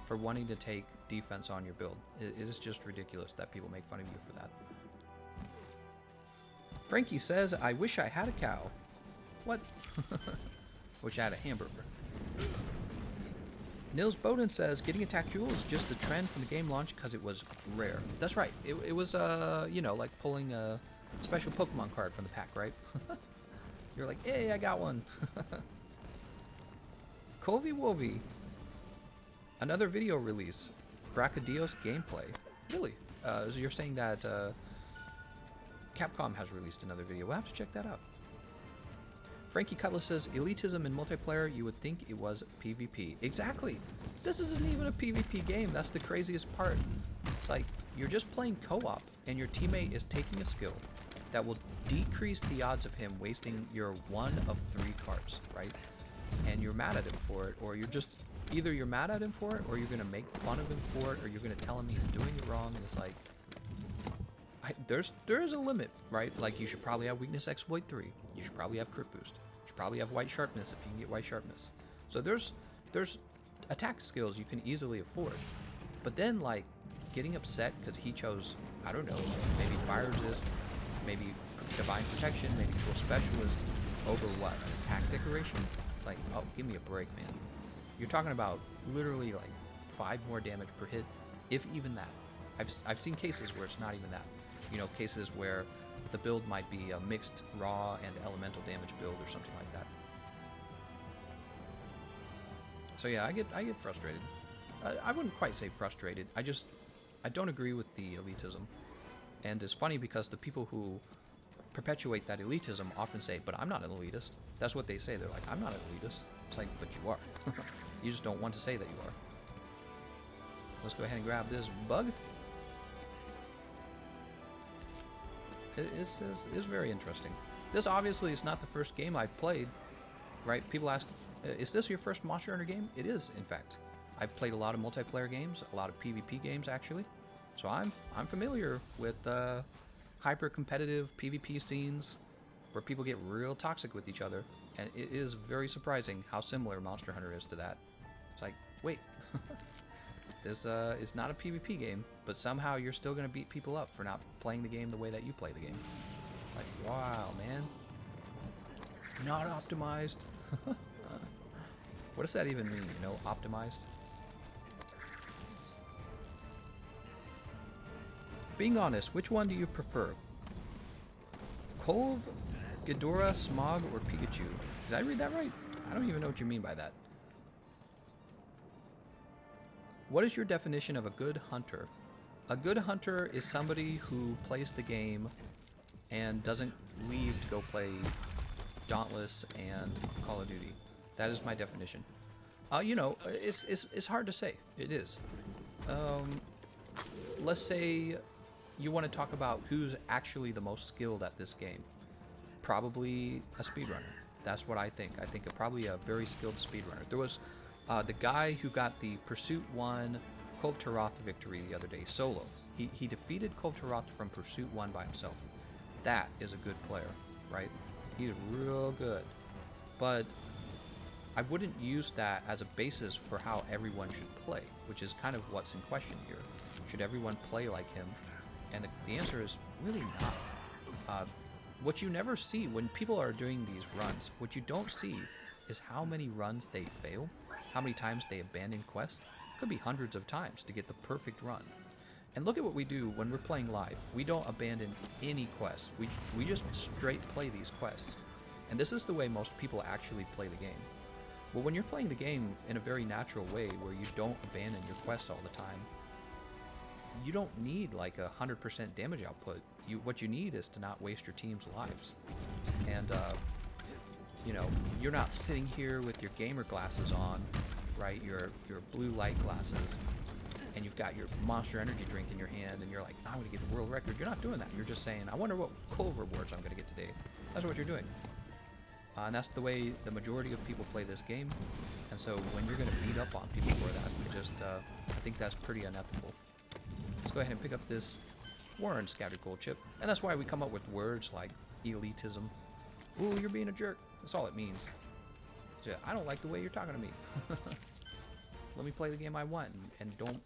Speaker 1: for wanting to take defense on your build. It is just ridiculous that people make fun of you for that. Frankie says, I wish I had a cow. What? Wish I had a hamburger. Nils Bowden says, getting Attack Jewel is just a trend from the game launch because it was rare. That's right. It was, you know, like pulling a special Pokemon card from the pack, right? You're like, hey, I got one. Kulve Wolvie. Another video release. Bracadios gameplay. Really? So you're saying that Capcom has released another video. We'll have to check that out. Frankie Cutlass says, elitism in multiplayer, you would think it was PvP. Exactly. This isn't even a PvP game. That's the craziest part. It's like, you're just playing co-op, and your teammate is taking a skill that will decrease the odds of him wasting your 1 of 3 cards, right? And you're mad at him for it, or you're just either you're mad at him for it, or you're gonna make fun of him for it, or you're gonna tell him he's doing it wrong, and it's like there's a limit, right? Like you should probably have weakness exploit 3. You should probably have crit boost. You should probably have white sharpness if you can get white sharpness. So there's attack skills you can easily afford. But then like getting upset because he chose, I don't know, maybe fire resist, maybe divine protection, maybe tool specialist over what? An attack decoration? It's like, oh, give me a break, man. You're talking about literally like 5 more damage per hit, if even that. I've seen cases where it's not even that. You know, cases where the build might be a mixed raw and elemental damage build or something like that. So yeah, I get frustrated. I wouldn't quite say frustrated. I don't agree with the elitism. And it's funny because the people who perpetuate that elitism often say, but I'm not an elitist. That's what they say. They're like, I'm not an elitist. It's like, but you are. You just don't want to say that you are. Let's go ahead and grab this bug. It's very interesting. This obviously is not the first game I've played, right? People ask, is this your first Monster Hunter game? It is, in fact. I've played a lot of multiplayer games, a lot of PvP games actually. So I'm familiar with hyper-competitive PvP scenes where people get real toxic with each other, and it is very surprising how similar Monster Hunter is to that. It's like, wait, this is not a PvP game, but somehow you're still going to beat people up for not playing the game the way that you play the game. Like, wow, man. Not optimized. What does that even mean, you know, optimized? Being honest, which one do you prefer? Kulve, Ghidorah, Smog, or Pikachu? Did I read that right? I don't even know what you mean by that. What is your definition of a good hunter? A good hunter is somebody who plays the game and doesn't leave to go play Dauntless and Call of Duty. That is my definition. You know, it's hard to say. It is. Let's say you want to talk about who's actually the most skilled at this game. Probably a speedrunner. That's what I think. I think probably a very skilled speedrunner. There was the guy who got the Pursuit 1 Kulve Taroth victory the other day, solo. He defeated Kulve Taroth from Pursuit 1 by himself. That is a good player, right? He's real good. But I wouldn't use that as a basis for how everyone should play, which is kind of what's in question here. Should everyone play like him? And the answer is really not. What you never see when people are doing these runs, what you don't see is how many runs they fail, how many times they abandon quests. Could be hundreds of times to get the perfect run. And look at what we do when we're playing live. We don't abandon any quests. We just straight play these quests. And this is the way most people actually play the game. But when you're playing the game in a very natural way where you don't abandon your quests all the time, you don't need like 100% damage output. What you need is to not waste your team's lives. And you know, you're not sitting here with your gamer glasses on, right? Your blue light glasses, and you've got your Monster Energy drink in your hand, and you're like, I'm going to get the world record. You're not doing that. You're just saying, I wonder what Kulve rewards I'm going to get today. That's what you're doing. And that's the way the majority of people play this game. And so when you're going to beat up on people for that, I think that's pretty unethical. Let's go ahead and pick up this Warren Scattered Gold Chip. And that's why we come up with words like elitism. Ooh, you're being a jerk. That's all it means. So, I don't like the way you're talking to me. Let me play the game I want and don't,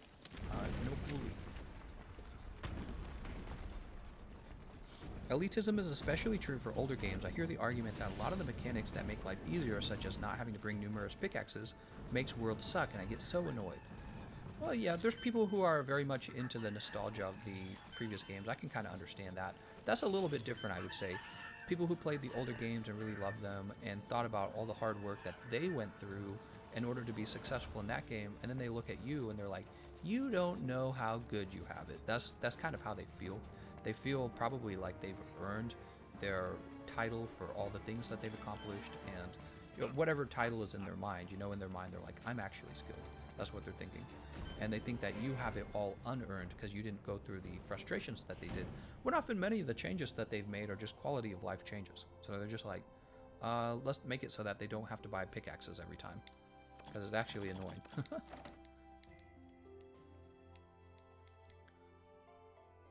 Speaker 1: no bully. Elitism is especially true for older games. I hear the argument that a lot of the mechanics that make life easier, such as not having to bring numerous pickaxes, makes worlds suck, and I get so annoyed. Well, yeah, there's people who are very much into the nostalgia of the previous games. I can kind of understand that. That's a little bit different, I would say. People who played the older games and really loved them and thought about all the hard work that they went through in order to be successful in that game, and then they look at you and they're like, you don't know how good you have it. That's kind of how they feel. They feel probably like they've earned their title for all the things that they've accomplished, and you know, whatever title is in their mind, in their mind they're like, I'm actually skilled. That's what they're thinking. And they think that you have it all unearned because you didn't go through the frustrations that they did. When often many of the changes that they've made are just quality of life changes. So they're just like, let's make it so that they don't have to buy pickaxes every time. Because it's actually annoying.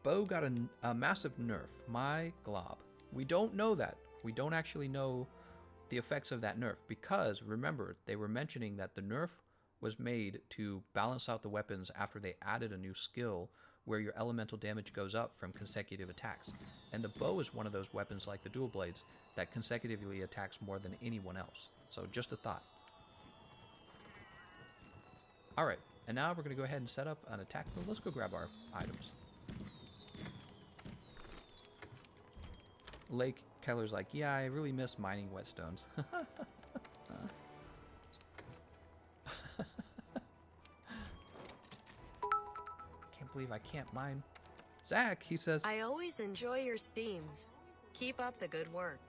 Speaker 1: Bo got a massive nerf. My glob. We don't know that. We don't actually know the effects of that nerf. Because, remember, they were mentioning that the nerf was made to balance out the weapons after they added a new skill where your elemental damage goes up from consecutive attacks. And the bow is one of those weapons like the dual blades that consecutively attacks more than anyone else. So just a thought. Alright, and now we're going to go ahead and set up an attack move. Let's go grab our items. Lake Keller's like, yeah, I really miss mining whetstones. Can't believe I can't mine. Zach, he says,
Speaker 2: I always enjoy your steams. Keep up the good work.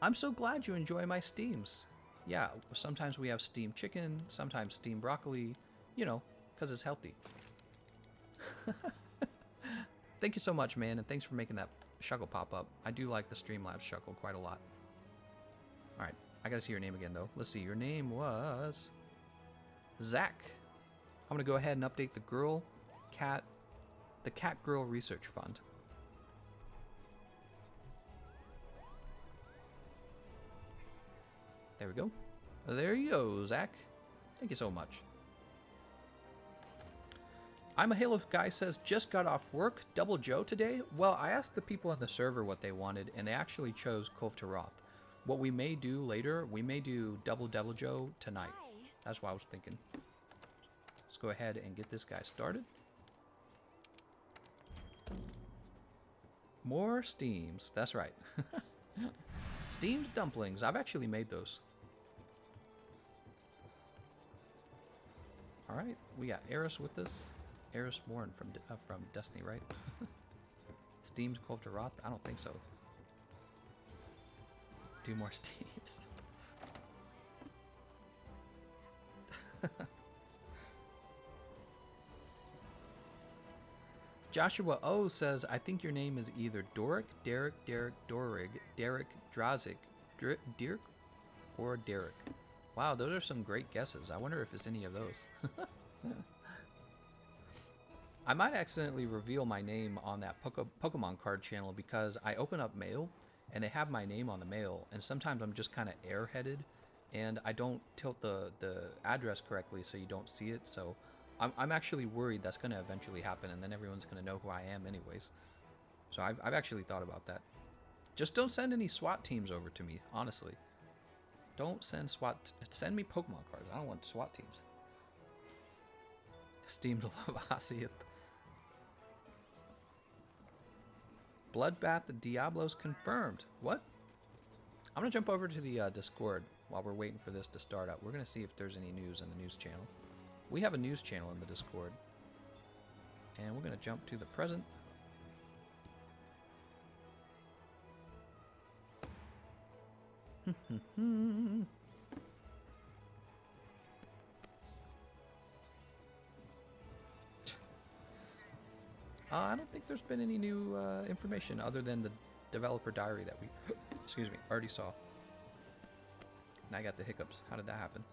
Speaker 1: I'm so glad you enjoy my steams. Yeah, sometimes we have steamed chicken, sometimes steamed broccoli, you know, because it's healthy. Thank you so much, man, and thanks for making that shuckle pop up. I do like the Streamlabs shuckle quite a lot. Alright, I gotta see your name again, though. Let's see, your name was Zach. I'm gonna go ahead and update the Cat Girl Research Fund. There we go. There you go, Zach. Thank you so much. I'm a Halo guy says, just got off work, double Joe today. Well, I asked the people on the server what they wanted, and they actually chose Kulve Taroth. What we may do later, we may do double Joe tonight. That's what I was thinking. Let's go ahead and get this guy started. More steams. That's right. Steamed dumplings. I've actually made those. Alright, we got Eris with us. Eris Born from Destiny, right? Steamed Kulve Taroth? I don't think so. Do more steams. Joshua O says, I think your name is either Doric, Derek, Dorig, Derek, Drazik, Dirk, or Derek. Wow, those are some great guesses. I wonder if it's any of those. I might accidentally reveal my name on that Pokemon card channel because I open up mail and they have my name on the mail, and sometimes I'm just kind of airheaded and I don't tilt the address correctly so you don't see it. So I'm actually worried that's going to eventually happen, and then everyone's going to know who I am anyways. So I've actually thought about that. Just don't send any SWAT teams over to me, honestly. Don't send send me Pokemon cards. I don't want SWAT teams. Steamed Lavasiat. Bloodbath the Diablos confirmed. What? I'm going to jump over to the Discord while we're waiting for this to start up. We're going to see if there's any news in the news channel. We have a news channel in the Discord. And we're going to jump to the present. I don't think there's been any new information other than the developer diary that we, excuse me, already saw. And I got the hiccups. How did that happen?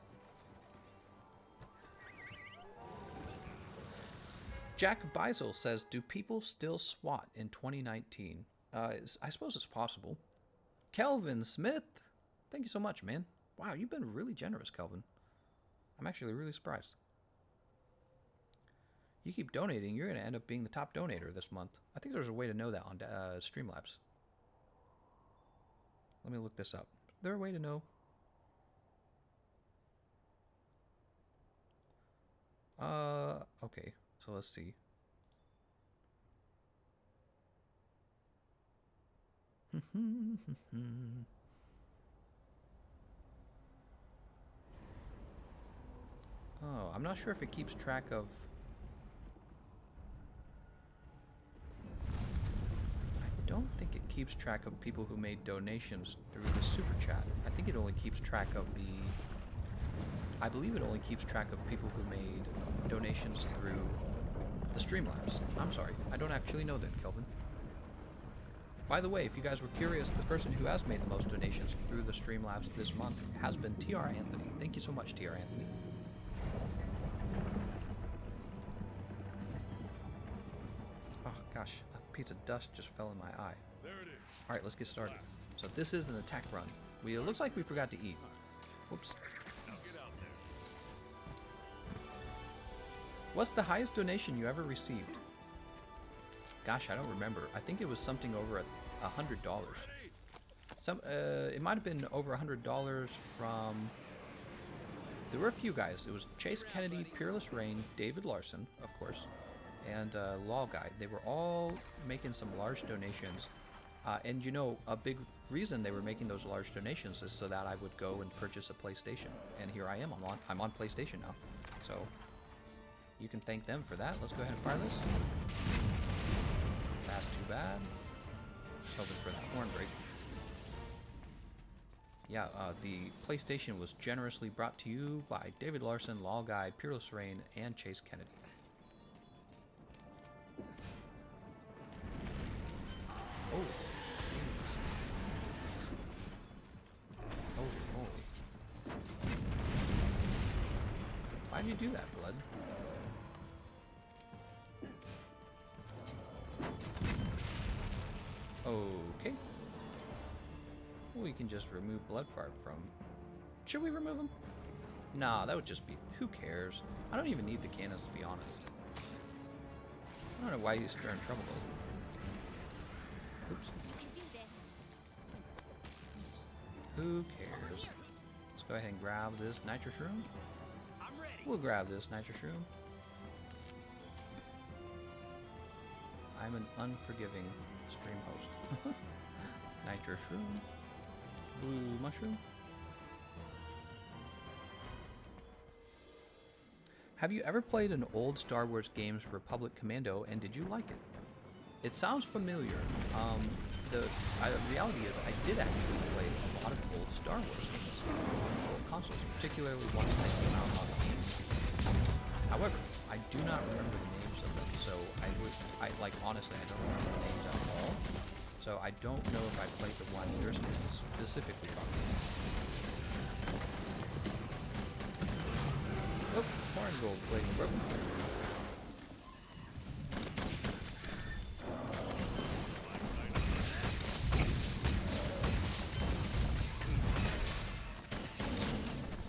Speaker 1: Jack Beisel says, do people still SWAT in 2019? I suppose it's possible. Kelvin Smith, thank you so much, man. Wow, you've been really generous, Kelvin. I'm actually really surprised. You keep donating, you're going to end up being the top donator this month. I think there's a way to know that on Streamlabs. Let me look this up. Is there a way to know? Okay. So let's see. Oh, I'm not sure if it keeps track of... I don't think it keeps track of people who made donations through the super chat. I think it only keeps track of the I believe it only keeps track of people who made donations through the Streamlabs. I'm sorry, I don't actually know that, Kelvin. By the way, if you guys were curious, the person who has made the most donations through the Streamlabs this month has been TR Anthony. Thank you so much, TR Anthony. Oh gosh, a piece of dust just fell in my eye.
Speaker 4: There it is.
Speaker 1: Alright, let's get started. So this is an attack run. It looks like we forgot to eat. Whoops.
Speaker 4: Now get out there.
Speaker 1: What's the highest donation you ever received? Gosh, I don't remember. I think it was something over $100.
Speaker 4: Ready?
Speaker 1: It might have been over $100 from... There were a few guys. It was Chase Kennedy, Peerless Rain, David Larson, of course, and Law Guy. They were all making some large donations. And you know, a big reason they were making those large donations is so that I would go and purchase a PlayStation. And here I am. I'm on PlayStation now. So you can thank them for that. Let's go ahead and fire this. That's too bad. Just hoping for that horn break. Yeah, the PlayStation was generously brought to you by David Larson, Law Guy, Peerless Rain, and Chase Kennedy. Oh, jeez. Holy moly. Why'd you do that, Blood? Okay. We can just remove Blood Fart from... Should we remove him? Nah, that would just be... Who cares? I don't even need the cannons, to be honest. I don't know why he's stirring trouble, though. Oops. Who cares? Let's go ahead and grab this Nitro Shroom.
Speaker 3: I'm ready.
Speaker 1: We'll grab this Nitro Shroom. I'm an unforgiving stream host. Nitro Shroom. Blue Mushroom. Have you ever played an old Star Wars games Republic Commando, and did you like it? It sounds familiar. The reality is I did actually play a lot of old Star Wars games on old consoles, particularly ones that came out on Steam. However, I do not remember the names of them, so honestly, I don't remember the names at all. So I don't know if I played the one you're specifically talking about. Oh, horn gold plating broken.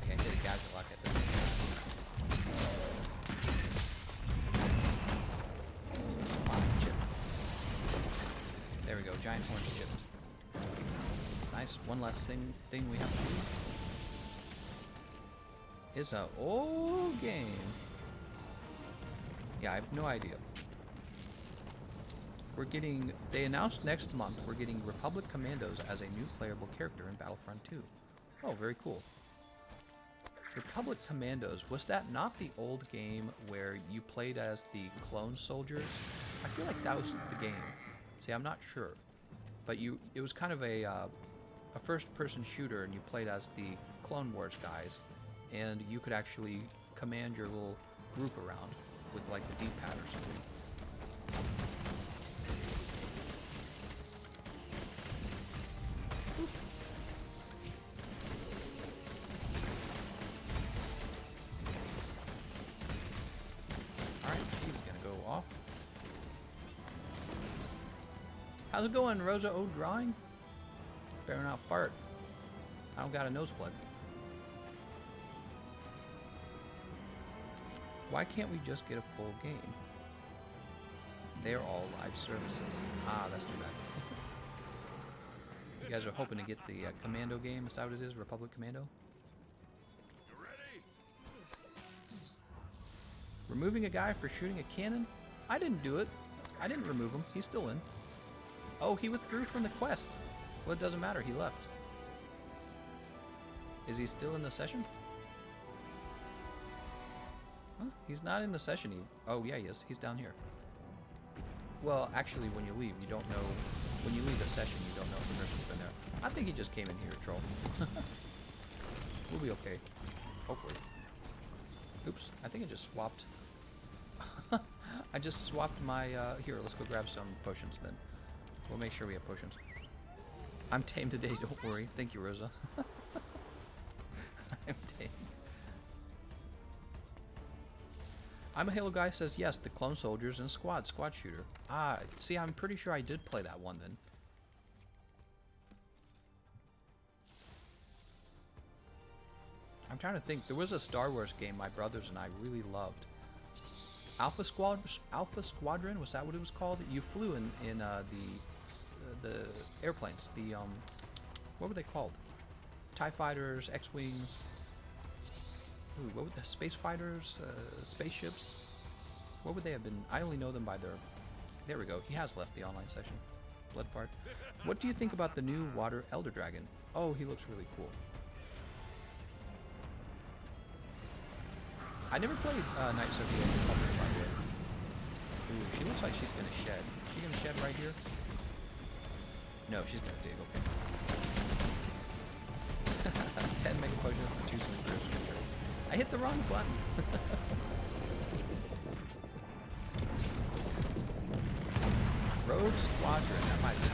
Speaker 1: Can't hit a gadget lock at this. There we go, giant horns chipped. Nice, one last thing we have to do. It's an old game. Yeah, I have no idea. They announced next month we're getting Republic Commandos as a new playable character in Battlefront 2. Oh, very cool. Republic Commandos, was that not the old game where you played as the clone soldiers? I feel like that was the game. See, I'm not sure. But it was kind of a first-person shooter, and you played as the Clone Wars guys. And you could actually command your little group around with like the D-pad or something. Oop. Alright, she's gonna go off. How's it going, Rosa O Drawing? Better not fart. I don't got a nose plug. Why can't we just get a full game? They're all live services. Ah, that's too bad. You guys are hoping to get the Commando game? Is that what it is? Republic Commando?
Speaker 4: You ready?
Speaker 1: Removing a guy for shooting a cannon? I didn't do it. I didn't remove him. He's still in. Oh, he withdrew from the quest. Well, it doesn't matter. He left. Is he still in the session? Huh? He's not in the session. Oh, yeah, he is. He's down here. Well, actually, when you leave, you don't know... When you leave the session, you don't know if the person's been there. I think he just came in here to troll. We'll be okay. Hopefully. Oops, I think I just swapped. I just swapped my, here, let's go grab some potions then. We'll make sure we have potions. I'm tame today, don't worry. Thank you, Rosa. I'm tame. I'm a Halo guy says yes, the clone soldiers and squad shooter. Ah, see, I'm pretty sure I did play that one then. I'm trying to think. There was a Star Wars game my brothers and I really loved. Alpha Squadron, was that what it was called? You flew in the airplanes. The what were they called? TIE fighters, X-wings. Ooh, what were the space fighters, spaceships? What would they have been? I only know them by their. There we go. He has left the online session. Blood fart. What do you think about the new Water Elder Dragon? Oh, he looks really cool. I never played Knights of the Old Republic, by the way. Ooh, she looks like she's gonna shed. Is she gonna shed right here? No, she's gonna dig. Okay. 10 mega potions for 2 sleepers. I hit the wrong button. Rogue Squadron. That might be.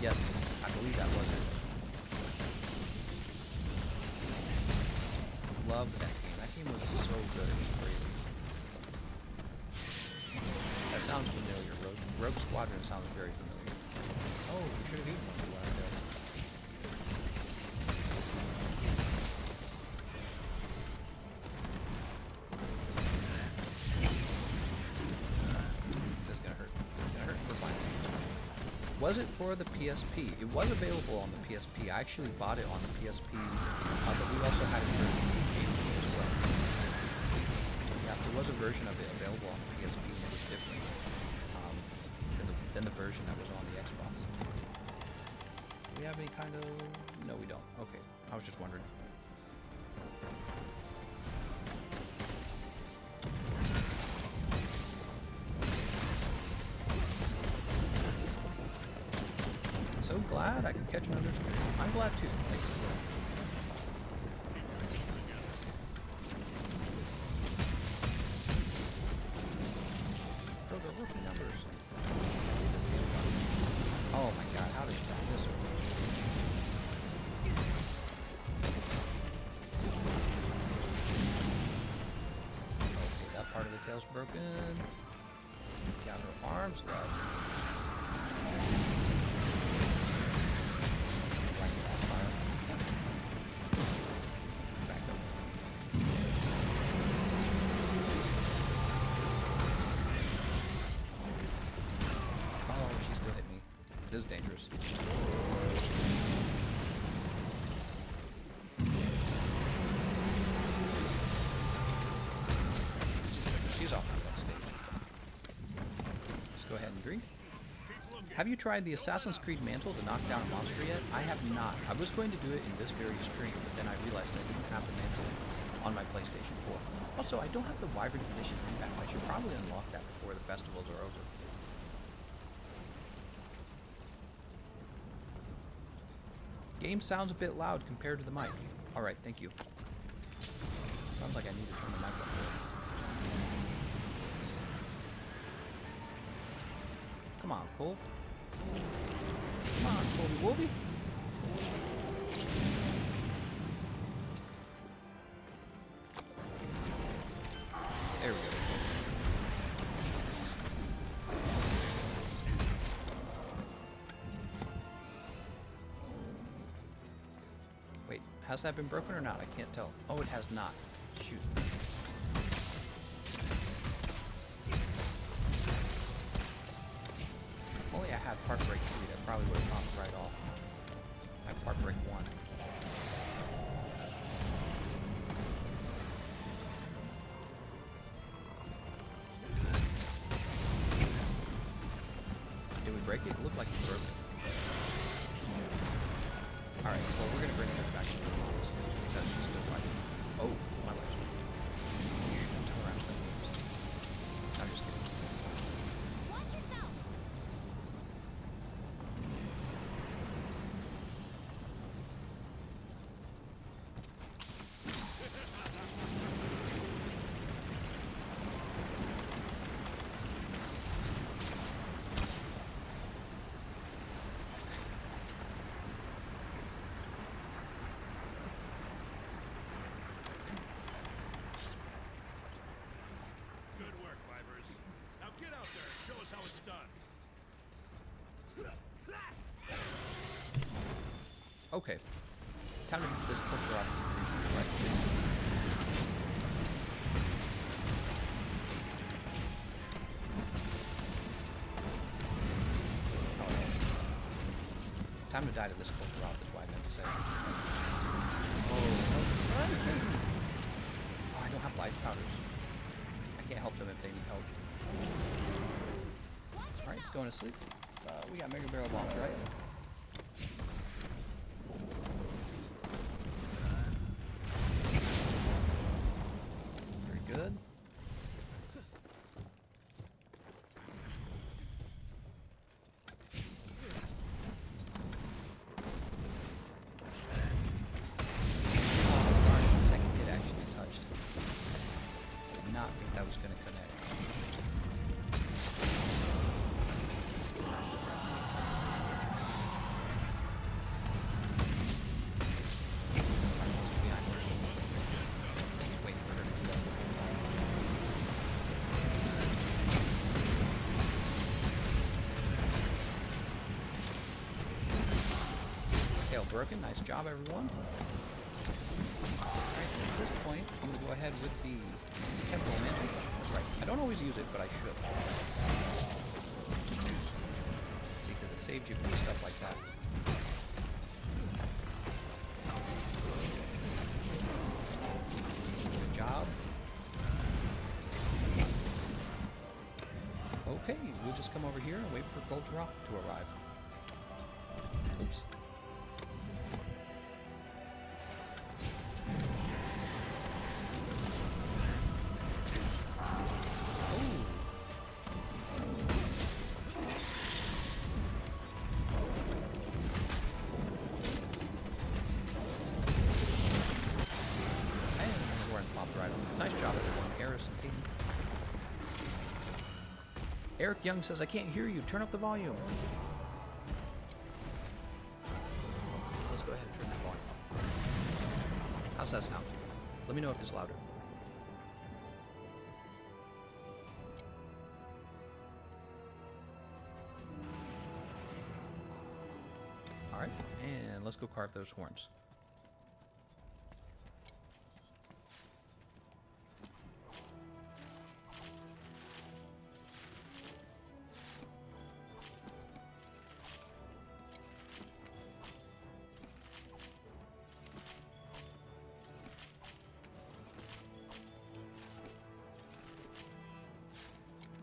Speaker 1: Yes, I believe that was it. Loved that game. That game was so good. It was crazy. That sounds familiar. Rogue Squadron sounds very familiar. Oh, we should have eaten one a while ago. This is gonna hurt. This is gonna hurt. We're fine. Was it for the PSP? It was available on the PSP. I actually bought it on the PSP, but we also had it for the GameCube as well. Yeah, there was a version of it available on the PSP, and it was different than the version that was on the Xbox. Do we have any kind of... No, we don't. Okay, I was just wondering. So glad I could catch another stream. I'm glad too. Thank you. Those are roofing numbers. Oh my god, how did he sound this way? Okay, that part of the tail's broken. Got her arms left. Back up. Oh, she still hit me. This is dangerous. She's off my left stage. Let's go ahead and drink. Have you tried the Assassin's Creed mantle to knock down a monster yet? I have not. I was going to do it in this very stream, but then I realized I didn't have the mantle on my PlayStation 4. Also, I don't have the Wyvern Edition impact. I should probably unlock that before the festivals are over. Game sounds a bit loud compared to the mic. Alright, thank you. Sounds like I need to turn the mic up. Come on, Kulve. Come on, Kulve Wolvie. There we go. Wait, has that been broken or not? I can't tell. Oh, it has not. Shoot. If only I had Park Break 3, that probably would have popped right off. I have Park Break 1. Did we break it? It looked like we broke it. Alright, well, we're going to bring her back to the office because she's still fighting. Oh, my wife's going. Turn around. I'm just kidding.
Speaker 2: Watch yourself!
Speaker 1: Okay. Time to get this clicker off. Right. Oh, time to die to this clicker off is what I meant to say. Oh, I don't have life powders. I can't help them if they need help. Alright, it's going to sleep. We got Mega Barrel Bombs, right? Very good. The second hit actually touched. I did not think that was going to connect. Broken. Nice job, everyone. Alright, at this point, I'm going to go ahead with the Temple Mantle. That's right. I don't always use it, but I should. See, because it saves you from stuff like that. Good job. Okay, we'll just come over here and wait for Taroth to arrive. Oops. Nice job, everyone. Harris and King. Eric Young says, I can't hear you. Turn up the volume. Let's go ahead and turn that volume up. How's that sound? Let me know if it's louder. Alright, and let's go carve those horns.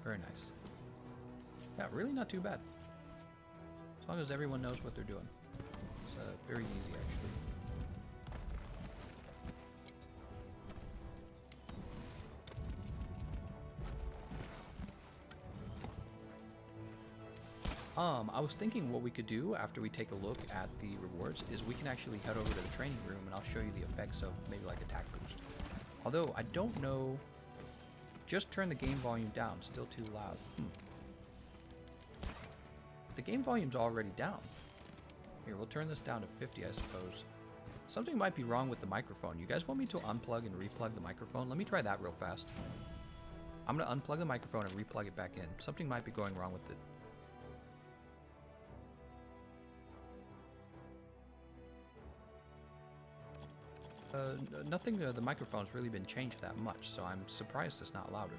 Speaker 1: Very nice. Yeah, really not too bad. As long as everyone knows what they're doing. It's very easy, actually. I was thinking what we could do after we take a look at the rewards is we can actually head over to the training room and I'll show you the effects of maybe like attack boost. Although, I don't know... Just turn the game volume down. Still too loud. The game volume's already down. Here, we'll turn this down to 50, I suppose. Something might be wrong with the microphone. You guys want me to unplug and replug the microphone? Let me try that real fast. I'm going to unplug the microphone and replug it back in. Something might be going wrong with it. Nothing, the microphone's really been changed that much, so I'm surprised it's not louder.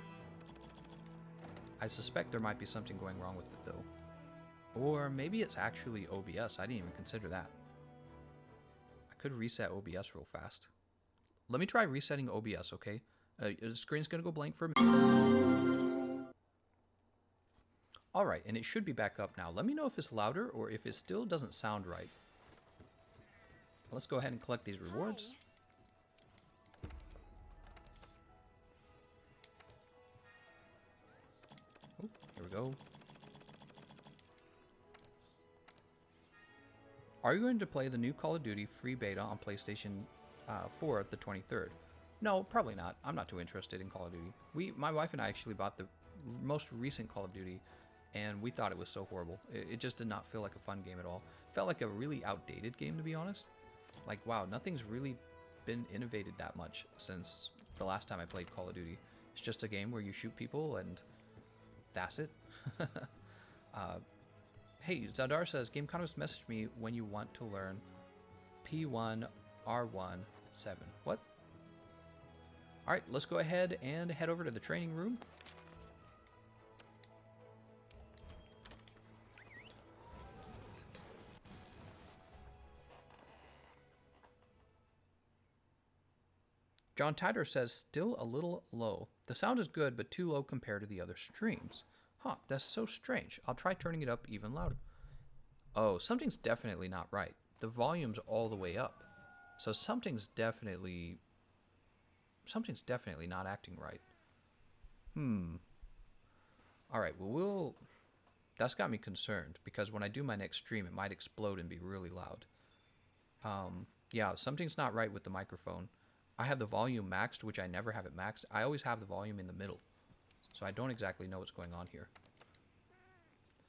Speaker 1: I suspect there might be something going wrong with it, though. Or maybe it's actually OBS. I didn't even consider that. I could reset OBS real fast. Let me try resetting OBS, okay? The screen's gonna go blank for a minute. Alright, and it should be back up now. Let me know if it's louder or if it still doesn't sound right. Let's go ahead and collect these rewards.
Speaker 2: Hi.
Speaker 1: Oh, here we go. Are you going to play the new Call of Duty free beta on PlayStation 4 the 23rd? No, probably not. I'm not too interested in Call of Duty. My wife and I actually bought the most recent Call of Duty, and we thought it was so horrible. It just did not feel like a fun game at all. It felt like a really outdated game, to be honest. Like, wow, nothing's really been innovated that much since the last time I played Call of Duty. It's just a game where you shoot people and that's it. Hey, Zadar says, Gameconomist, message me when you want to learn P1, R1, 7. What? Alright, let's go ahead and head over to the training room. John Tider says, still a little low. The sound is good, but too low compared to the other streams. Huh, that's so strange. I'll try turning it up even louder. Oh, something's definitely not right. The volume's all the way up. So something's definitely not acting right. Alright, well, that's got me concerned, because when I do my next stream, it might explode and be really loud. Yeah, something's not right with the microphone. I have the volume maxed, which I never have it maxed. I always have the volume in the middle. So I don't exactly know what's going on here.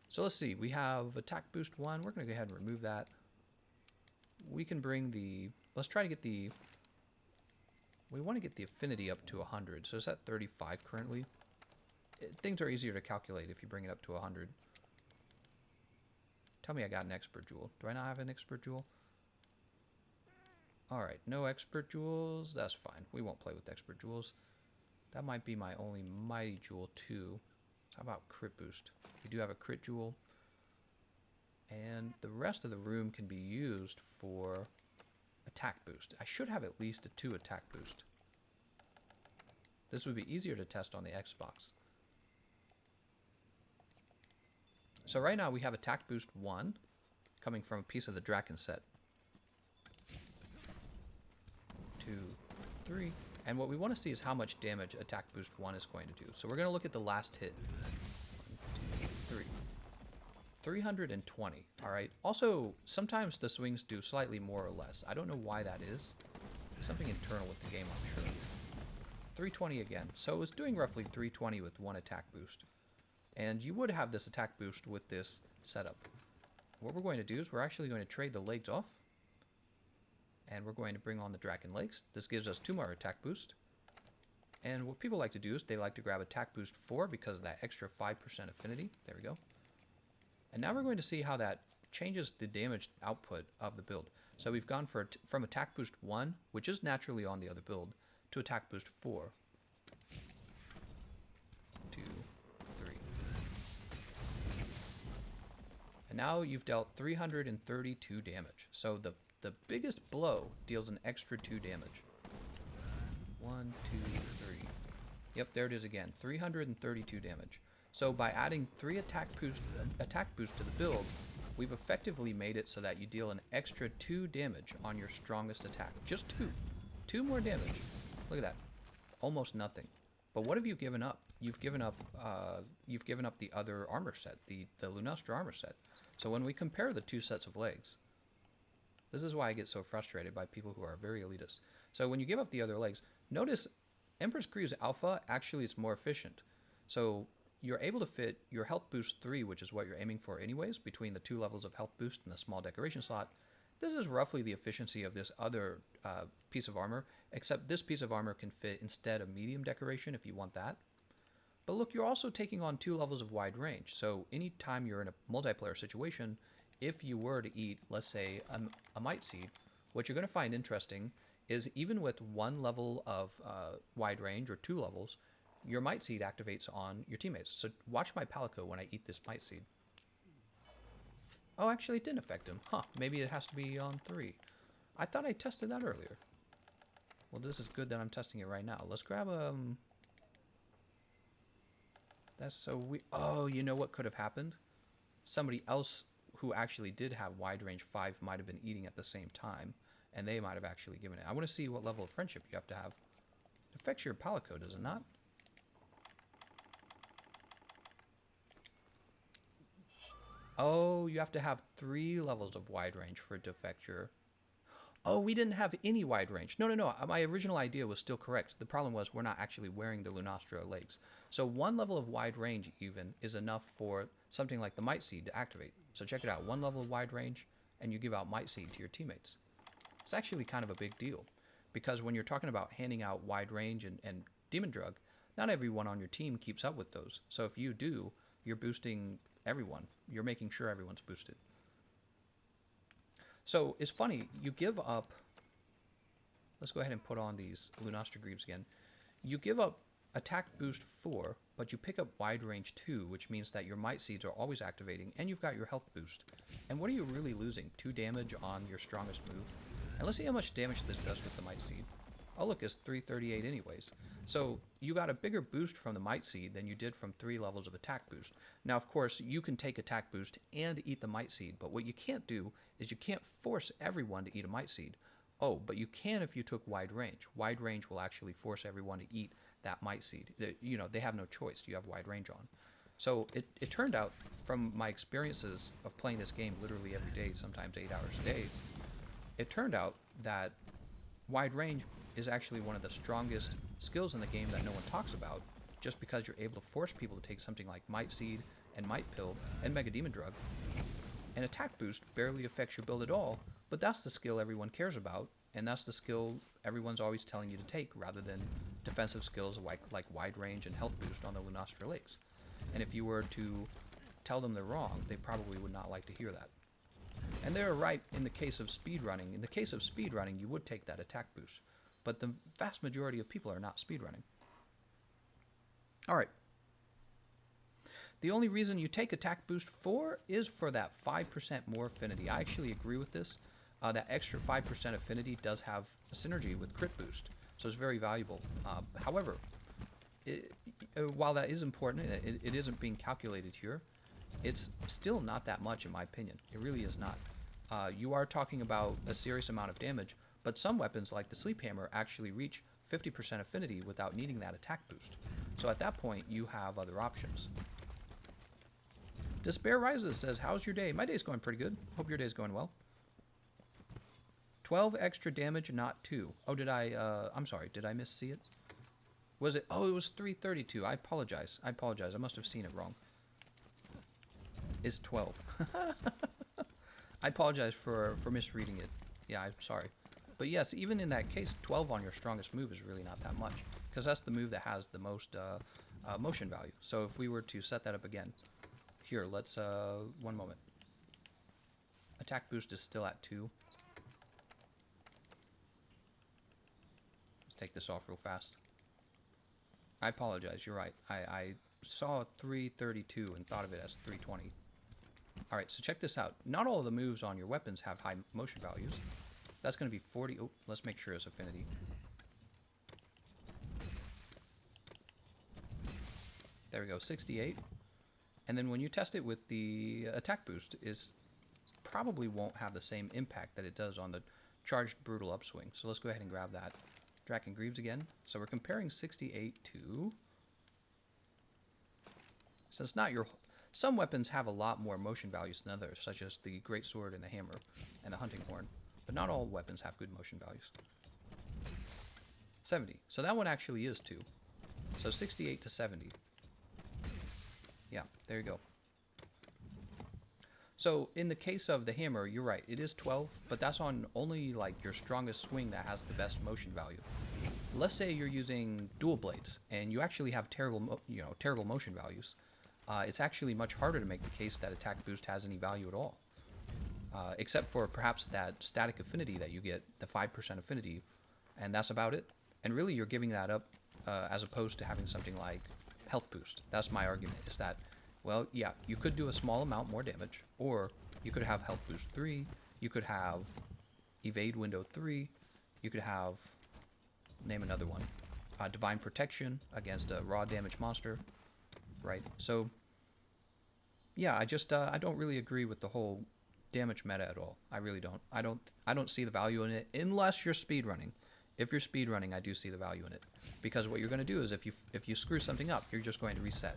Speaker 1: So let's see. We have attack boost 1. We're going to go ahead and remove that. We can bring the... Let's try to get the... We want to get the affinity up to 100. So it's at 35 currently. Things are easier to calculate if you bring it up to 100. Tell me I got an expert jewel. Do I not have an expert jewel? Alright, no expert jewels. That's fine. We won't play with expert jewels. That might be my only mighty jewel too. How about crit boost? We do have a crit jewel. And the rest of the room can be used for attack boost. I should have at least a 2 attack boost. This would be easier to test on the Xbox. So right now we have attack boost 1 coming from a piece of the Draken set. 2, 3. And what we want to see is how much damage attack boost 1 is going to do. So we're going to look at the last hit. 1, 2, 3. 320. Alright. Also, sometimes the swings do slightly more or less. I don't know why that is. Something internal with the game, I'm sure. 320 again. So it was doing roughly 320 with 1 attack boost. And you would have this attack boost with this setup. What we're going to do is we're actually going to trade the legs off. And we're going to bring on the Draken legs. This gives us 2 more attack boost. And what people like to do is they like to grab attack boost 4 because of that extra 5% affinity. There we go. And now we're going to see how that changes the damage output of the build. So we've gone from attack boost 1, which is naturally on the other build, to attack boost 4. 2, 3. And now you've dealt 332 damage. So the biggest blow deals an extra 2 damage. 1, 2, 3. Yep, there it is again. 332 damage. So by adding 3 attack boost to the build, we've effectively made it so that you deal an extra 2 damage on your strongest attack. Just 2. 2 more damage. Look at that. Almost nothing. But what have you given up? You've given up the other armor set, the Lunastra armor set. So when we compare the 2 sets of legs, this is why I get so frustrated by people who are very elitist. So when you give up the other legs, notice Empress Crew's Alpha actually is more efficient. So you're able to fit your health boost 3, which is what you're aiming for anyways, between the 2 levels of health boost and the small decoration slot. This is roughly the efficiency of this other piece of armor, except this piece of armor can fit instead a medium decoration if you want that. But look, you're also taking on 2 levels of wide range. So anytime you're in a multiplayer situation, if you were to eat, let's say, a might seed, what you're going to find interesting is even with 1 level of wide range or 2 levels, your might seed activates on your teammates. So watch my Palico when I eat this might seed. Oh, actually it didn't affect him. Huh, maybe it has to be on 3. I thought I tested that earlier. Well, this is good that I'm testing it right now. Let's grab That's so weird. Oh, you know what could have happened? Somebody else who actually did have wide range 5 might have been eating at the same time, and they might have actually given it. I want to see what level of friendship you have to have. It affects your Palico, does it not? Oh, you have to have 3 levels of wide range for it to affect your... Oh, we didn't have any wide range. No. My original idea was still correct. The problem was we're not actually wearing the Lunastra legs. So 1 level of wide range even is enough for something like the Might Seed to activate. So check it out. 1 level of wide range, and you give out Might Seed to your teammates. It's actually kind of a big deal. Because when you're talking about handing out wide range and Demon Drug, not everyone on your team keeps up with those. So if you do, you're boosting everyone. You're making sure everyone's boosted. So it's funny, you give up... Let's go ahead and put on these Lunastra Greaves again. You give up attack boost 4, but you pick up wide range 2, which means that your might seeds are always activating, and you've got your health boost. And what are you really losing? 2 damage on your strongest move. And let's see how much damage this does with the might seed. Oh look, it's 338 anyways. So you got a bigger boost from the might seed than you did from 3 levels of attack boost. Now of course you can take attack boost and eat the might seed, but what you can't do is you can't force everyone to eat a might seed. Oh, but you can if you took wide range. Wide range will actually force everyone to eat that might seed. You know, they have no choice. You have wide range on. So it turned out, from my experiences of playing this game literally every day, sometimes 8 hours a day, it turned out that wide range is actually one of the strongest skills in the game that no one talks about, just because you're able to force people to take something like might seed and might pill and mega demon drug. And attack boost barely affects your build at all, but that's the skill everyone cares about, and that's the skill everyone's always telling you to take, rather than defensive skills like wide range and health boost on the Lunastra Lakes. And if you were to tell them they're wrong, they probably would not like to hear that. And they're right in the case of speedrunning. In the case of speedrunning, you would take that attack boost, but the vast majority of people are not speedrunning. Alright. The only reason you take attack boost 4 is for that 5% more affinity. I actually agree with this. That extra 5% affinity does have a synergy with crit boost, so it's very valuable. However, while that is important, it isn't being calculated here. It's still not that much in my opinion. It really is not. You are talking about a serious amount of damage, but some weapons like the Sleep Hammer actually reach 50% affinity without needing that attack boost. So at that point, you have other options. Despair Rises says, how's your day? My day's going pretty good. Hope your day's going well. 12 extra damage, not 2. Oh, I'm sorry, did I missee it? Was it? Oh, it was 332. I apologize. I must have seen it wrong. It's 12. I apologize for misreading it. Yeah, I'm sorry. But yes, even in that case, 12 on your strongest move is really not that much, because that's the move that has the most motion value. So if we were to set that up again, here, let's, one moment. Attack boost is still at 2. Let's take this off real fast. I apologize, you're right. I saw 332 and thought of it as 320. Alright, so check this out. Not all of the moves on your weapons have high motion values. That's going to be 40. Oh, let's make sure it's affinity. There we go, 68. And then when you test it with the attack boost, it probably won't have the same impact that it does on the charged brutal upswing. So let's go ahead and grab that. Draken Greaves again. So we're comparing 68 to... Since not your... Some weapons have a lot more motion values than others, such as the Greatsword and the Hammer and the Hunting Horn. But not all weapons have good motion values. 70. So that one actually is 2. So 68 to 70. Yeah, there you go. So in the case of the hammer, you're right, it is 12, but that's on only like your strongest swing that has the best motion value. Let's say you're using dual blades and you actually have terrible, terrible motion values. It's actually much harder to make the case that attack boost has any value at all, except for perhaps that static affinity that you get, the 5% affinity, and that's about it. And really, you're giving that up as opposed to having something like health boost. That's my argument, is that, well, yeah, you could do a small amount more damage, or you could have health boost 3, you could have evade window 3, you could have, name another one, divine protection against a raw damage monster, right? So, yeah, I don't really agree with the whole damage meta at all. I really don't. I don't see the value in it unless you're speedrunning. If you're speedrunning, I do see the value in it, because what you're going to do is if you screw something up, you're just going to reset.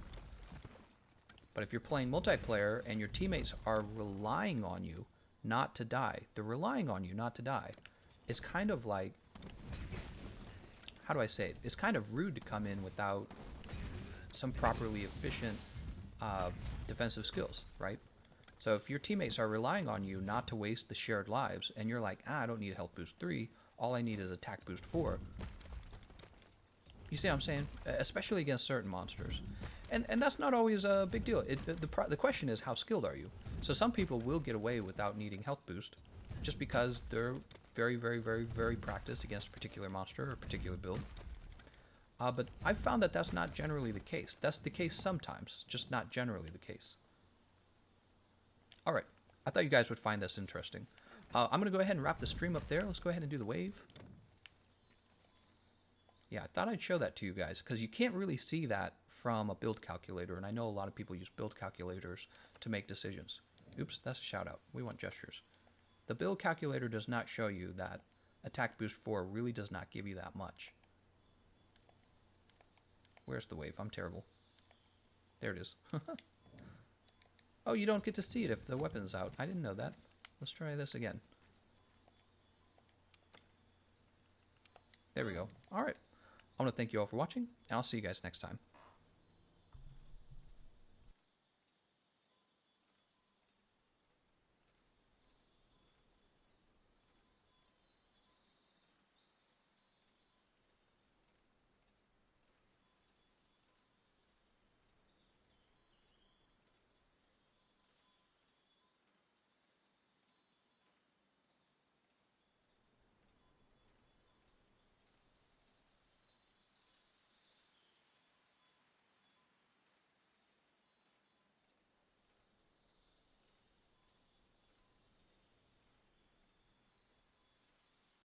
Speaker 1: But if you're playing multiplayer and your teammates are relying on you not to die, they're relying on you not to die. It's kind of like, how do I say it? It's kind of rude to come in without some properly efficient defensive skills, right? So if your teammates are relying on you not to waste the shared lives, and you're like, I don't need health boost 3, all I need is attack boost 4. You see what I'm saying? Especially against certain monsters. And that's not always a big deal. The question is, how skilled are you? So some people will get away without needing health boost, just because they're very, very, very, very practiced against a particular monster or a particular build. But I've found that that's not generally the case. That's the case sometimes, just not generally the case. Alright, I thought you guys would find this interesting. I'm going to go ahead and wrap the stream up there. Let's go ahead and do the wave. Yeah, I thought I'd show that to you guys, because you can't really see that from a build calculator, and I know a lot of people use build calculators to make decisions. Oops, that's a shout out. We want gestures. The build calculator does not show you that attack boost 4 really does not give you that much. Where's the wave? I'm terrible. There it is. Oh, you don't get to see it if the weapon's out. I didn't know that. Let's try this again. There we go. Alright. I want to thank you all for watching, and I'll see you guys next time.